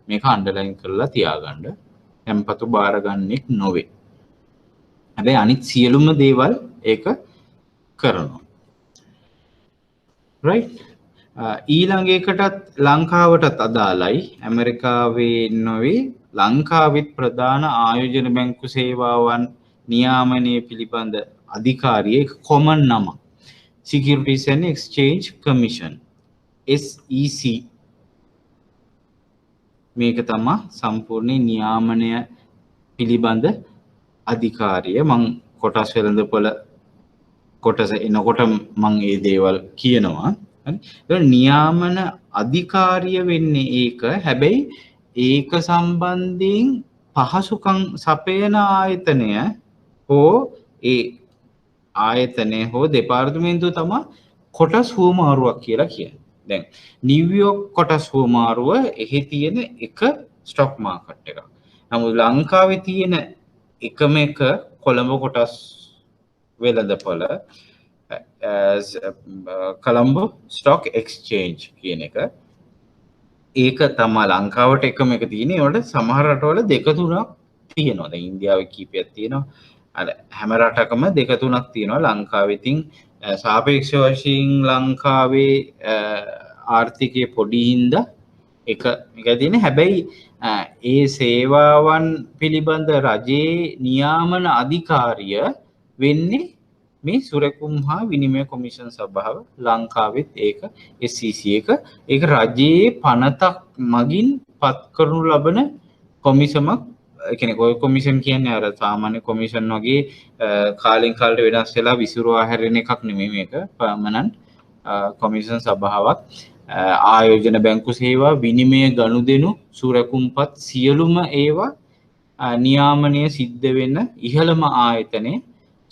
මේක අන්ඩර්ලයින් කරලා තියාගන්න. තැම්පතු බාරගන්නෙක් නොවේ. හැබැයි අනිත් සියලුම දේවල් ඒක කරනවා. රයිට් ඊළඟ එකටත් ලංකාවටත් අදාළයි. ඇමරිකාවේ නොවේ ලංකාවෙත් ප්‍රධාන ආයෝජන බැංකු සේවාවන් නියාමනය පිළිබඳ අධිකාරිය කොමන් නම Securities and Exchange Commission SEC මේක තමයි සම්පූර්ණ නියාමනය පිළිබඳ අධිකාරිය. මං කොටස් වෙළඳපොළ කොටස එනකොට මං ඒ දේවල් කියනවා. නියාමන අධිකාරිය වෙන්නේ ඒක. හැබැයි ඒක සම්බන්ධයෙන් පහසුකම් සපයන ආයතනය හෝ ඒ ආයතනය හෝ දෙපාර්තමේන්තුව තමයි කොටස් හුවමාරුවක් කියලා කියන්නේ. දැන් නිව්යෝර්ක් කොටස් හුවමාරුව එහි තියෙන එක ස්ටොක් මාකට් එකක්. නමුත් ලංකාවේ තියෙන එකම එක කොළඹ කොටස් වෙළඳපොළ කොළඹ ස්ටොක් එක්ස්චේන්ජ් කියන එක. ඒක තමයි ලංකාවට එකම එක තියෙන්නේ. ඒවට සමහර රටවල දෙක තුනක් තියෙනවා. දැන් ඉන්දියාවේ කීපයක් තියෙනවා. අර හැම රටකම දෙක තුනක් තියෙනවා. ලංකාවේ ඉතින් සාපේක්ෂ වශයෙන් ලංකාවේ ආර්ථිකය පොඩි හින්දා එක තියෙන්නේ. හැබැයි ඒ සේවාවන් පිළිබඳ රජයේ නියාමන අධිකාරිය වෙන්නේ මේ සුරකුම් හා විනිමය කොමිෂන් සභාව. ලංකාවෙත් ඒක SEC එක. ඒක රජයේ පනතක් මගින් පත් කරනු ලබන කොමිසමක්. කෙනෙක් ඔය කොමිෂන් කියන්නේ අර සාමාන්‍ය කොමිෂන් වගේ කාලෙන් කාලට වෙනස් වෙලා විසිරුවා හැරෙන එකක් නෙමෙයි මේක. පර්මනන්ට් කොමිෂන් සභාවක්. ආයෝජන බැංකු සේවා විනිමය ගනුදෙනු සුරකුම්පත් සියලුම ඒවා නියාමනය සිද්ධ වෙන ඉහළම ආයතනය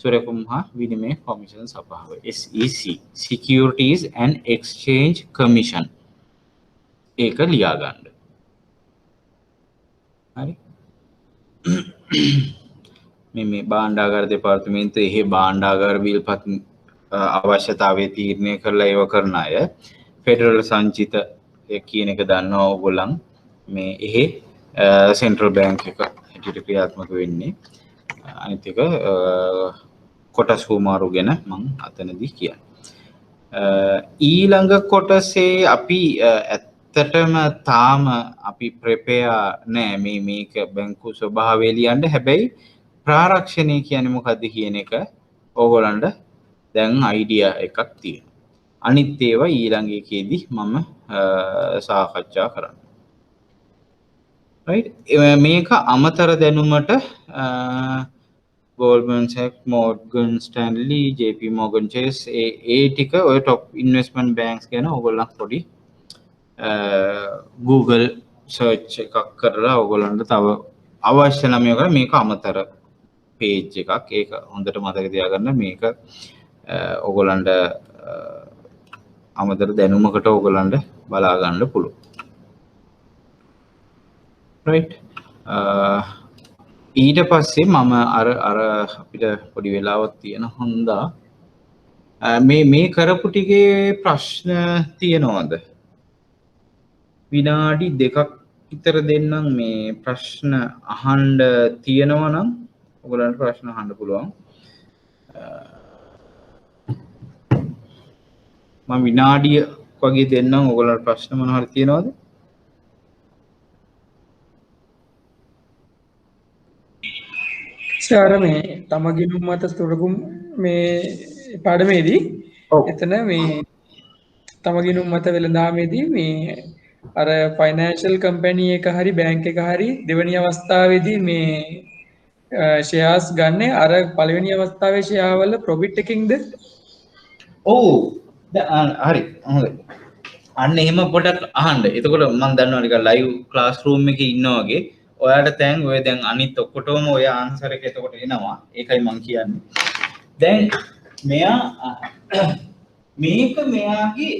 සුරකුම් හා විනිමය කොමිෂන් සභාව SEC Securities and Exchange Commission. ඒක ලියා ගන්න. හරි. මේ භාණ්ඩාගාර දෙපාර්තමේන්තුව එහෙ භාණ්ඩාගාර විල්පත් අවශ්‍යතාවය තීරණය කරලා ඒව කරන අය ෆෙඩරල් සංචිත කියන එක දන්නවා ඕගොල්ලන්. මේ එහෙ සෙන්ට්‍රල් බැංක් එක හැටියට ක්‍රියාත්මක වෙන්නේ. අනිත් එක කොටස් හුවමාරු ගැන මම අතනදී කියන්නේ. ඊළඟ කොටසේ අපි ඇත්තටම තාම අපි ප්‍රෙපෙයා නෑ මේක බැංකු ස්වභාවය ලියන්න. හැබැයි ප්‍රාරක්ෂණය කියන්නේ මොකද්ද කියන එක ඕගොල්ලන්ට දැන් අයිඩියා එකක් තියෙනවා. අනිත් ඒවා ඊළඟ එකේදී මම සාකච්ඡා කරන්න. රයිට් මේක අමතර දැනුමට Goldman Sachs, Morgan Stanley, JP Morgan Chase ඒ ටික ඔය top investment banks ගැන ඕගොල්ලන් පොඩි Google search එකක් කරලා ඕගොල්ලන්ට තව අවශ්‍ය නම් මේක අමතර page එකක්. ඒක හොඳට මතක තියාගන්න. මේක ඕගොල්ලන්ට අමතර දැනුමකට ඕගොල්ලන්ට බලා ගන්න පුළුවන්. right ඊට පස්සේ මම අර අපිට පොඩි වෙලාවක් තියෙන හොඳා මේ කරපු ටිකේ ප්‍රශ්න තියෙනවද? විනාඩි 2ක් විතර දෙන්නම් මේ ප්‍රශ්න අහන්න තියෙනවා නම් ඔයගලන්ට ප්‍රශ්න අහන්න පුළුවන්. මම විනාඩියක් වගේ දෙන්නම් ඔයගලන්ට ප්‍රශ්න මොනවා හරි තියෙනවද? සර් මේ තමගිනුම් මත සුරකුම් මේ පාඩමේදී එතන මේ තමගිනුම් මත වෙළඳාමේදී මේ අර ෆයිනෑන්ෂල් කම්පැනි එක හරි බැංක් එක හරි දෙවෙනි අවස්ථාවේදී මේ ෂෙයාර්ස් ගන්න අර පළවෙනි අවස්ථාවේ ෂෙයාර්වල ප්‍රොෆිට් එකකින්ද? ඔව් හරි හොඳයි. අන්න එහෙම පොඩක් අහන්න. එතකොට මම දන්නවා නිකන් ලයිව් ක්ලාස් රූම් එකේ ඉන්නා වගේ. ඔයාලට දැන් ඔය දැන් අනිත් ඔක්කොටම ඔය ආන්සර් එක එතකොට එනවා. ඒකයි මම කියන්නේ. දැන් මෙයා මේක මෙයාගේ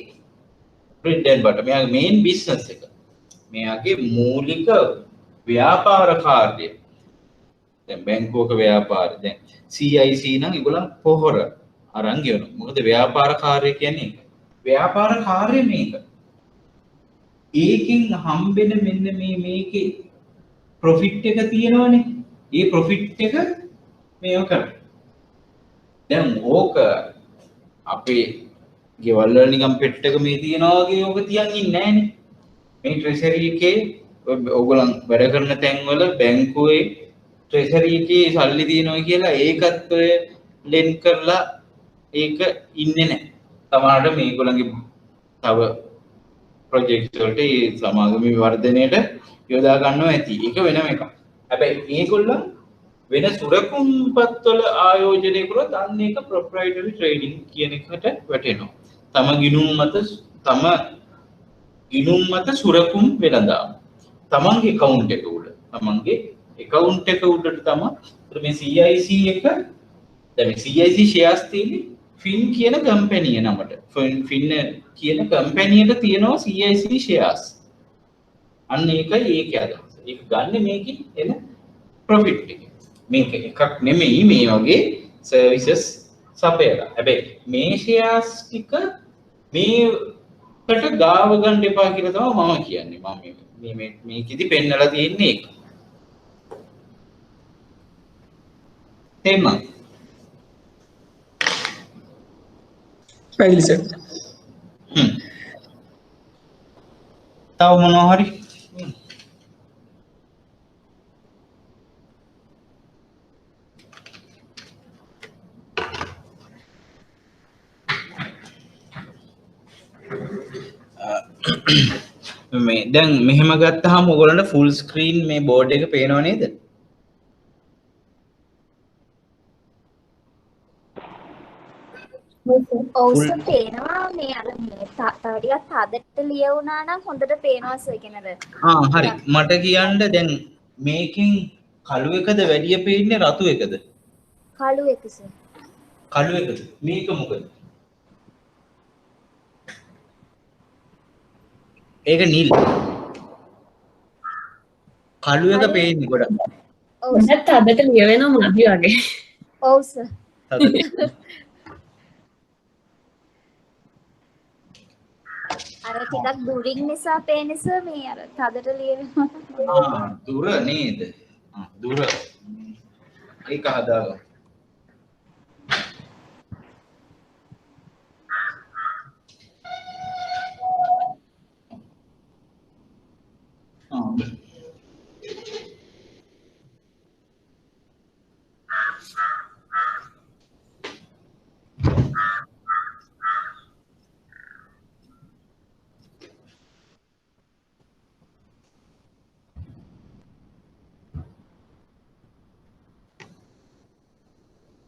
බ්‍රෙඩ් ඇන්ඩ් බටර් මෙයාගේ මේන් බිස්නස් එක. මෙයාගේ මූලික ව්‍යාපාර කාර්යය. දැන් බැංකුවක ව්‍යාපාර දැන් CIC නම් ඒගොල්ලන් පොහොර අරන් ගෙවනවා. මොකද ව්‍යාපාර කාර්යය කියන්නේ ඒක. ව්‍යාපාර කාර්යය මේක. ඒකෙන් හම්බෙන මෙන්න මේකේ ප්‍රොෆිට් එක තියෙනවනේ. ඒ ප්‍රොෆිට් එක මේව කරා. දැන් ඕක අපේ ගෙවල් වල නිකන් පෙට්ටක මේ තියනවා වගේ ඕක තියන් ඉන්නේ නැහනේ. මේ ට්‍රෙෂරි එකේ ඕගොල්ලන් වැඩ කරන තැන්වල බැංකුවේ ට්‍රෙෂරි එකේ සල්ලි තියෙනවා කියලා ඒකත් ඔය ලෙන් කරලා ඒක ඉන්නේ නැහැ. සමහරවිට මේගොල්ලන්ගේ තව ප්‍රොජෙක්ට් වලට ඒ සමාගමේ වර්ධනයට යොදා ගන්නවා ඇති. ඒක වෙනම එකක්. හැබැයි මේගොල්ලන් වෙන සුරකුම්පත්වල ආයෝජනය කරොත් අන්න ඒක ප්‍රොප්‍රයිටරි ට්‍රේඩින් කියන එකට වැටෙනවා. තම ගිණුම් මත සුරකුම් වෙළඳාම. තමන්ගේ account එක උඩ. තමන්ගේ account එක උඩට තමයි මේ CIC එක දැන් CIC shares තියෙන්නේ ෆින් කියන කම්පැනිය නමට. ෆින් කියන කම්පැනියට තියෙනවා CIC shares. අන්න ඒකයි ඒකේ අදහස. ඒක ගන්න මේකේ එන ප්‍රොෆිට් එක. මේක එකක් නෙමෙයි මේ වගේ සර්විසස් සපයලා. හැබැයි මේ shares ටික මේකට ගාව ගන්න එපා කියලා තමයි මම කියන්නේ. මම මේකෙදි පෙන්නලා තියෙන්නේ ඒක. තේරුණාද? පැහැදිලි සර්. තව මොනවා හරි මේ දැන් මෙහෙම ගත්තාම ඔයගොල්ලන්ට ෆුල් ස්ක්‍රීන් මේ බෝඩ් එක පේනව නේද? ඔව් සර් පේනවා මේ අර මේ තව ටිකක් තදට ලියුණා නම් හොඳට පේනවා සර් කියනද? හරි. මට කියන්න දැන් මේකෙන් කළු එකද වැඩිය පේන්නේ රතු එකද? කළු එක සර්. කළු එකද? මේක මොකද? ඒක නිල්. කළු එක පේන්නේ ගොඩක්. ඔව් මට අදට ලියවෙනවා මදි වගේ. ඔව් සර්. අර ටිකක් දුරින් නිසා පේන්නේ සර් මේ අර තදට ලියවෙනවා. දුර නේද? දුර. ඒක හදාගන්න.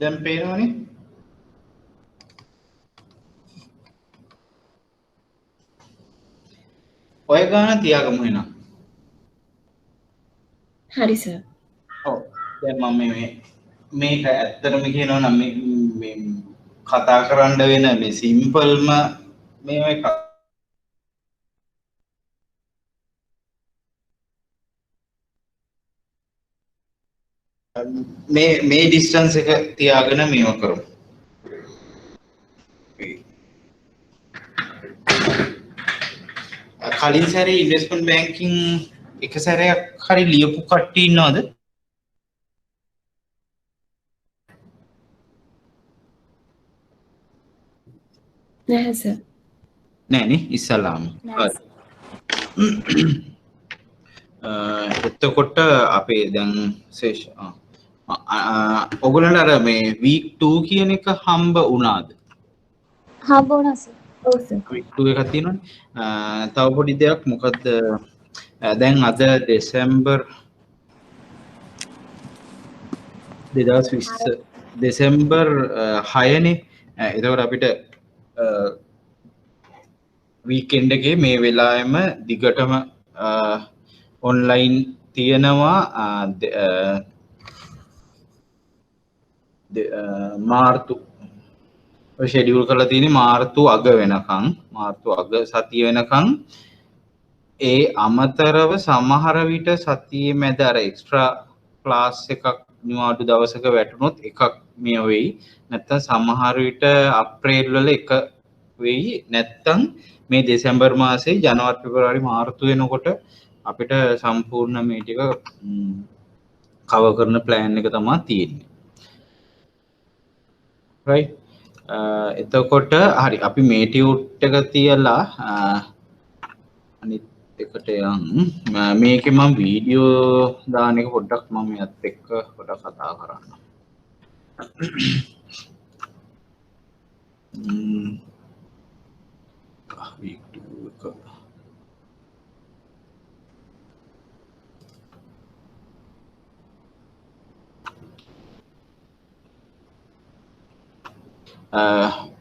දැන් පේනවනේ ඔය ගාන තියාගමු එහෙනම්. හරි සර්. ඔව් දැන් මම මේක ඇත්තටම කියනවා නම් මේ කතා කරන්න වෙන මේ සිම්පල්ම මේ එක මේ ඩිස්ටන්ස් එක තියාගෙන මේව කරමු. කලින් සැරේ ඉන්වෙස්ට්මන්ට් බැංකින් එක සැරයක් හරි ලියපු කට්ටිය ඉන්නවද? නැහැ සර්. නෑනේ ඉස්සලාම. එතකොට අපේ දැන් ඔයගොල්ලන්ට අර මේ week 2 කියන එක හම්බ වුණාද? හම්බ වුණා සර්. ඔව් සර්. week 2 එකක් තියෙනවනේ. තව පොඩි දෙයක් මොකද්ද? දැන් අද දෙසැම්බර් 2020 දෙසැම්බර් 6 නේ. එතකොට අපිට වීකෙන්ඩ් එකේ මේ වෙලාවෙම දිගටම ඔන්ලයින් තියෙනවා මාර්තු ෂෙඩියුල් කරලා තියෙන්නේ මාර්තු අග වෙනකන් මාර්තු අග සතිය වෙනකන්. ඒ අමතරව සමහර විට සතියේ මැද අර එක්ස්ට්‍රා ක්ලාස් එකක් නිවාඩු දවසක වැටුනොත් එකක් මේ වෙයි. නැත්තම් සමහර විට අප්‍රේල් වල එක වෙයි. නැත්තම් මේ දෙසැම්බර් මාසේ ජනවාරි පෙබරවාරි මාර්තු වෙනකොට අපිට සම්පූර්ණ මේ ටික කවර් කරන ප්ලෑන් එක තමයි තියෙන්නේ. right එතකොට හරි අපි මේ ටියුට් එක තියලා අනිත් එකට යන් මේකේ මම වීඩියෝ දාන එක පොඩ්ඩක් මම මෙයත් එක්ක පොඩ්ඩක් කතා කරන්න. week 2 එක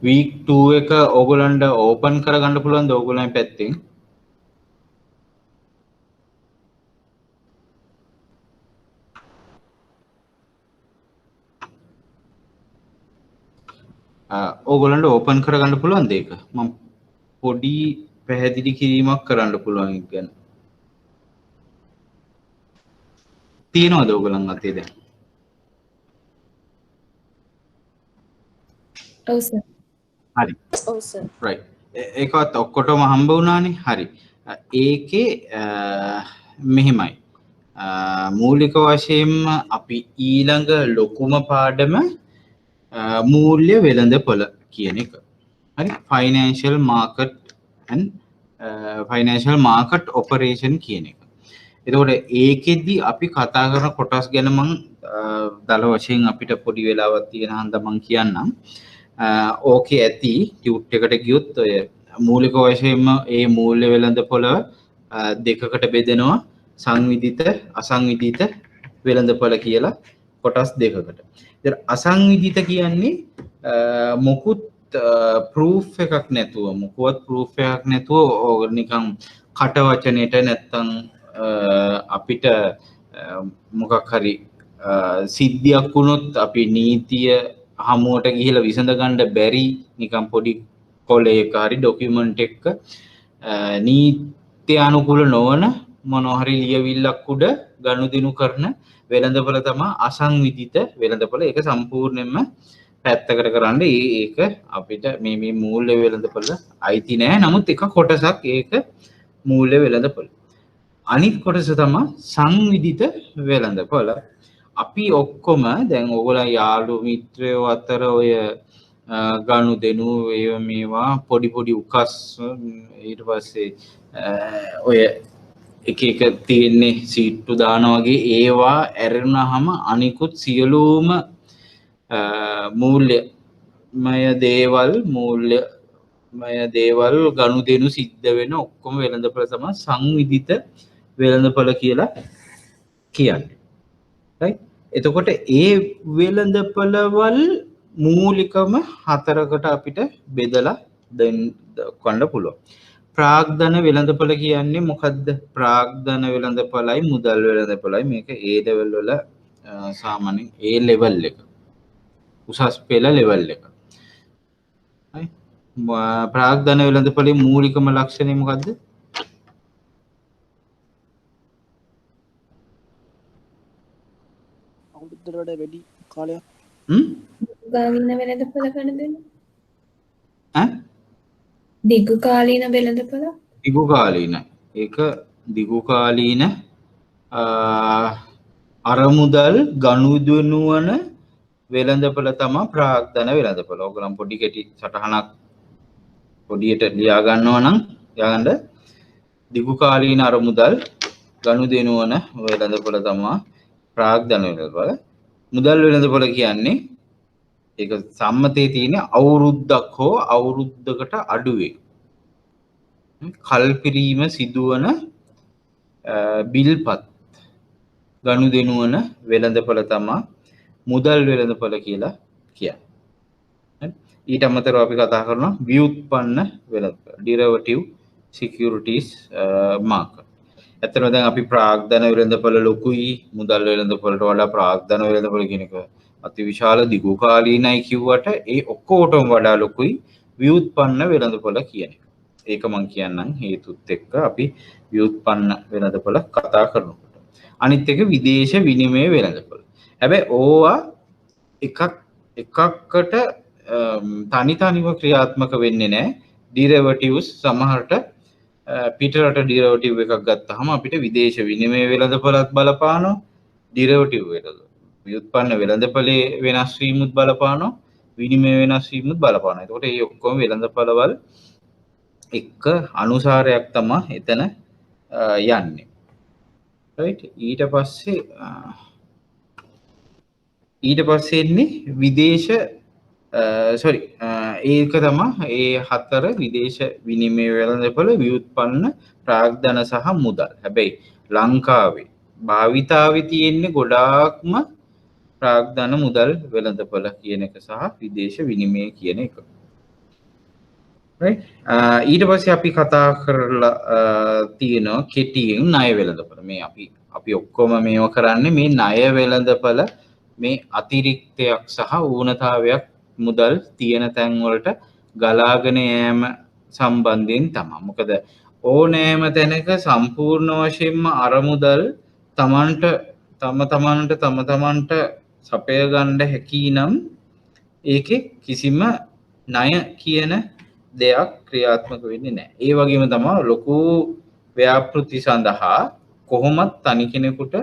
week 2 එක ඕගොල්ලන්ට ඕපන් කරගන්න පුළුවන්ද ඕගොල්ලන් පැත්තෙන්? ඕගොල්ලන්ට ඕපන් කරගන්න පුළුවන්ද ඒක? මම පොඩි පැහැදිලි කිරීමක් කරන්න පුළුවන් එක ගැන. තියෙනවද ඕගොල්ලන් අතේ දැන්? ඔව් සර්. හරි. ඔව් සර්. right ඒකවත් ඔක්කොටම හම්බ වුණානේ. හරි. ඒකේ මෙහෙමයි. මූලික වශයෙන්ම අපි ඊළඟ ලොකුම පාඩම මූල්‍ය වෙළඳපොළ කියන එක. හරි. Financial market and financial market operation කියන එක. එතකොට ඒකෙදි අපි කතා කරන කොටස් ගැන මම දල වශයෙන් අපිට පොඩි වෙලාවක් තියෙන හන්ද මම කියන්නම්. ඕකේ ඇති ටියුට් එකට ගියොත් ඔය මූලික වශයෙන්ම ඒ මූල්‍ය වෙළඳපොළ දෙකකට බෙදෙනවා. සංවිධිත අසංවිධිත වෙළඳපොළ කියලා කොටස් දෙකකට. ඉතින් අසංවිධිත කියන්නේ මොකුත් ප්‍රූෆ් එකක් නැතුව මොකවත් ප්‍රූෆ් එකක් නැතුව නිකන් කට වචනෙට නැත්තම් අපිට මොකක් හරි සිද්ධියක් වුණොත් අපි නීතිය හමුවට ගිහිලා විසඳ ගන්න බැරි නිකන් පොඩි කොලයක හරි ડોකියුමන්ට් එකක නීති අනුකූල නොවන මොනවා හරි ලියවිල්ලක් උඩ ගනුදෙනු කරන වෙළඳපොළ තමයි අසංවිධිත වෙළඳපොළ. ඒක සම්පූර්ණයෙන්ම පැත්තකට කරන්න ඒක අපිට මේ මූල්‍ය වෙළඳපොළ අයිති නෑ. නමුත් එක කොටසක් ඒක මූල්‍ය වෙළඳපොළ. අනිත් කොටස තමයි සංවිධිත වෙළඳපොළ. අපි ඔක්කොම දැන් ඔයගොල්ලෝ යාළු මිත්‍රයෝ අතර ඔය ගනුදෙනු මේවා පොඩි පොඩි උකස් ඊට පස්සේ ඔය එක එක තියෙන්නේ සීට්ටු දාන වගේ ඒවා ඇරෙනහම අනිකුත් සියලුම මූල්‍යමය දේවල් ගනුදෙනු සිද්ධ වෙන ඔක්කොම වෙළඳපොළ තමයි සංවිධිත වෙළඳපොළ කියලා කියන්නේ. right එතකොට ඒ වෙළඳපොළවල් මූලිකම හතරකට අපිට බෙදලා දක්වන්න පුළුවන්. ප්‍රාග්ධන වෙළඳපොළ කියන්නේ මොකද්ද? ප්‍රාග්ධන වෙළඳපොළයි මුදල් වෙළඳපොළයි මේක A level වල සාමාන්‍යයෙන් A level එක. උසස් පෙළ level එක. හරි. ප්‍රාග්ධන වෙළඳපොළේ මූලිකම ලක්ෂණය මොකද්ද? කාලයකට වඩා වැඩි කාලයක් ගාවින වෙළඳපොළ ගණන් ඈ දිගු කාලීන වෙළඳපොළ දිගු කාලීන ඒක දිගු කාලීන අරමුදල් ගනුදෙනුවන වෙළඳපොළ තමයි ප්‍රාග්ධන වෙළඳපොළ. ඔයගොල්ලන් පොඩි කෙටි සටහනක් පොඩියට ලියා ගන්නවා නම් ලියාගන්න දිගු කාලීන අරමුදල් ගනුදෙනුවන වෙළඳපොළ තමයි ප්‍රාග්ධන වෙළඳපොළ. මුදල් වෙළඳපොළ කියන්නේ ඒක සම්මතයේ තියෙන අවුරුද්දක් හෝ අවුරුද්දකට අඩුවේ කල්පිරීම සිදුවන බිල්පත් ගනුදෙනුවන වෙළඳපොළ තමයි මුදල් වෙළඳපොළ කියලා කියන්නේ. ඊට අමතරව අපි කතා කරනවා ව්‍යුත්පන්න වෙළඳපොළ derivative securities market. ඇත්තටම දැන් අපි ප්‍රාග්ධන වෙළඳපොළ ලොකුයි මුදල් වෙළඳපොළට වඩා ප්‍රාග්ධන වෙළඳපොළ කියන එක අතිවිශාල දිගු කාලීනයි කිව්වට ඒ ඔක්කොටම වඩා ලොකුයි ව්‍යුත්පන්න වෙළඳපොළ කියන එක. ඒක මම කියන්නම් හේතුත් එක්ක අපි ව්‍යුත්පන්න වෙළඳපොළ කතා කරනකොට. අනිත් එක විදේශ විනිමය වෙළඳපොළ. හැබැයි ඕවා එකකට තනිව ක්‍රියාත්මක වෙන්නේ නැහැ. derivatives සමහරට පිටරට derivative එකක් ගත්තාම අපිට විදේශ විනිමය වෙළඳපොළත් බලපානවා. derivative වෙළඳ ව්‍යුත්පන්න වෙළඳපොලේ වෙනස් වීමුත් බලපානවා. විනිමය වෙනස් වීමුත් බලපානවා. එතකොට මේ ඔක්කොම වෙළඳපොළවල් එක අනුසාරයක් තමයි එතන යන්නේ. right ඊට පස්සේ එන්නේ විදේශ ඒක තමයි ඒ හතර විදේශ විනිමය වෙළඳපොළ ව්‍යුත්පන්න ප්‍රාග්ධන සහ මුදල්. හැබැයි ලංකාවේ භාවිතාවේ තියෙන්නේ ගොඩාක්ම ප්‍රාග්ධන මුදල් වෙළඳපොළ කියන එක සහ විදේශ විනිමය කියන එක. right ඊට පස්සේ අපි කතා කරලා තියෙනවා කෙටියෙන් ණය වෙළඳපොළ. මේ අපි ඔක්කොම මේව කරන්නේ මේ ණය වෙළඳපොළ මේ අතිරික්තයක් සහ ඌනතාවයක් මුදල් තියෙන තැන් වලට ගලාගෙන යෑම සම්බන්ධයෙන් තමයි. මොකද ඕනෑම තැනක සම්පූර්ණ වශයෙන්ම අරමුදල් තමන්ට සපය ගන්න හැකි නම් ඒකේ කිසිම ණය කියන දෙයක් ක්‍රියාත්මක වෙන්නේ නැහැ. ඒ වගේම තමයි ලොකු ව්‍යාපෘති සඳහා කොහොමත් තනි කෙනෙකුට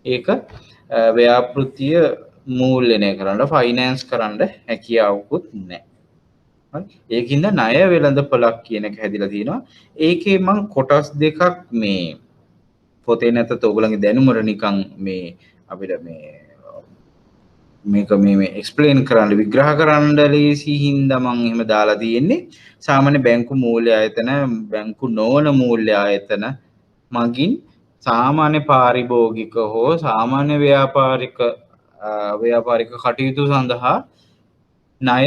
ඒක ව්‍යාපෘතිය මූල්‍යණය කරන්න ෆයිනෑන්ස් කරන්න හැකියාවකුත් නැහැ. හරි. ඒකින්ද ණය වෙළඳපොළක් කියන එක හැදිලා තිනවා. ඒකේ මම කොටස් දෙකක් මේ පොතේ නැතත් ඔයගොල්ලන්ගේ දැනුමර නිකන් මේ අපිට මේක එක්ස්ප්ලেইন කරන්න විග්‍රහ කරන්න ලේසි හින්දා මම එහෙම දාලා තියෙන්නේ. සාමාන්‍ය බැංකු මූල්‍ය ආයතන බැංකු නොවන මූල්‍ය ආයතන මගින් සාමාන්‍ය පාරිභෝගික හෝ සාමාන්‍ය ව්‍යාපාරික කටයුතු සඳහා ණය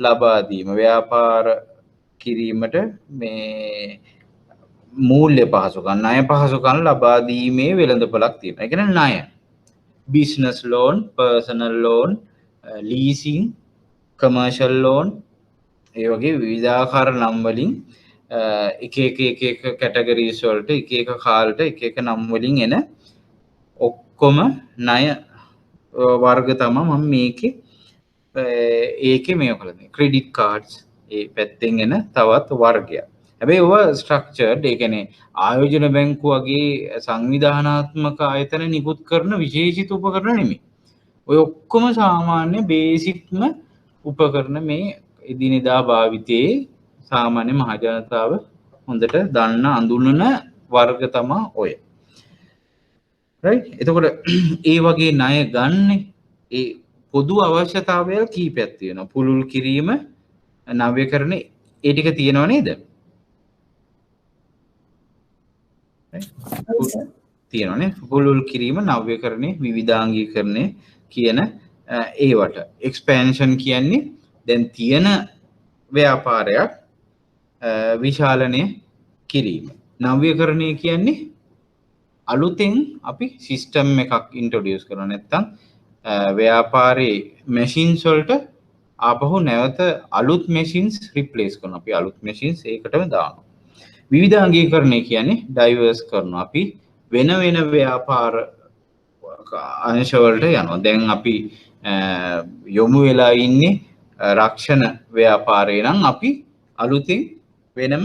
ලබා දීම ව්‍යාපාර කිරීමට මේ මූල්‍ය පහසුකම් ණය පහසුකම් ලබා දීමේ වෙළඳපොළක් තියෙනවා. ඒ කියන්නේ ණය business loan, personal loan, leasing, commercial loan ඒ වගේ විවිධාකාර නම් වලින් එක කැටගරිස් වලට එක කාලට එක නම් වලින් එන ඔක්කොම ණය වර්ග තමයි මම ඒකේ මේක කරන්නේ. ක්‍රෙඩිට් කාඩ්ස් ඒ පැත්තෙන් එන තවත් වර්ගයක්. හැබැයි ඒවා ස්ට්‍රක්චර්ඩ් ඒ කියන්නේ ආයෝජන බැංකුව වගේ සංවිධානාත්මක ආයතන නිකුත් කරන විශේෂිත උපකරණ නෙමෙයි. ඔය ඔක්කොම සාමාන්‍ය බේසික්ම උපකරණ මේ එදිනෙදා භාවිතයේ සාමාන්‍ය මහ ජනතාව හොඳට දන්න අඳුනන වර්ග තමයි ඔය. right එතකොට ඒ වගේ ණය ගන්න ඒ පොදු අවශ්‍යතාවයල් කීපයක් තියෙනවා. පුළුල් කිරීම නව්‍යකරණ ඒ ටික තියෙනව නේද? තියෙනවනේ. පුළුල් කිරීම නව්‍යකරණය විවිධාංගීකරණය කියන ඒවට එක්ස්පැන්ෂන් කියන්නේ දැන් තියෙන ව්‍යාපාරයක් විශාලනය කිරීම. නව්‍යකරණය කියන්නේ අලුතෙන් අපි සිස්ටම් එකක් ඉන්ට්‍රොඩියුස් කරනවා. නැත්නම් ව්‍යාපාරයේ මැෂින්ස් වලට ආපහු නැවත අලුත් මැෂින්ස් රිප්ලේස් කරනවා. අපි අලුත් මැෂින්ස් ඒකටම දානවා. විවිධාංගීකරණය කියන්නේ ඩයිවර්ස් කරනවා. අපි වෙන ව්‍යාපාර අංශවලට යනවා. දැන් අපි යොමු වෙලා ඉන්නේ රක්ෂණ ව්‍යාපාරේ නම් අපි අලුතින් වෙනම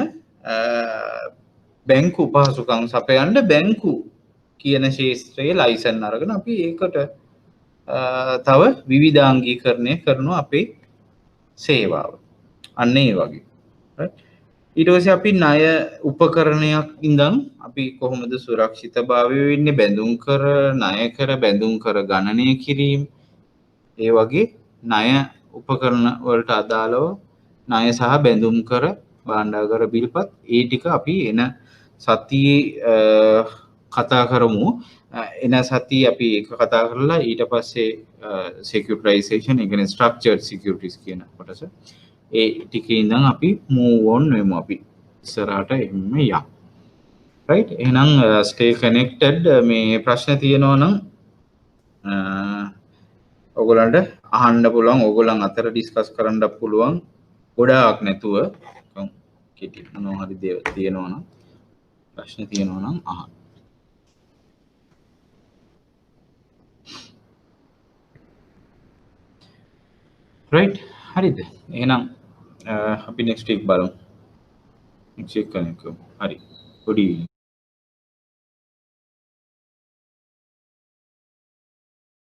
බැංකු පහසුකම් සපයන්න බැංකු කියන ශේත්‍රයේ ලයිසන් අරගෙන අපි ඒකට තව විවිධාංගීකරණය කරනවා අපේ සේවාව. අන්න ඒ වගේ. ඊට පස්සේ අපි ණය උපකරණයක් ඉඳන් අපි කොහොමද සුරක්ෂිතභාවය වෙන්නේ බැඳුම් කර ණය කර බැඳුම් කර ගණනය කිරීම ඒ වගේ ණය උපකරණ වලට අදාළව ණය සහ බැඳුම් කර භාණ්ඩාගාර බිල්පත් ඒ ටික අපි එන සතියේ කතා කරමු. එන සතියේ අපි ඒක කතා කරලා ඊට පස්සේ securitization ඒ කියන්නේ structured securities කියන කොටස ඒ ටිකේ ඉඳන් අපි move on වෙමු. අපි ඉස්සරහට එන්න යමු. right එහෙනම් stay connected. මේ ප්‍රශ්න තියෙනවා නම් ඔයගොල්ලන්ට අහන්න පුළුවන්. ඔයගොල්ලන් අතර ඩිස්කස් කරන්න පුළුවන්. ගොඩාක් නැතුව කෙටි මොනවා හරි දේවල් තියෙනවා නම් ප්‍රශ්න තියෙනවා නම් අහන්න. right හරිද? එහෙනම් අපි next week බලමු. next week කනෙක්ට් කරමු. හරි. good evening.